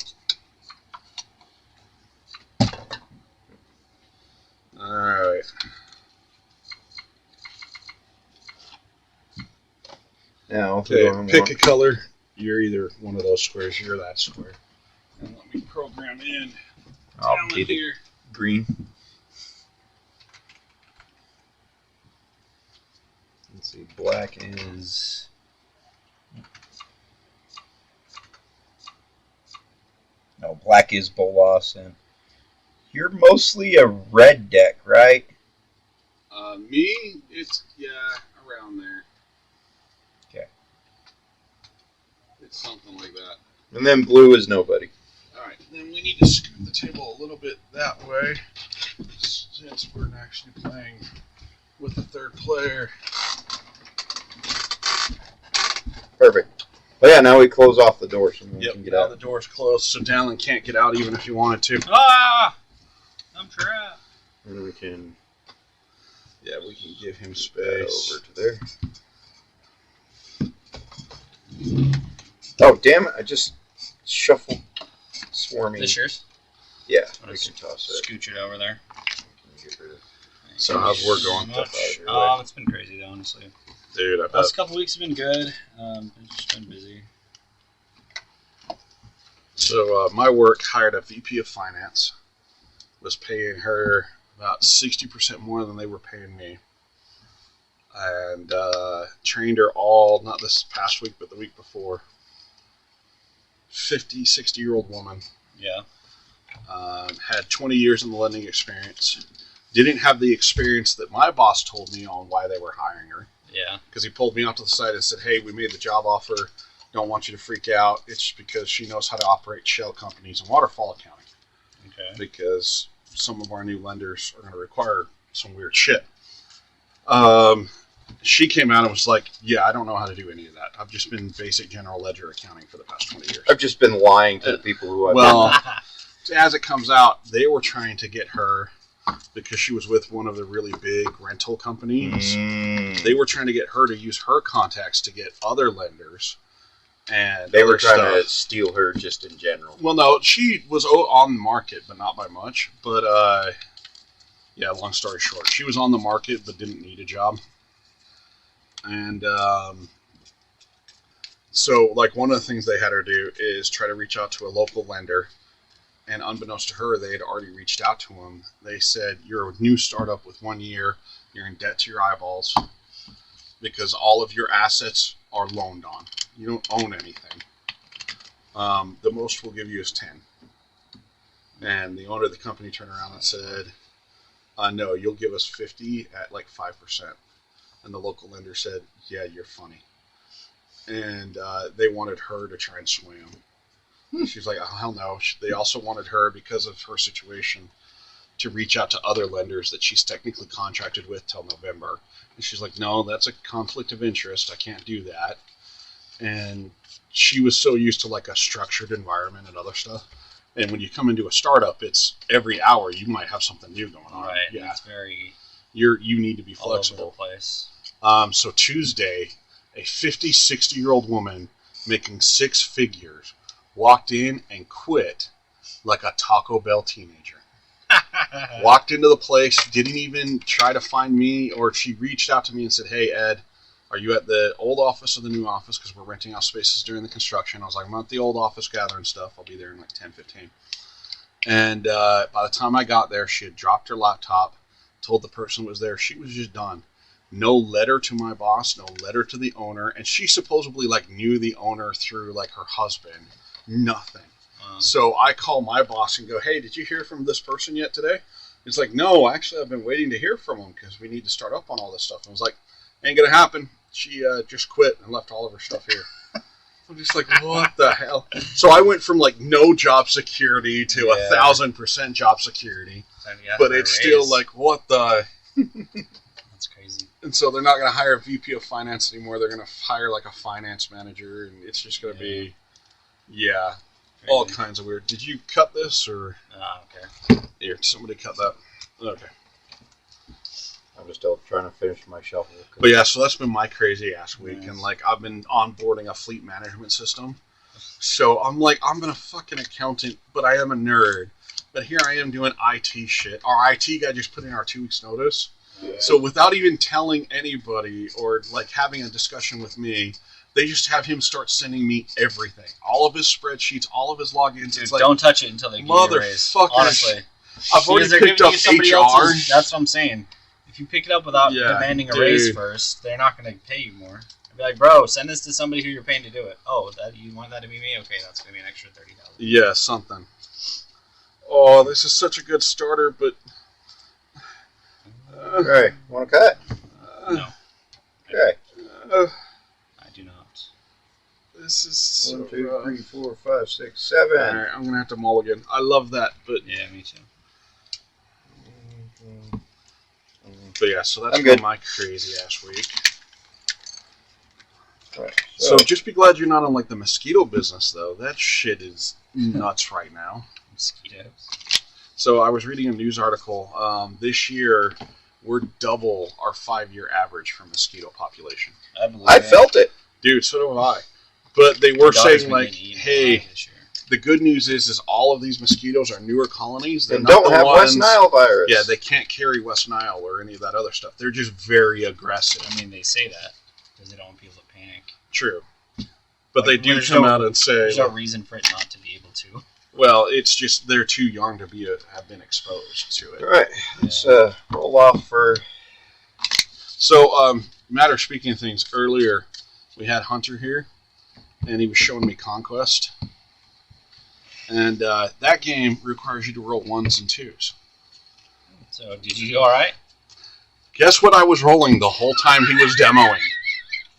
Alright. Now, Okay, pick a color. You're either one of those squares, you're that square. And let me program in I'll down be the here. green. Let's see, black is. No, black is Bolas, and you're mostly a red deck, right? Me, it's, around there. Okay. It's something like that. And then blue is nobody. Alright, then we need to scoot the table a little bit that way, since we're actually playing with the third player. Perfect. But yeah, now we close off the door so no one Yep, can get now out. the door's closed, so Dallin can't get out even if he wanted to. Ah! I'm trapped. And we can Yeah, we can give him head space. over to there. Oh, damn it. I just shuffled Swarming. This yours? Yeah, I'll we just can toss it. scooch it over there. Get rid of So how's work going? It's been crazy though, honestly. Dude, I bet. Last couple weeks have been good. It's just been busy. So my work hired a VP of finance, was paying her about 60% more than they were paying me, and trained her all, not this past week, but the week before. 50, 60-year-old woman. Yeah. Had 20 years in the lending experience. Didn't have the experience that my boss told me on why they were hiring her. Yeah. Because he pulled me out to the side and said, hey, we made the job offer. Don't want you to freak out. It's because she knows how to operate shell companies and waterfall accounting. Okay. Because some of our new lenders are going to require some weird shit. She came out and was like, yeah, I don't know how to do any of that. I've just been basic general ledger accounting for the past 20 years. I've just been lying to the people who I've Well, as it comes out, they were trying to get her, because she was with one of the really big rental companies. They were trying to get her to use her contacts to get other lenders. And They were other trying stuff. to steal her just in general. Well, no, she was on the market, but not by much. But, yeah, long story short, she was on the market but didn't need a job. And so, like, one of the things they had her do is try to reach out to a local lender. And unbeknownst to her, they had already reached out to him. They said, you're a new startup with 1 year. You're in debt to your eyeballs because all of your assets are loaned on. You don't own anything. The most we'll give you is 10. And the owner of the company turned around and said, no, you'll give us 50 at like 5%. And the local lender said, yeah, you're funny. And they wanted her to try and sway him. She's like, oh, hell no. They also wanted her, because of her situation, to reach out to other lenders that she's technically contracted with till November. And she's like, no, that's a conflict of interest. I can't do that. And she was so used to like a structured environment and other stuff. And when you come into a startup, it's every hour you might have something new going on. Right. Yeah. It's very You need to be all over flexible. the place. So Tuesday, a 50, 60-year-old woman making 6 figures walked in and quit like a Taco Bell teenager. Walked into the place, didn't even try to find me, or she reached out to me and said, hey, Ed, are you at the old office or the new office? Because we're renting out spaces during the construction. I was like, I'm at the old office gathering stuff. I'll be there in like 10, 15. And by the time I got there, she had dropped her laptop, told the person who was there she was just done. No letter to my boss, no letter to the owner, and she supposedly like knew the owner through like her husband. Nothing. So I call my boss and go, hey, did you hear from this person yet today? He's like, no, actually I've been waiting to hear from him because we need to start up on all this stuff. And I was like, ain't gonna happen. She just quit and left all of her stuff here. I'm just like, what the hell? So I went from like no job security to 1,000% job security, but it's still like, what the? That's crazy. And so they're not going to hire a VP of finance anymore. They're going to hire like a finance manager, and it's just going to be, all kinds of weird. Did you cut this or? Okay. Here, somebody cut that. Okay. I'm just still trying to finish my shuffle. But yeah, so that's been my crazy ass week, Nice. and like I've been onboarding a fleet management system. So I'm like, I'm a fucking accountant, but I am a nerd. But here I am doing IT shit. Our IT guy just put in our 2 weeks notice. Yeah. So without even telling anybody or like having a discussion with me, they just have him start sending me everything. All of his spreadsheets, all of his logins. Dude, it's like, don't touch it until they give you a raise. motherfuckers. Honestly. I've already Because they're picked giving up you somebody HR. else's- That's what I'm saying. If you pick it up without Yeah, demanding a dude. raise first, they're not going to pay you more. I'd be like, bro, send this to somebody who you're paying to do it. Oh, that you want that to be me? Okay, that's going to be an extra $30. Yeah, something. Oh, this is such a good starter, but... Okay, want to cut? No, Okay. I do not. This is so 1, 2, rough. 3, 4, 5, 6, 7. Alright, I'm gonna have to mulligan. I love that, but Yeah, me too. yeah, so that's I'm good. been my crazy ass week. Right, So just be glad you're not in like the mosquito business though. That shit is nuts right now. Mosquitoes. So I was reading a news article. This year we're double our 5-year average for mosquito population. I believe I it. felt it. Dude, so do I. But they My were daughter's saying been like, getting eaten hey, alive this year. the good news is all of these mosquitoes are newer colonies. They're They not don't the have ones, West Nile virus. Yeah, they can't carry West Nile or any of that other stuff. They're just very aggressive. I mean, they say that because they don't want people to panic. True. But they Like, do there's come no- out and say, There's no reason for it not to be able to. well, it's just they're too young to be have been exposed to it. All right, let's roll off for... So, matter of speaking of things, earlier we had Hunter here, and he was showing me Conquest. And that game requires you to roll 1s and 2s. So, did you do all right? Guess what I was rolling the whole time he was demoing?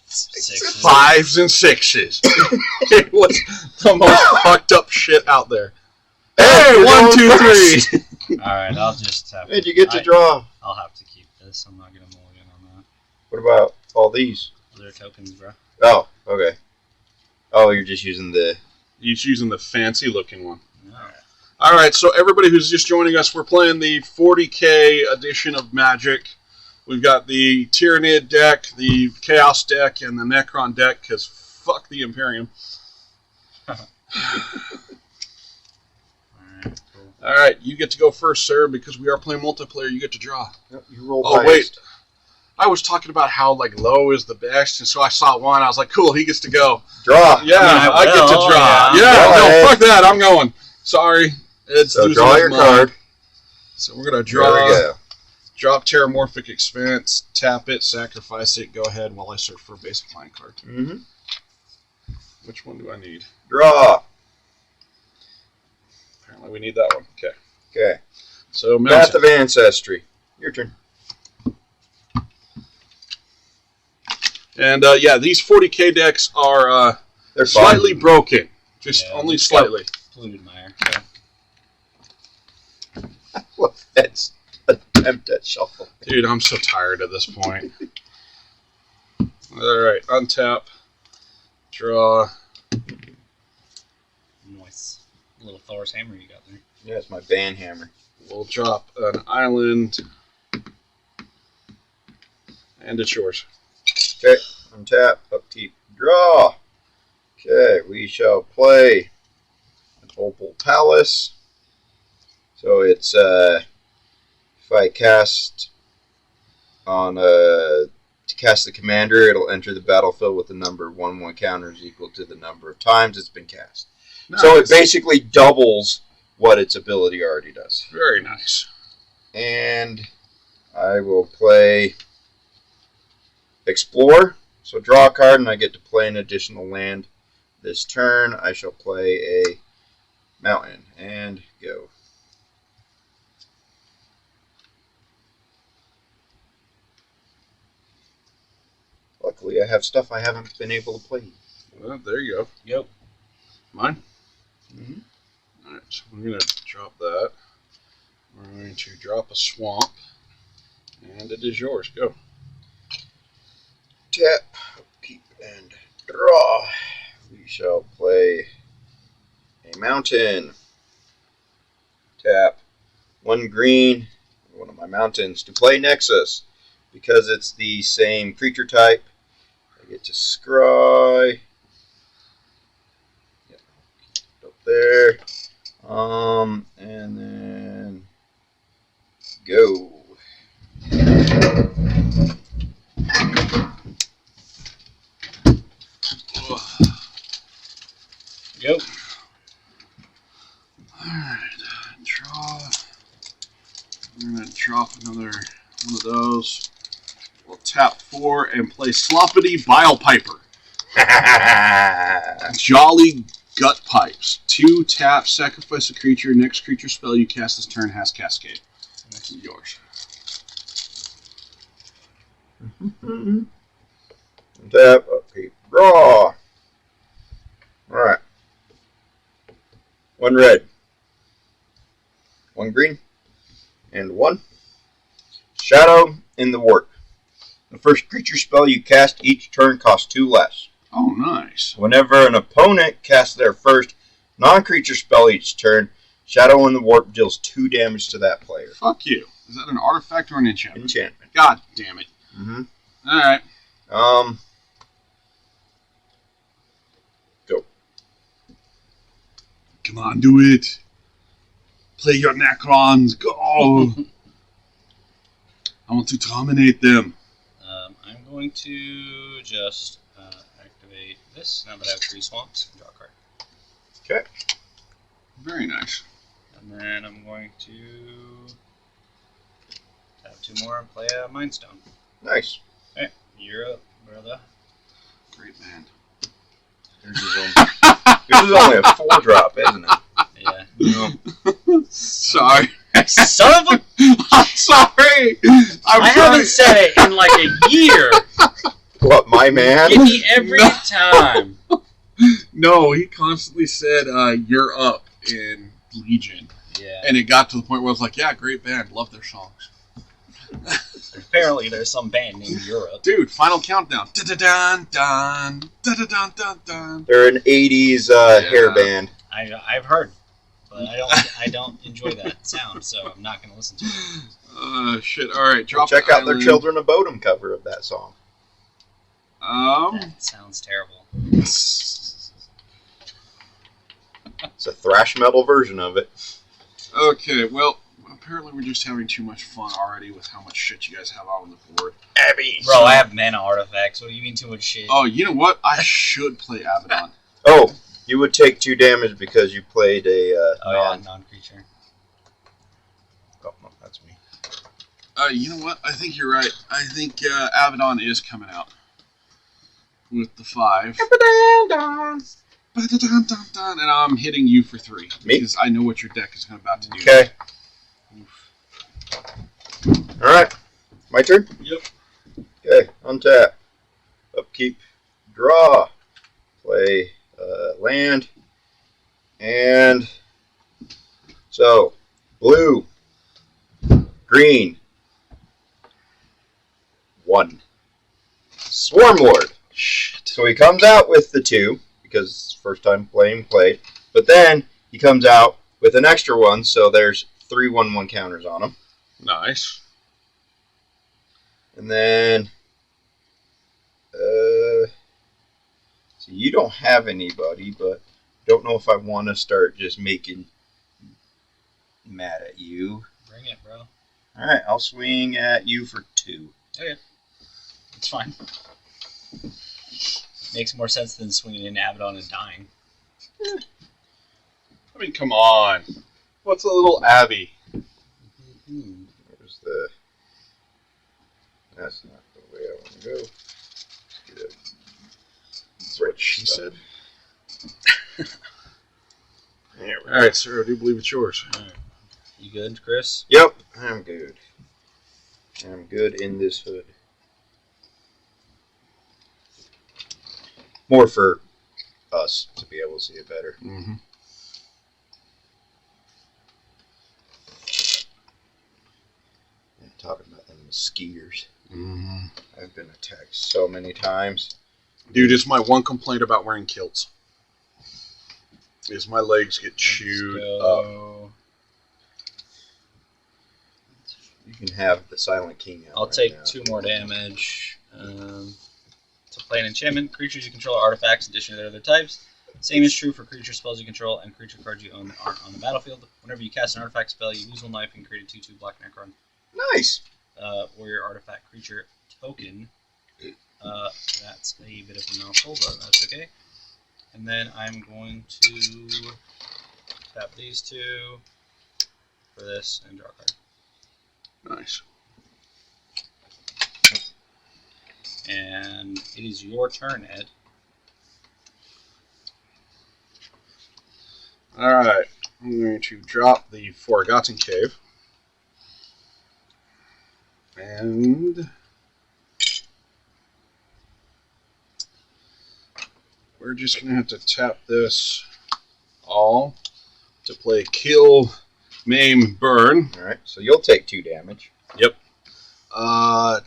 6. 5s and 6s. It was the most fucked up shit out there. Hey, you're 1, 2, going 3. All right, I'll just have. Hey, did you get to I- draw? I'll have to keep this. I'm not gonna mulligan on that. What about all these? Those are tokens, bro. Oh, okay. Oh, you're just using the... He's using the fancy looking one. All right. All right, so everybody who's just joining us, we're playing the 40K edition of Magic. We've got the Tyrannid deck, the Chaos deck, and the Necron deck, because fuck the Imperium. All right, cool. All right, you get to go first, sir, because we are playing multiplayer. You get to draw. Yep, you rolled Oh, highest. wait. I was talking about how like low is the best, and so I saw one. I was like, cool, he gets to go. Draw. Yeah, I get to will, draw. yeah. Yeah, Go no, ahead. fuck that. I'm going. Sorry. Ed's So losing draw his your mind. card. So we're going to There we draw. go. Drop Terramorphic Expense, tap it, sacrifice it, go ahead while I search for a basic line card. Mm-hmm. Which one do I need? Draw. Apparently we need that one. Okay. Okay. So Path Mountain. of Ancestry. Your turn. And yeah, these 40K decks are They're slightly fun. broken. Just Yeah, only let's slightly. Polluted mire. Well, that's attempt at shuffle. Dude, I'm so tired at this point. Alright, untap. Draw. Nice. Little Thor's hammer you got there. Yeah, it's my band hammer. We'll drop an island. And it's yours. Okay, untap, upkeep, draw. Okay, we shall play an Opal Palace. So it's if I cast on to cast the commander, it'll enter the battlefield with the number of 1/1 counters equal to the number of times it's been cast. Nice. So it basically doubles what its ability already does. Very nice. And I will play Explore. So draw a card and I get to play an additional land. This turn I shall play a mountain and go. Luckily I have stuff I haven't been able to play. Well, there you go. Yep. Mine? Mm-hmm. Alright, so we're going to drop that. We're going to drop a swamp. And it is yours. Go. Tap, keep, and draw. We shall play a mountain. Tap 1 green, one of my mountains, to play Nexus. Because it's the same creature type, I get to scry. Yep. Up there. And then go. Yep. Alright, draw. I'm going to drop another one of those. We'll tap 4 and play Sloppity Bile Piper. Jolly Gut Pipes. 2 tap, sacrifice a creature. Next creature spell you cast this turn has Cascade. This is yours. Tap, upkeep, draw. Alright. 1 red. 1 green. And 1. Shadow in the Warp. The first creature spell you cast each turn costs 2 less. Oh, nice. Whenever an opponent casts their first non-creature spell each turn, Shadow in the Warp deals 2 damage to that player. Fuck you. Is that an artifact or an enchantment? Enchantment. God damn it. Mm-hmm. Alright. Go. Come on, do it. Play your Necrons. Go. I want to dominate them. I'm going to just activate this now that I have 3 swamps and draw a card. Okay. Very nice. And then I'm going to have 2 more and play a Mind Stone. Nice. Okay, you're up, brother. Great band. This is only a 4-drop, isn't it? Yeah. No. Sorry. Son of a... I'm sorry. I haven't said it in like a year. What, my man? Give me every time. No, he constantly said, you're up in Legion. Yeah. And it got to the point where I was like, yeah, great band. Love their songs. Apparently there's some band named Europe. Dude, Final Countdown. Da-da-dun-dun. Da-da-dun-dun-dun. They're an 80s hair band. I've heard, but I don't enjoy that sound, so I'm not going to listen to it. Shit. All right, drop Check the out their island. Children of Bodom cover of that song. That sounds terrible. It's a thrash metal version of it. Okay, well, apparently we're just having too much fun already with how much shit you guys have on the board. Abby. Bro, I have mana artifacts. What do you mean too much shit? Oh, you know what? I should play Abaddon. Oh, you would take 2 damage because you played a non-creature. Oh, no, that's me. You know what? I think you're right. I think Abaddon is coming out with the 5. And I'm hitting you for 3. Me? Because I know what your deck is about to do. Okay. Alright. My turn? Yep. Okay. Untap. Upkeep. Draw. Play land. And so, blue, green, 1. Swarm Lord. Shit. So he comes out with the 2, because it's first time played. But then he comes out with an extra 1, so there's 3 1/1 counters on him. Nice. And then, so you don't have anybody, but don't know if I want to start just making mad at you. Bring it, bro. All right, I'll swing at you for 2. Okay. It's fine. Makes more sense than swinging in Abaddon and dying. I mean, come on. What's a little Abby? Mm-hmm. Where's the... That's not the way I want to go. Let's get it. That's what she said. There we go. All right, sir. I do believe it's yours. Right. You good, Chris? Yep, I'm good. I'm good in this hood. More for us to be able to see it better. Mm-hmm. And talking about them mosquitoes. Mm-hmm. I've been attacked so many times. Dude, it's my one complaint about wearing kilts. Is my legs get chewed up. You can have the Silent King out. I'll right take now. 2 more damage. To play an enchantment, creatures you control are artifacts in addition to their other types. Same is true for creature spells you control and creature cards you own that aren't on the battlefield. Whenever you cast an artifact spell, you lose 1 life and create a 2/2 black Necron Nice. warrior artifact creature token. That's a bit of a mouthful, but that's okay. And then I'm going to tap these 2 for this and draw a card. Nice. And it is your turn, Ed. All right. I'm going to drop the Forgotten Cave. And we're just going to have to tap this all to play Kill, Maim, Burn. All right, so you'll take 2 damage. Yep.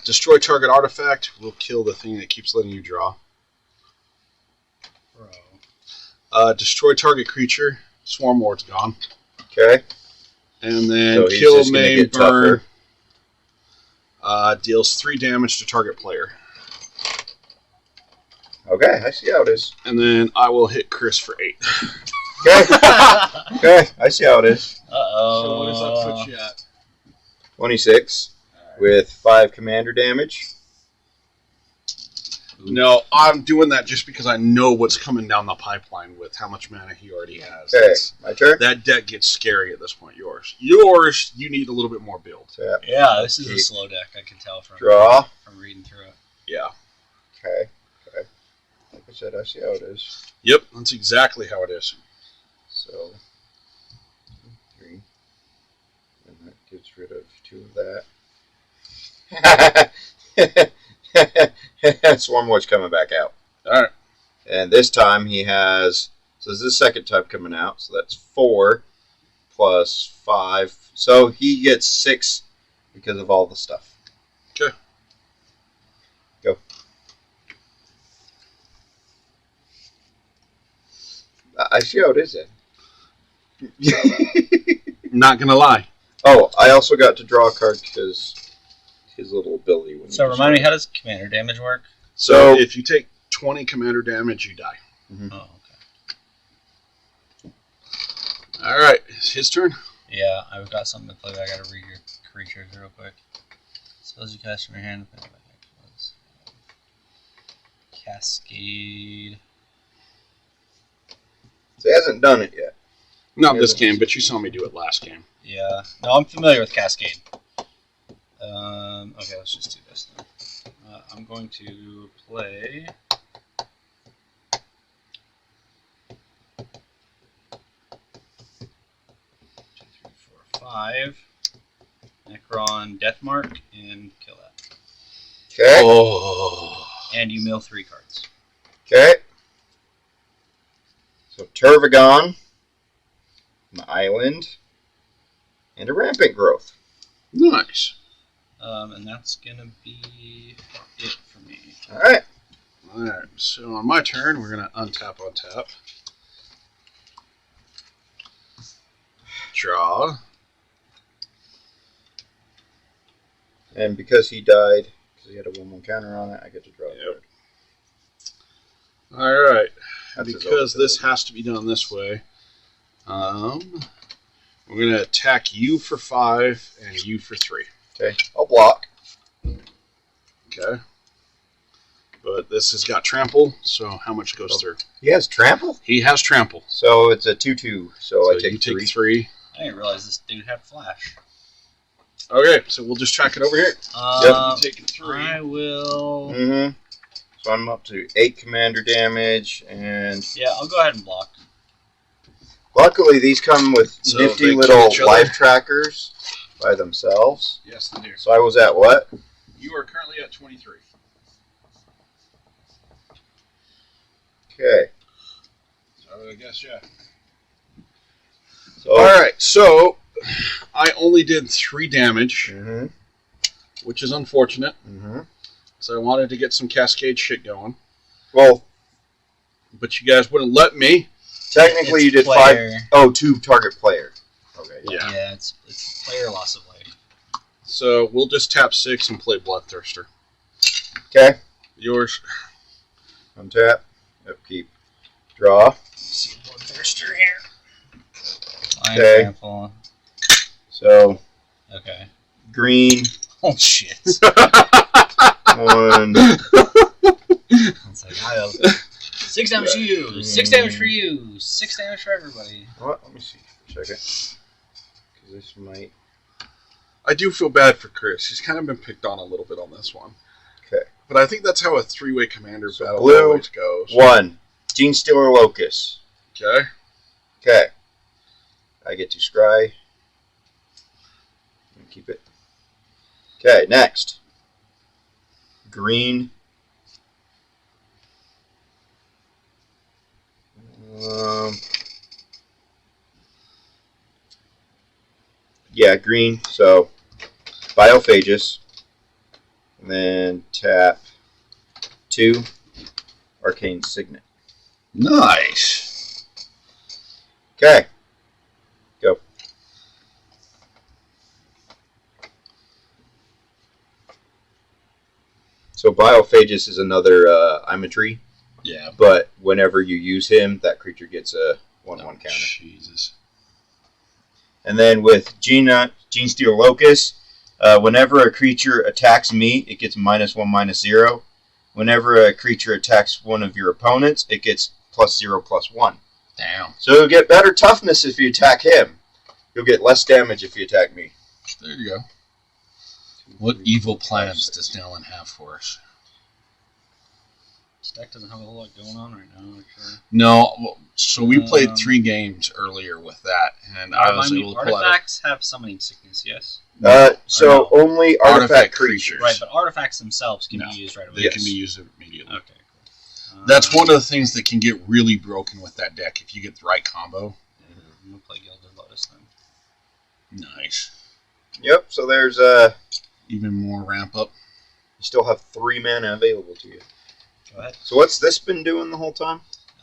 Destroy target artifact will kill the thing that keeps letting you draw. Bro. Destroy target creature. Swarm Lord's gone. Okay. And then So he's Kill, just gonna Maim, get Burn. tougher. Deals 3 damage to target player. Okay, I see how it is. And then I will hit Chris for 8. Okay. Okay, I see how it is. Uh-oh. So what does that put you at? 26 with 5 commander damage. No, I'm doing that just because I know what's coming down the pipeline with how much mana he already has. Okay, my turn. That deck gets scary at this point. Yours, you need a little bit more build. Tap. Yeah, this is a slow deck. I can tell from Draw. reading through it. Yeah. Okay. Okay. Like I said, I see how it is. Yep, that's exactly how it is. So 3, and that gets rid of 2 of that. Swarmlord's coming back out. All right. And this time he has, so this is the second time coming out, so that's 4 plus 5. So he gets 6 because of all the stuff. Okay. Go. I see how it is then. Not gonna lie. Oh, I also got to draw a card because his little ability. When So remind me, how does commander damage work? So if you take 20 commander damage, you die. Mm-hmm. Oh, okay. All right, it's his turn. Yeah, I've got something to play, but I gotta read your creatures real quick. Spells you cast from your hand. Cascade. So he hasn't done it yet. Not this game, but you saw me do it last game. Yeah. No, I'm familiar with Cascade. Okay, let's just do this then. I'm going to play... 5 Necron Deathmark and kill that. Okay. Oh. And you mill 3 cards. Okay. So Tervagon an island, and a rampant growth. Nice. And that's gonna be it for me. All right. All right. So on my turn, we're gonna untap, untap, draw. And because he died, because he had a 1/1 counter on it, I get to draw. Yep. All right. That's his Because this ability. has to be done this way, we're gonna attack you for 5 and you for 3. Okay, I'll block. Okay. But this has got trample, so how much goes through? He has trample, He has trample. so it's a 2/2. So I take you 3. take 3. I didn't realize this dude had flash. Okay, so we'll just track it over here. Um, You take 3. I will. Mm-hmm. So I'm up to 8 commander damage, and Yeah, I'll go ahead and block. luckily these come with So nifty they kill little each other? life trackers by themselves. Yes, they do. So I was at what? You are currently at 23. Okay. So I guess, yeah. So, All right, so I only did 3 damage, Mm-hmm. which is unfortunate. Mm-hmm. So I wanted to get some cascade shit going, Well, but you guys wouldn't let me. technically you did player. 5. Oh, 2 target player. Okay. Yeah. Yeah, it's player loss of life. So we'll just tap 6 and play Bloodthirster. Okay. Yours. Untap. Upkeep. Draw. See Bloodthirster here. Okay. Trample. So Okay. green. Oh shit. 1. It's like I have 6 damage for you, 6 damage for you, 6 damage for everybody. What? Let me see for a second. Because this might. I do feel bad for Chris. He's kind of been picked on a little bit on this one. Okay. But I think that's how a 3-way commander So battle blue, always goes. 1. Gene Stealer Locust. Okay. Okay. I get to scry. Keep it. Okay, next. Green. Yeah, green. So, Biophagus. And then tap 2. Arcane Signet. Nice. Okay. Go. So Biophagus is another imagery, Yeah. but whenever you use him, that creature gets a 1/1 counter. Jesus. And then with Gene Stealer Locust, whenever a creature attacks me, it gets -1/-0. Whenever a creature attacks one of your opponents, it gets +0/+1. Damn. So you'll get better toughness if you attack him. You'll get less damage if you attack me. There you go. What evil plans does Dylan have for us? This deck doesn't have a whole lot going on right now. Sure. No, well, so we played 3 games earlier with that, and I was able to pull out artifacts have summoning sickness, yes? So only artifact creatures. Right, but artifacts themselves can No. be used right away. They Yes. can be used immediately. Okay, cool. That's one of the things that can get really broken with that deck if you get the right combo. I'm going to play Gilded Lotus then. Nice. Yep, so there's Even more ramp up. you still have 3 mana available to you. Go ahead. So what's this been doing the whole time?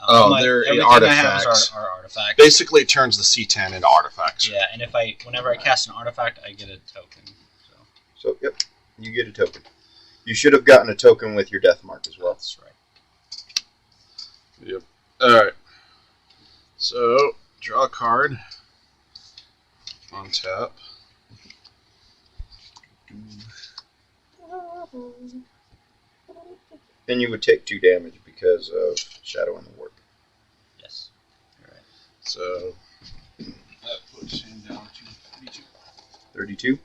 They're everything artifacts. I have is our artifacts. Basically, it turns the C10 into artifacts. Yeah, and whenever I cast an artifact, I get a token. So yep, you get a token. You should have gotten a token with your death mark as well. That's right. Yep. Alright. So, draw a card. On tap. And you would take 2 damage because of Shadow in the Warp. Yes. You're right. So, that puts him down to 32. 32?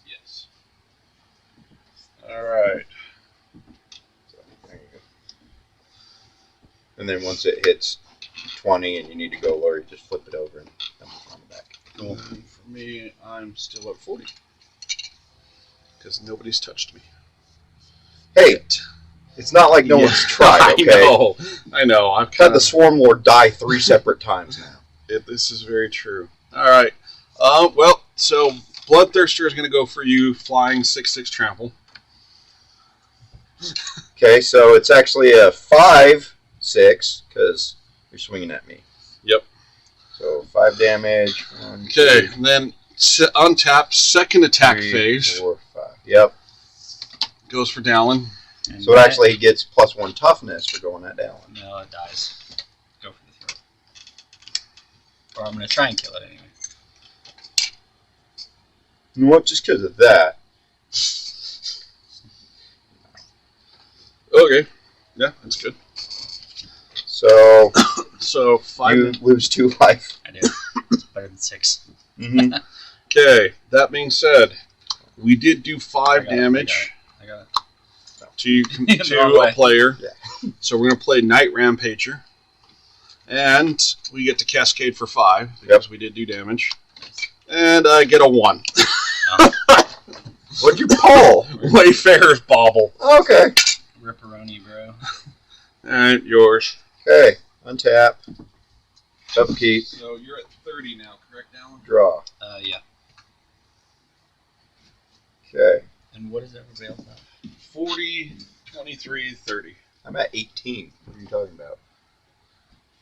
Yes. Alright. So, there you go. And then once it hits 20 and you need to go lower, you just flip it over and dump it on the back. Cool. For me, I'm still at 40. Because nobody's touched me. Hey, it's not like no one's tried, okay? I know. I've I've had the Swarm Lord die 3 separate times now. This is very true. All right. Well, so Bloodthirster is going to go for you, flying 6/6 trample. Okay, so it's actually a 5/6 because you're swinging at me. Yep. So 5 damage. 1, Okay, 2, and then untap, second attack 3, phase 4, 5. Yep. goes for Dallin. And So it actually gets +1 toughness for going at Dallin. No, it dies. Go for the throat. Or I'm going to try and kill it anyway. You know what? Just because of that. Okay. Yeah, that's good. So So 5. you lose 2 life. I do. It's better than 6. Mm-hmm. Okay, that being said, we did do 5 I got it, damage I got it. to Wrong a way. player. Yeah. So we're going to play Night Rampager. And we get to Cascade for 5 because we did do damage. And I get a 1. What'd you pull? Wayfarer's Bauble. Okay. Ripperoni, bro. And yours. Okay. Untap. Upkeep. So you're at 30 now, correct, Alan? Draw. Yeah. Okay. And what is everybody else at? 40, 23, 30. I'm at 18. What are you talking about?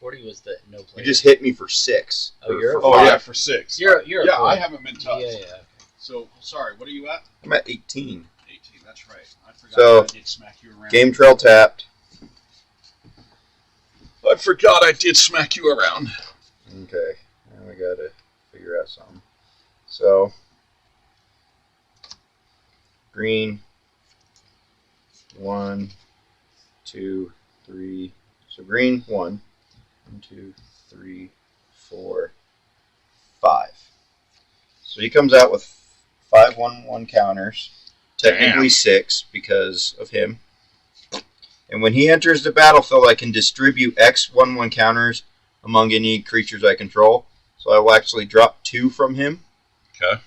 40 was the no You play. just hit me for 6. Oh, Or you're for a- Oh, 5. yeah, for 6. You're Yeah, a I boy. haven't been tough. Yeah, yeah. So, sorry, what are you at? I'm at 18. 18, that's right. I forgot So, I did smack you around. Game trail tapped. I forgot I did smack you around. Okay. Now we gotta figure out something. So, green. 1, 2, 3. So green 1. 1, 2, 3, 4, 5. So he comes out with 5/1/1 counters. Technically Damn. 6 because of him. And when he enters the battlefield, I can distribute X 1/1 counters among any creatures I control. So I will actually drop 2 from him. Okay.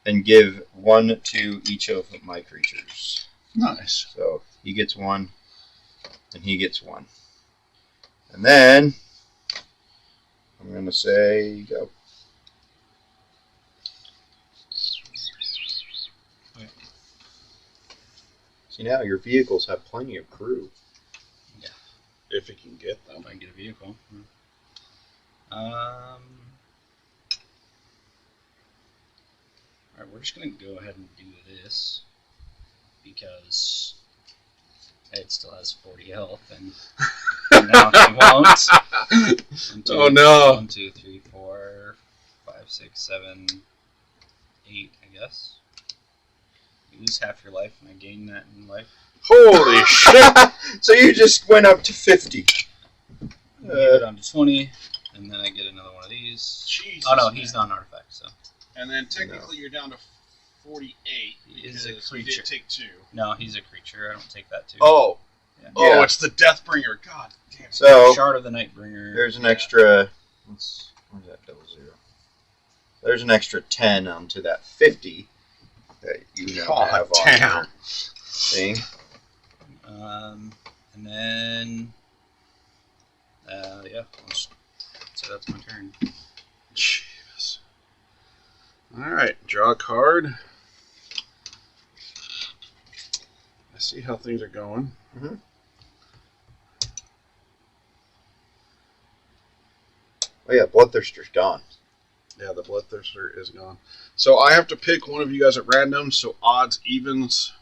And give 1 to each of my creatures. Nice. So he gets 1, and he gets 1. And then I'm going to say go. See, now your vehicles have plenty of crew. If you can get them. If I can get a vehicle. Alright, we're just going to go ahead and do this. Because it still has 40 health, and now he won't. 1, 2, Oh, no. 1, 2, 3, 4, 5, 6, 7, 8, I guess. You lose half your life, and I gain that in life. Holy shit! So you just went up to 50. I get it on to 20, and then I get another one of these. Jesus, Oh no, man. he's not an artifact, so. And then technically you're down to 48. He is a because we creature. did take 2. No, he's a creature. I don't take that too. Oh. Yeah. Oh, Yeah. it's the Deathbringer. God damn it. So Shard of the Nightbringer. there's an extra. Where's that 00? There's an extra 10 onto that 50 that you now God have on damn. your thing. And then, yeah, so that's my turn. Jesus. Alright, draw a card. I see how things are going. Mhm. Oh yeah, Bloodthirster's gone. Yeah, the Bloodthirster is gone. So I have to pick one of you guys at random, so odds, evens.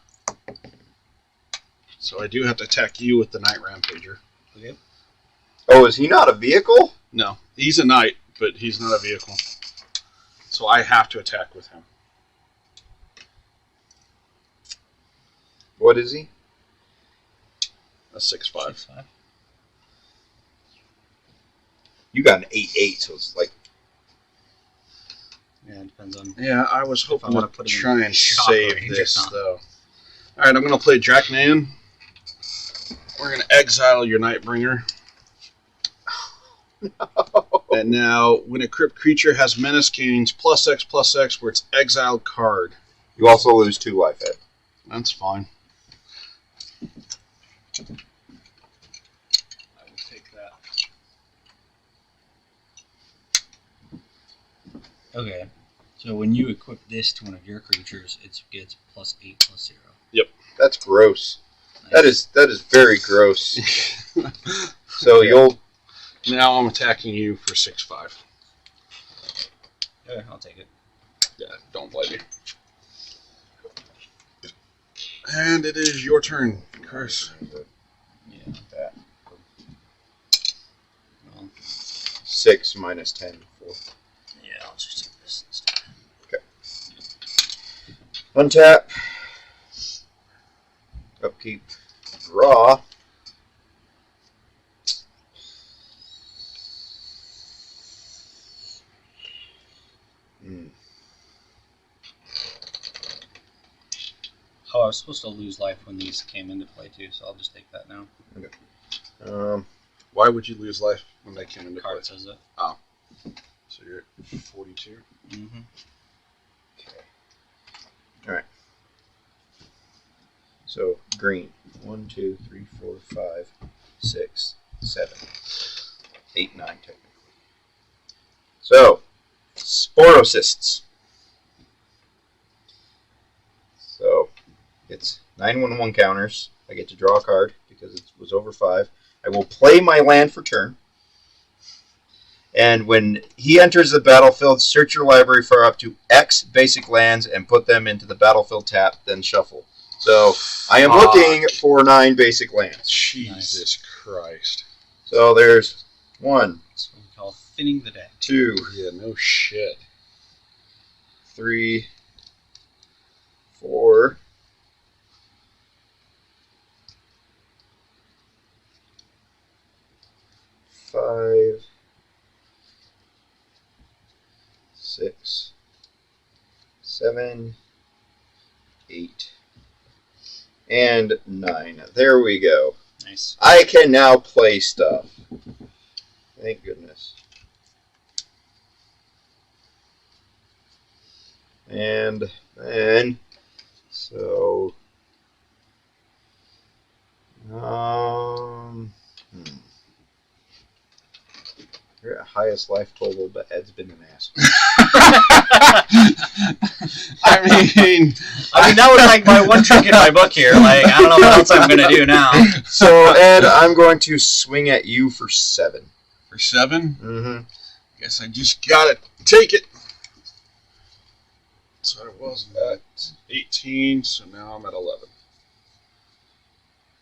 So I do have to attack you with the Night Rampager. Okay. Oh, is he not a vehicle? No, he's a knight, but he's not a vehicle. So I have to attack with him. What is he? A 6/5. 6/5. You got an 8/8, so it's like Yeah, it depends on. Yeah, I was I hoping wanna to put him in try and shock save range or this, something. though. Alright, I'm going to play Draknan. We're going to exile your Nightbringer. And now, when a crypt creature has menace gains +X/+X where it's exiled card. you also lose 2 life, Ed. That's fine. I will take that. Okay. So when you equip this to one of your creatures, it gets +8/+0. That's gross. Nice. That is very gross. So you'll Now I'm attacking you for 6/5. Okay, I'll take it. Yeah, don't blame me. And it is your turn, Chris. Yeah. that. Well, 6 minus 10. 4. yeah, I'll just take this instead. Untap. Upkeep. Draw. Oh, I was supposed to lose life when these came into play too, so I'll just take that now. Why would you lose life when they came into play? Card says it. So you're at 42. Mm-hmm. So green. 1, 2, 3, 4, 5, 6, 7, 8, 9 technically. So Sporocysts. So it's 9/1/1 counters. I get to draw a card because it was over 5. I will play my land for turn. And when he enters the battlefield, search your library for up to X basic lands and put them into the battlefield tap, then shuffle. So I am looking for 9 basic lands. Jesus Christ. So there's 1, That's what we call thinning the deck. 2, Yeah, no shit. 3, 4, 5, 6, 7, 8, and 9. There we go. Nice. I can now play stuff. Thank goodness. And then, so, you're at highest life total, but Ed's been an ass. I mean, that was like my one trick in my book here. Like, I don't know what else I'm gonna do now. So, Ed, I'm going to swing at you for 7. for 7, Mm-hmm. guess I just gotta take it. So I was at 18, so now I'm at 11.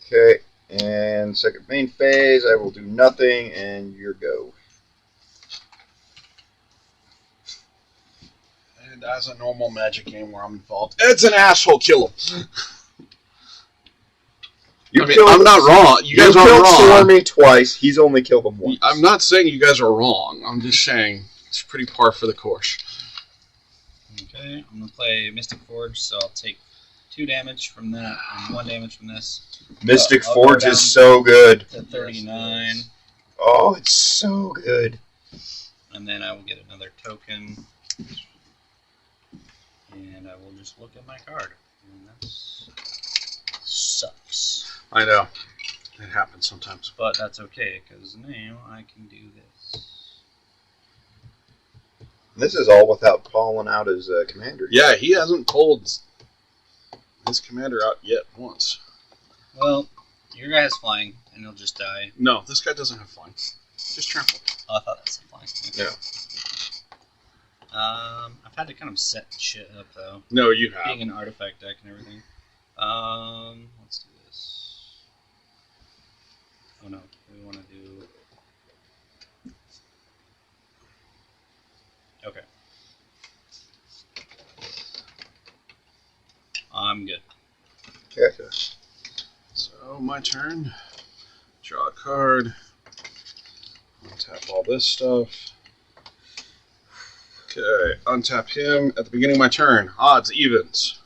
Okay, and second main phase, I will do nothing, and your go. And as a normal Magic game where I'm involved, Ed's an asshole. Kill him. I'm not wrong. You guys you are killed wrong. Stormy twice. He's only killed him once. I'm not saying you guys are wrong. I'm just saying it's pretty par for the course. Okay, I'm gonna play Mystic Forge, so I'll take 2 damage from that and 1 damage from this. Mystic I'll go Forge down is so good. to 39, Oh, it's so good. and then I will get another token, and I will just look at my card, and that sucks. I know. It happens sometimes. But that's okay, because now I can do this. This is all without calling out his commander. Yeah, he hasn't pulled his commander out yet once. Well, your guy has flying, and he'll just die. No, this guy doesn't have flying. Just trample. Oh, I thought that's flying. Okay. Yeah. I've had to kind of set shit up, though. No, you have. Being an artifact deck and everything. Let's do this. Oh no, we want to do... Okay. I'm good. Okay. So, my turn. Draw a card. Untap all this stuff. Okay, untap him at the beginning of my turn. Odds, evens.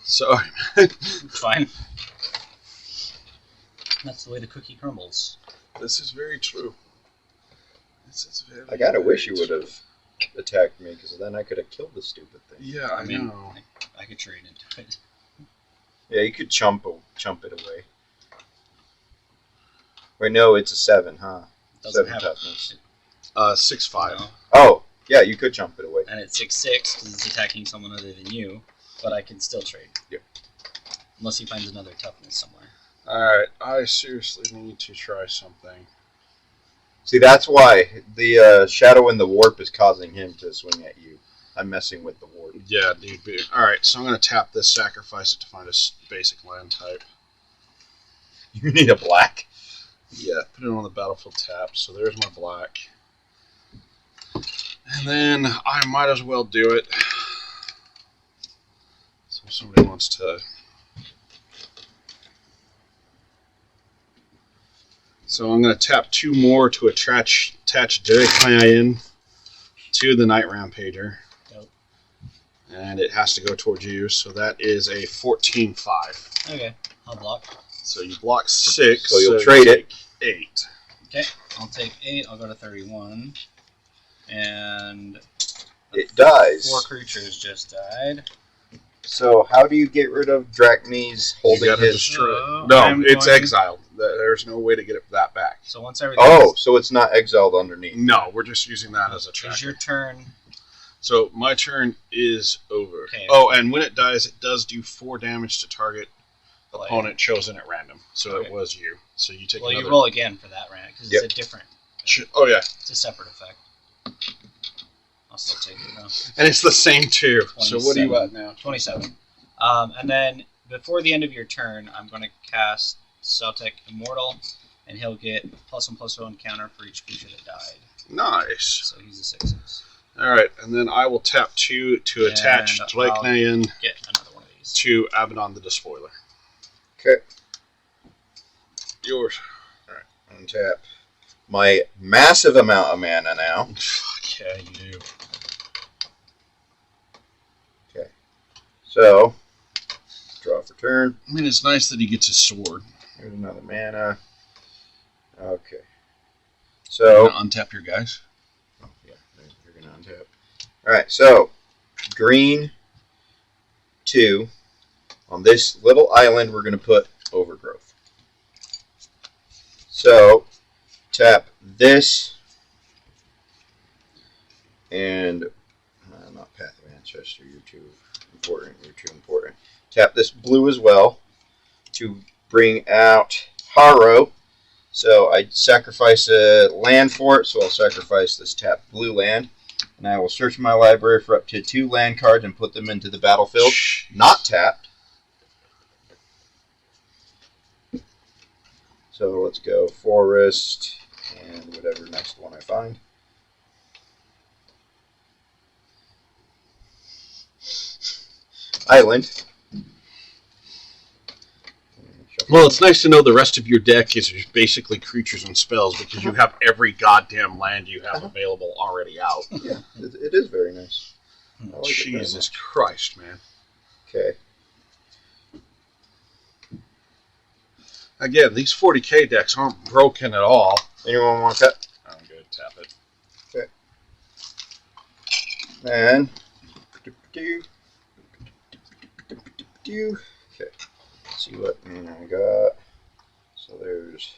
Sorry, man. It's fine. That's the way the cookie crumbles. This is very true. This is very, I gotta wish you very would have attacked me, because then I could have killed the stupid thing. Yeah, I mean, know. I could trade into it. Yeah, you could chump it away. Wait, no, it's a 7, huh? Doesn't 7 have toughness. 6/5. No. Oh, yeah, you could jump it away. And it's 6/6 because it's attacking someone other than you, but I can still trade. Yep. Unless he finds another toughness somewhere. Alright, I seriously need to try something. See, that's why the Shadow in the Warp is causing him to swing at you. I'm messing with the warp. Yeah, dude. Alright, so I'm going to tap this, sacrifice it to find a basic land type. You need a black. Yeah, put it on the battlefield tap. So there's my black. And then I might as well do it. So if somebody wants to... So I'm going to tap 2 more to attach Derek Clan to the Night Rampager. Yep. And it has to go towards you, so that is a 14/5. Okay, I'll block. So you block 6. So you'll trade it. 8. Okay, I'll take 8. I'll go to 31. And It dies. 4 creatures just died. So how do you get rid of Drachmes holding You gotta his... destroy it. So No, I'm it's going- exiled. There's no way to get that back. So once everything Oh, so it's not exiled underneath. No, we're just using that as a is tracker. your turn. So my turn is over. Okay. Oh, and when it dies, it does do 4 damage to target Player. opponent chosen at random. So Okay. it was you. So you take Well, another. you roll again for that round because Yep. it's a different. Oh yeah, It's a separate effect. I'll still take it though. and it's the same too. So what are you at now? 27. And then before the end of your turn, I'm going to cast Celtic Immortal, and he'll get +1/+1 counter for each creature that died. Nice. So he's a 6/6. All right, and then I will tap 2 to attach And Drake I'll Nayan Get another one of these. to Abaddon the Despoiler. Okay. Yours. Untap my massive amount of mana now. Fuck yeah, you do. So, draw for turn. I mean, it's nice that he gets his sword. Here's another mana. Okay. You So, gonna untap your guys. oh, yeah, you're going to untap. Alright, so, green 2. On this little island, we're going to put Overgrowth. So, tap this. And, not Path of Ancestor, you're too important. You're too important. Tap this blue as well to bring out Harrow. So I sacrifice a land for it, so I'll sacrifice this tapped blue land. And I will search my library for up to 2 land cards and put them into the battlefield. Not tapped. So let's go Forest and whatever next one I find. Island. Well, it's nice to know the rest of your deck is basically creatures and spells because you have every goddamn land you have available already out. Yeah, it is very nice. I like it very Jesus much. Christ, man. Okay. Again, these 40k decks aren't broken at all. Anyone want to cut? I'm good. Tap it. And okay. Let's see what mana I got. So there's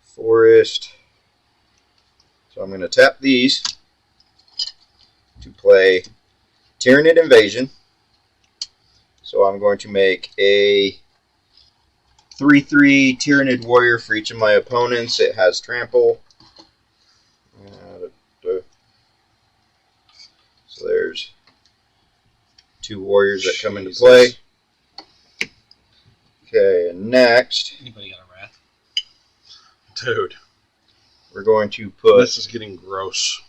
Forest. So I'm going to tap these to play Tyrannid Invasion. So I'm going to make a 3/3 Tyrannid Warrior for each of my opponents. It has trample. So there's 2 warriors that come into play. Okay, and next Anybody got a wrath? Dude, we're going to put this is getting gross.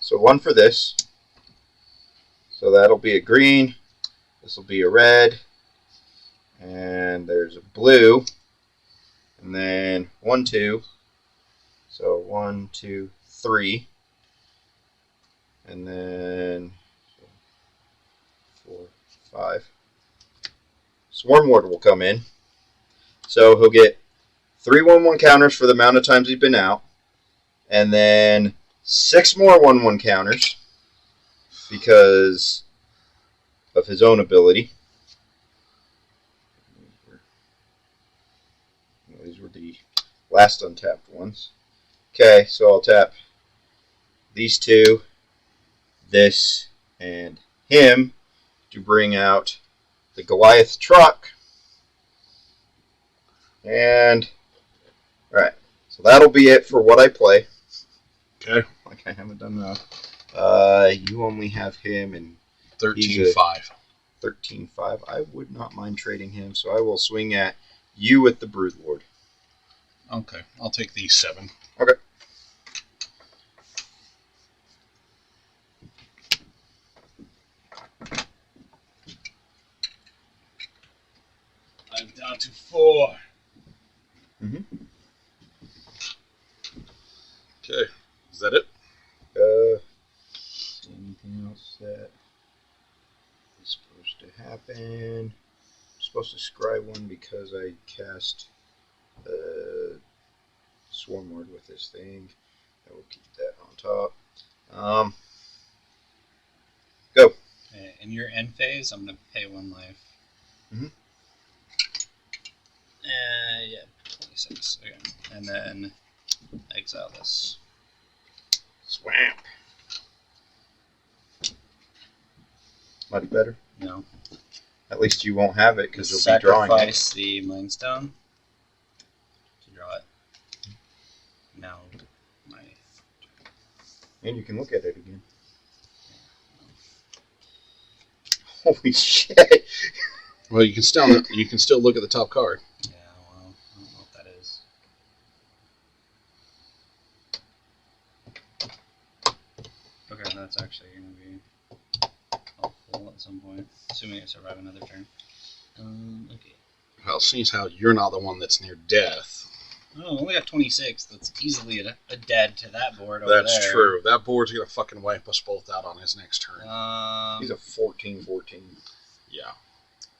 so 1 for this. So that'll be a green. This will be a red. And there's a blue. And then 1, 2. So 1, 2, 3. And then 4, 5. Swarm Ward will come in. So he'll get 3 1/1 counters for the amount of times he's been out. And then 6 more 1/1 counters because of his own ability. These were the last untapped ones. Okay, so I'll tap these two, this, and him to bring out the Goliath truck. And, alright, so that'll be it for what I play. Okay. Like I haven't done enough. You only have him and 13-5. 13-5. I would not mind trading him, so I will swing at you with the Broodlord. Okay, I'll take these 7. Okay. I'm down to 4. Mm-hmm. Okay, is that it? Anything else that is supposed to happen? I'm supposed to scry one because I cast Swarmlord with this thing. I will keep that on top. Go. Okay, in your end phase, I'm going to pay 1 life. Mhm. Yeah, 26. Okay. And then exile this. Swamp. Much better. No. At least you won't have it because you'll be drawing it. Sacrifice the Mind Stone to draw it. Now, my. And you can look at it again. Holy shit! Well, you can still look at the top card. Yeah, well, I don't know what that is. Okay, that's actually going to be helpful at some point, assuming I survive another turn. Okay. Well, seeing as how you're not the one that's near death. Oh, I only got 26. That's easily a dead to that board over That's there. true. That board's gonna fucking wipe us both out on his next turn. He's a 14-14. Yeah.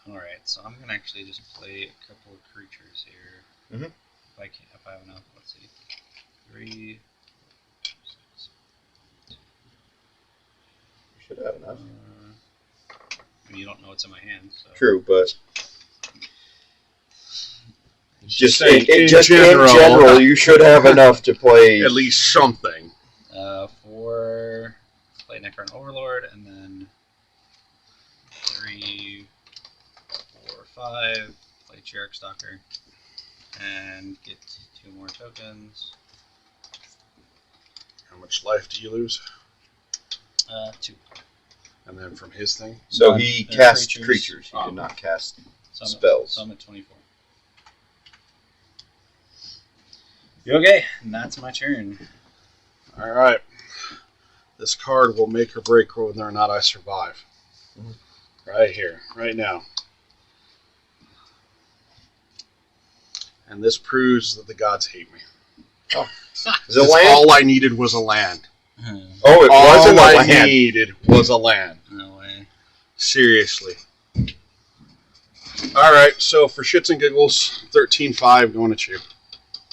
Alright, so I'm going to actually just play a couple of creatures here. Mhm. If I have enough, let's see. 3, 6, You should have enough. I mean, you don't know what's in my hand, so. True, but Just in general, general, you should have enough to play. at least something. Play Necron Overlord, and then 3, 4, 5, play Cherick Stalker, and get 2 more tokens. How much life do you lose? 2. And then from his thing? So None. he cast Creatures. creatures. He Oh. did not cast So I'm spells. So I'm at 24. You okay? And that's my turn. Alright. This card will make or break whether or not I survive. Mhm. Right here. Right now. And this proves that the gods hate me. Is it Because land? all I needed was a land. Oh, it was in the All I land. needed was a land. No way. Seriously. Alright, so for shits and giggles, 13-5 going at you.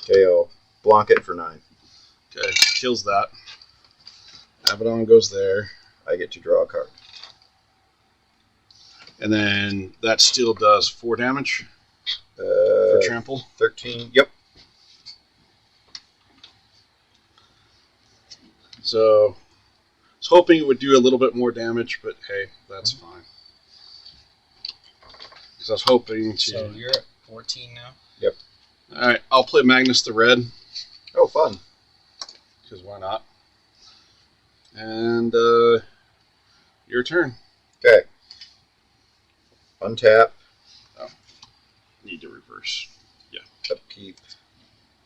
KO. Block it for 9. Okay, kills that. Abaddon goes there. I get to draw a card. And then that still does 4 damage for trample. 13. Yep. So I was hoping it would do a little bit more damage, but hey, that's fine. Because I was hoping to... So you're at 14 now? Alright, I'll play Magnus the Red, Oh, fun. because why not? And your turn. Okay. Untap. Need to reverse. Upkeep.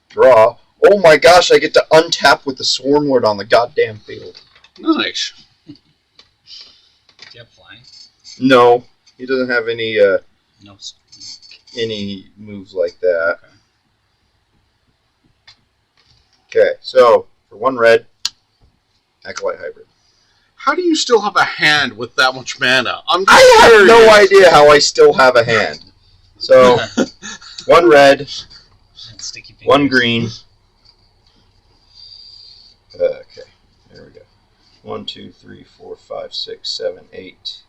Draw. Oh my gosh, I get to untap with the Swarmlord on the goddamn field. Nice. Do you have flying? No, he doesn't have any No. any moves like that. Okay. Okay, so for 1 red, Acolyte Hybrid. How do you still have a hand with that much mana? I have no idea how I still have a hand. So 1 red, Sticky fingers. 1 green. Okay, there we go. 1, 2, 3, 4, 5, 6, 7, 8,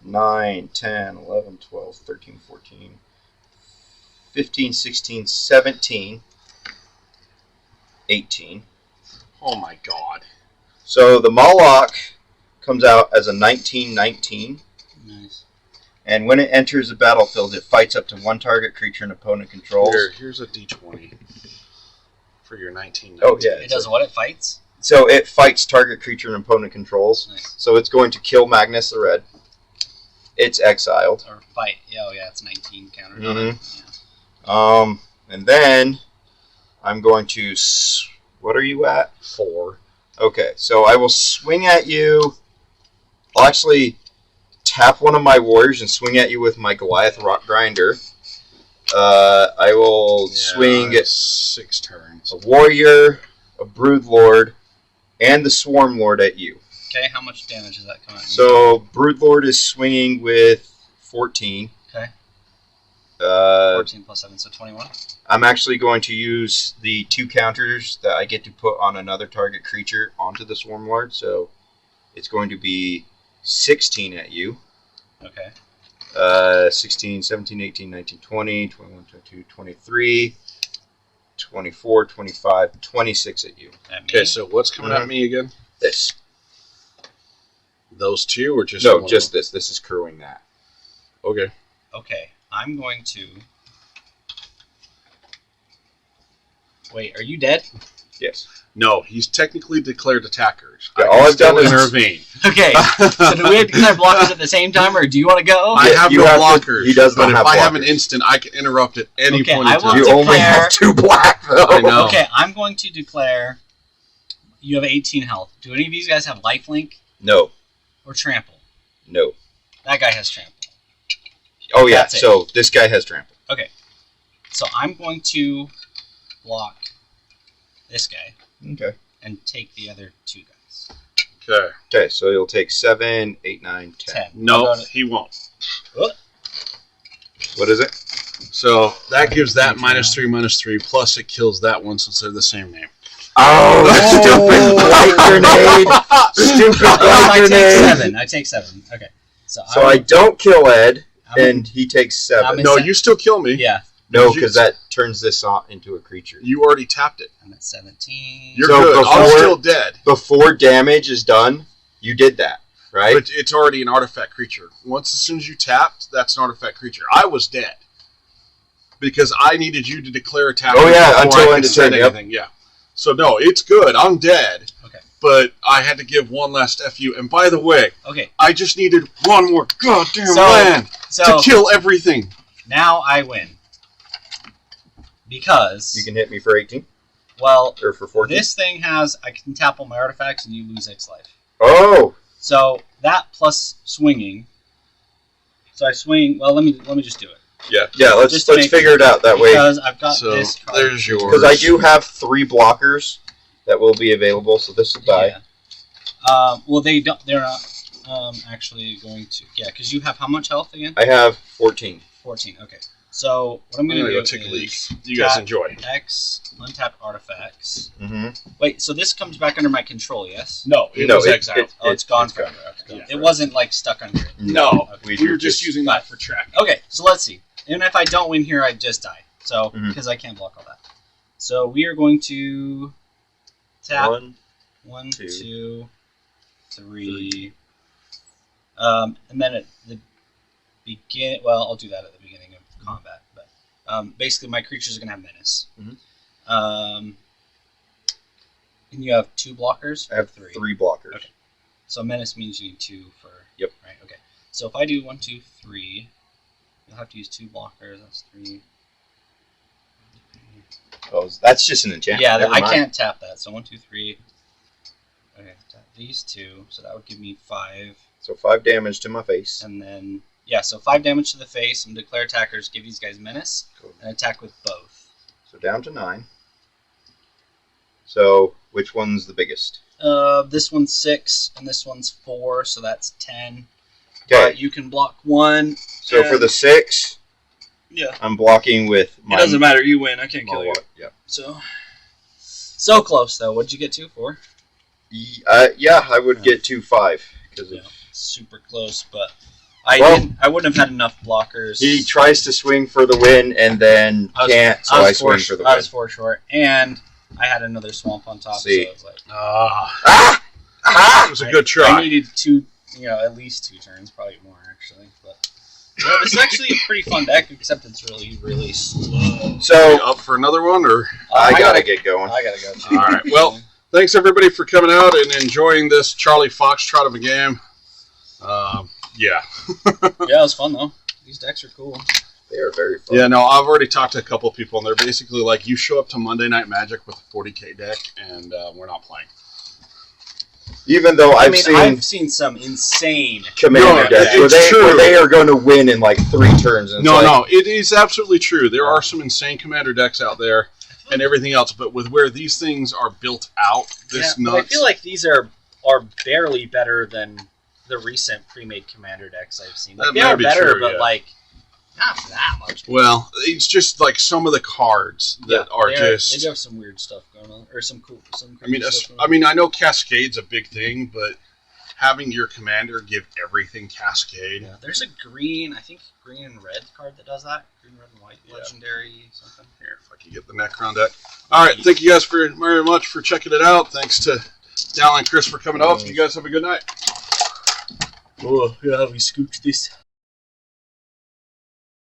9, 10, 11, 12, 13, 14, 15, 16, 17, 18. Oh my god. So the Moloch comes out as a 19/19. Nice. And when it enters the battlefield, it fights up to one target creature an opponent controls. Here's a D20 for your 19. Oh, yeah. It does what? It fights? So it fights target creature an opponent controls. Nice. So it's going to kill Magnus the Red. It's exiled. Or fight. Yeah, oh, yeah, it's 19 counter. Mhm. Yeah. And then I'm going to... What are you at? 4. Okay, so I will swing at you. I'll actually tap one of my warriors and swing at you with my Goliath Rock Grinder. I will swing 6 turns. a warrior, a brood lord, and the swarm lord at you. Okay, how much damage does that come out? So brood lord is swinging with 14. Okay. 14 plus 7, so 21. I'm actually going to use the 2 counters that I get to put on another target creature onto the swarm lord. So it's going to be 16 at you. Okay. 16, 17, 18, 19, 20, 21, 22, 23, 24, 25, 26 at you. At me? Okay, so what's coming at me again? This. Those 2 or just No, one? just this. This is crewing that. Okay. Okay, I'm going to... Wait, are you dead? Yes. No, he's technically declared attackers. Yeah, I all can I've done still is- intervene. Okay, so do we have to declare blockers at the same time, or do you want to go? I have You no have to- blockers. he does not but have if I have an blockers. instant, I can interrupt at any Okay, point I in will time. You declare- only have 2 black, though. I know. Okay, I'm going to declare you have 18 health. Do any of these guys have lifelink No. or trample? No. That guy has trample. Oh, yeah. That's it. So this guy has trample. So I'm going to block this guy Okay. and take the other 2 guys. Okay. Okay, so you'll take 7, 8, 9, 10. 10. No, I'll go to- he won't. What is it? So that gives that -3/-3, plus it kills that one since they're the same name. Oh, stupid light grenade! Stupid Oh, light I take grenade! 7. I take 7. Okay. So I don't kill Ed, I'm- and he takes 7. I'm in- No, you still kill me. Yeah, No, because that turns this into a creature. You already tapped it. I'm at 17. You're So good. I'm before- still dead. Before damage is done, you did that, right? But it's already an artifact creature. As soon as you tapped, that's an artifact creature. I was dead. Because I needed you to declare attack. Oh, yeah, before until I end could of say turn, yep. anything. Yeah. So no, it's good. I'm dead. Okay. But I had to give one last FU. And by the way, Okay, I just needed one more goddamn So- land so to kill everything. now I win. Because, You can hit me for 18 well, or for 14. this thing has, I can tap all my artifacts and you lose X life. Oh, So that plus swinging. So I swing, well, let me just do it. yeah. Let's Just to make- figure it out that way Because I've got So this card. there's yours. because I do have 3 blockers that will be available. So this will die. Yeah. Well, they don't. They're not actually going to. Yeah, because you have how much health again? I have 14. 14. Okay. So what I'm I'm going to gonna do go take a leak. is You guys tap enjoy. X, untap artifacts. Mm-hmm. Wait, so this comes back under my control, yes? No, it No, was it- exiled. it- Oh, it's gone it's forever. gone. Okay. Yeah. It wasn't like stuck under it. No, Okay. we were just using that for tracking. Okay, so let's see. And if I don't win here, I just die. So Mhm. because I can't block all that. So we are going to tap 1, two, 2, 3. And then at the begin. Well, I'll do that at the beginning of combat. But basically, my creatures are gonna have menace. Mhm. And you have 2 blockers. I have 3 blockers. Okay. So menace means you need 2 for. Yep. Right. Okay. So if I do 1, 2, 3, you'll have to use 2 blockers. That's 3. Oh, that's just an enchantment. Yeah, Never I mind. can't tap that. So 1, 2, 3. Okay, tap these 2. So that would give me 5. So 5 damage to my face. And then, yeah, so 5 damage to the face. And declare attackers, give these guys menace. Cool. And attack with both. So down to 9. So which one's the biggest? This one's 6, and this one's 4, so that's 10. Okay. But you can block 1. So for the 6, Yeah. I'm blocking with my. It doesn't matter. You win. I can't kill you. Moloch. Yeah. So close, though. What'd you get to? 4? Yeah, I would get to 5 because Yeah. Super close, but I wouldn't have had enough blockers. he tries to swing for the win and then can't, so I swing for the I win. was 4 short, and I had another swamp on top, See. so I was like, Ah! It was a good I try. needed 2, at least 2 turns, probably more actually. But yeah, this is actually a pretty fun deck, except it's really, really slow. Are So you up for another one, or? I gotta get going. I gotta go too. All right. Well, thanks everybody for coming out and enjoying this Charlie Foxtrot of a game. Yeah. Yeah, it was fun though. These decks are cool. They are very fun. Yeah, no, I've already talked to a couple people, and they're basically like, you show up to Monday Night Magic with a 40K deck, and we're not playing. Even though I've seen seen some insane Commander No, decks it's where true. they are going to win in like 3 turns. And it's No, like, no, it is absolutely true. There are some insane Commander decks out there and everything else, but with where these things are built out, this but nuts. I feel like these are barely better than the recent pre-made Commander decks I've seen. Like, That they may are be better, true, but yeah. like not that much. Well, it's just like some of the cards that are they just. do have some weird stuff going on, or some cool. I mean, I know Cascade's a big thing, but having your commander give everything Cascade. Yeah, there's a green, I think green and red card that does that. Green, red, and white, Yeah. legendary something. Here, if I can get the Necron deck. All right, thank you guys very much for checking it out. Thanks to Dal and Chris for coming up. You guys have a good night. Oh yeah, we scooped this.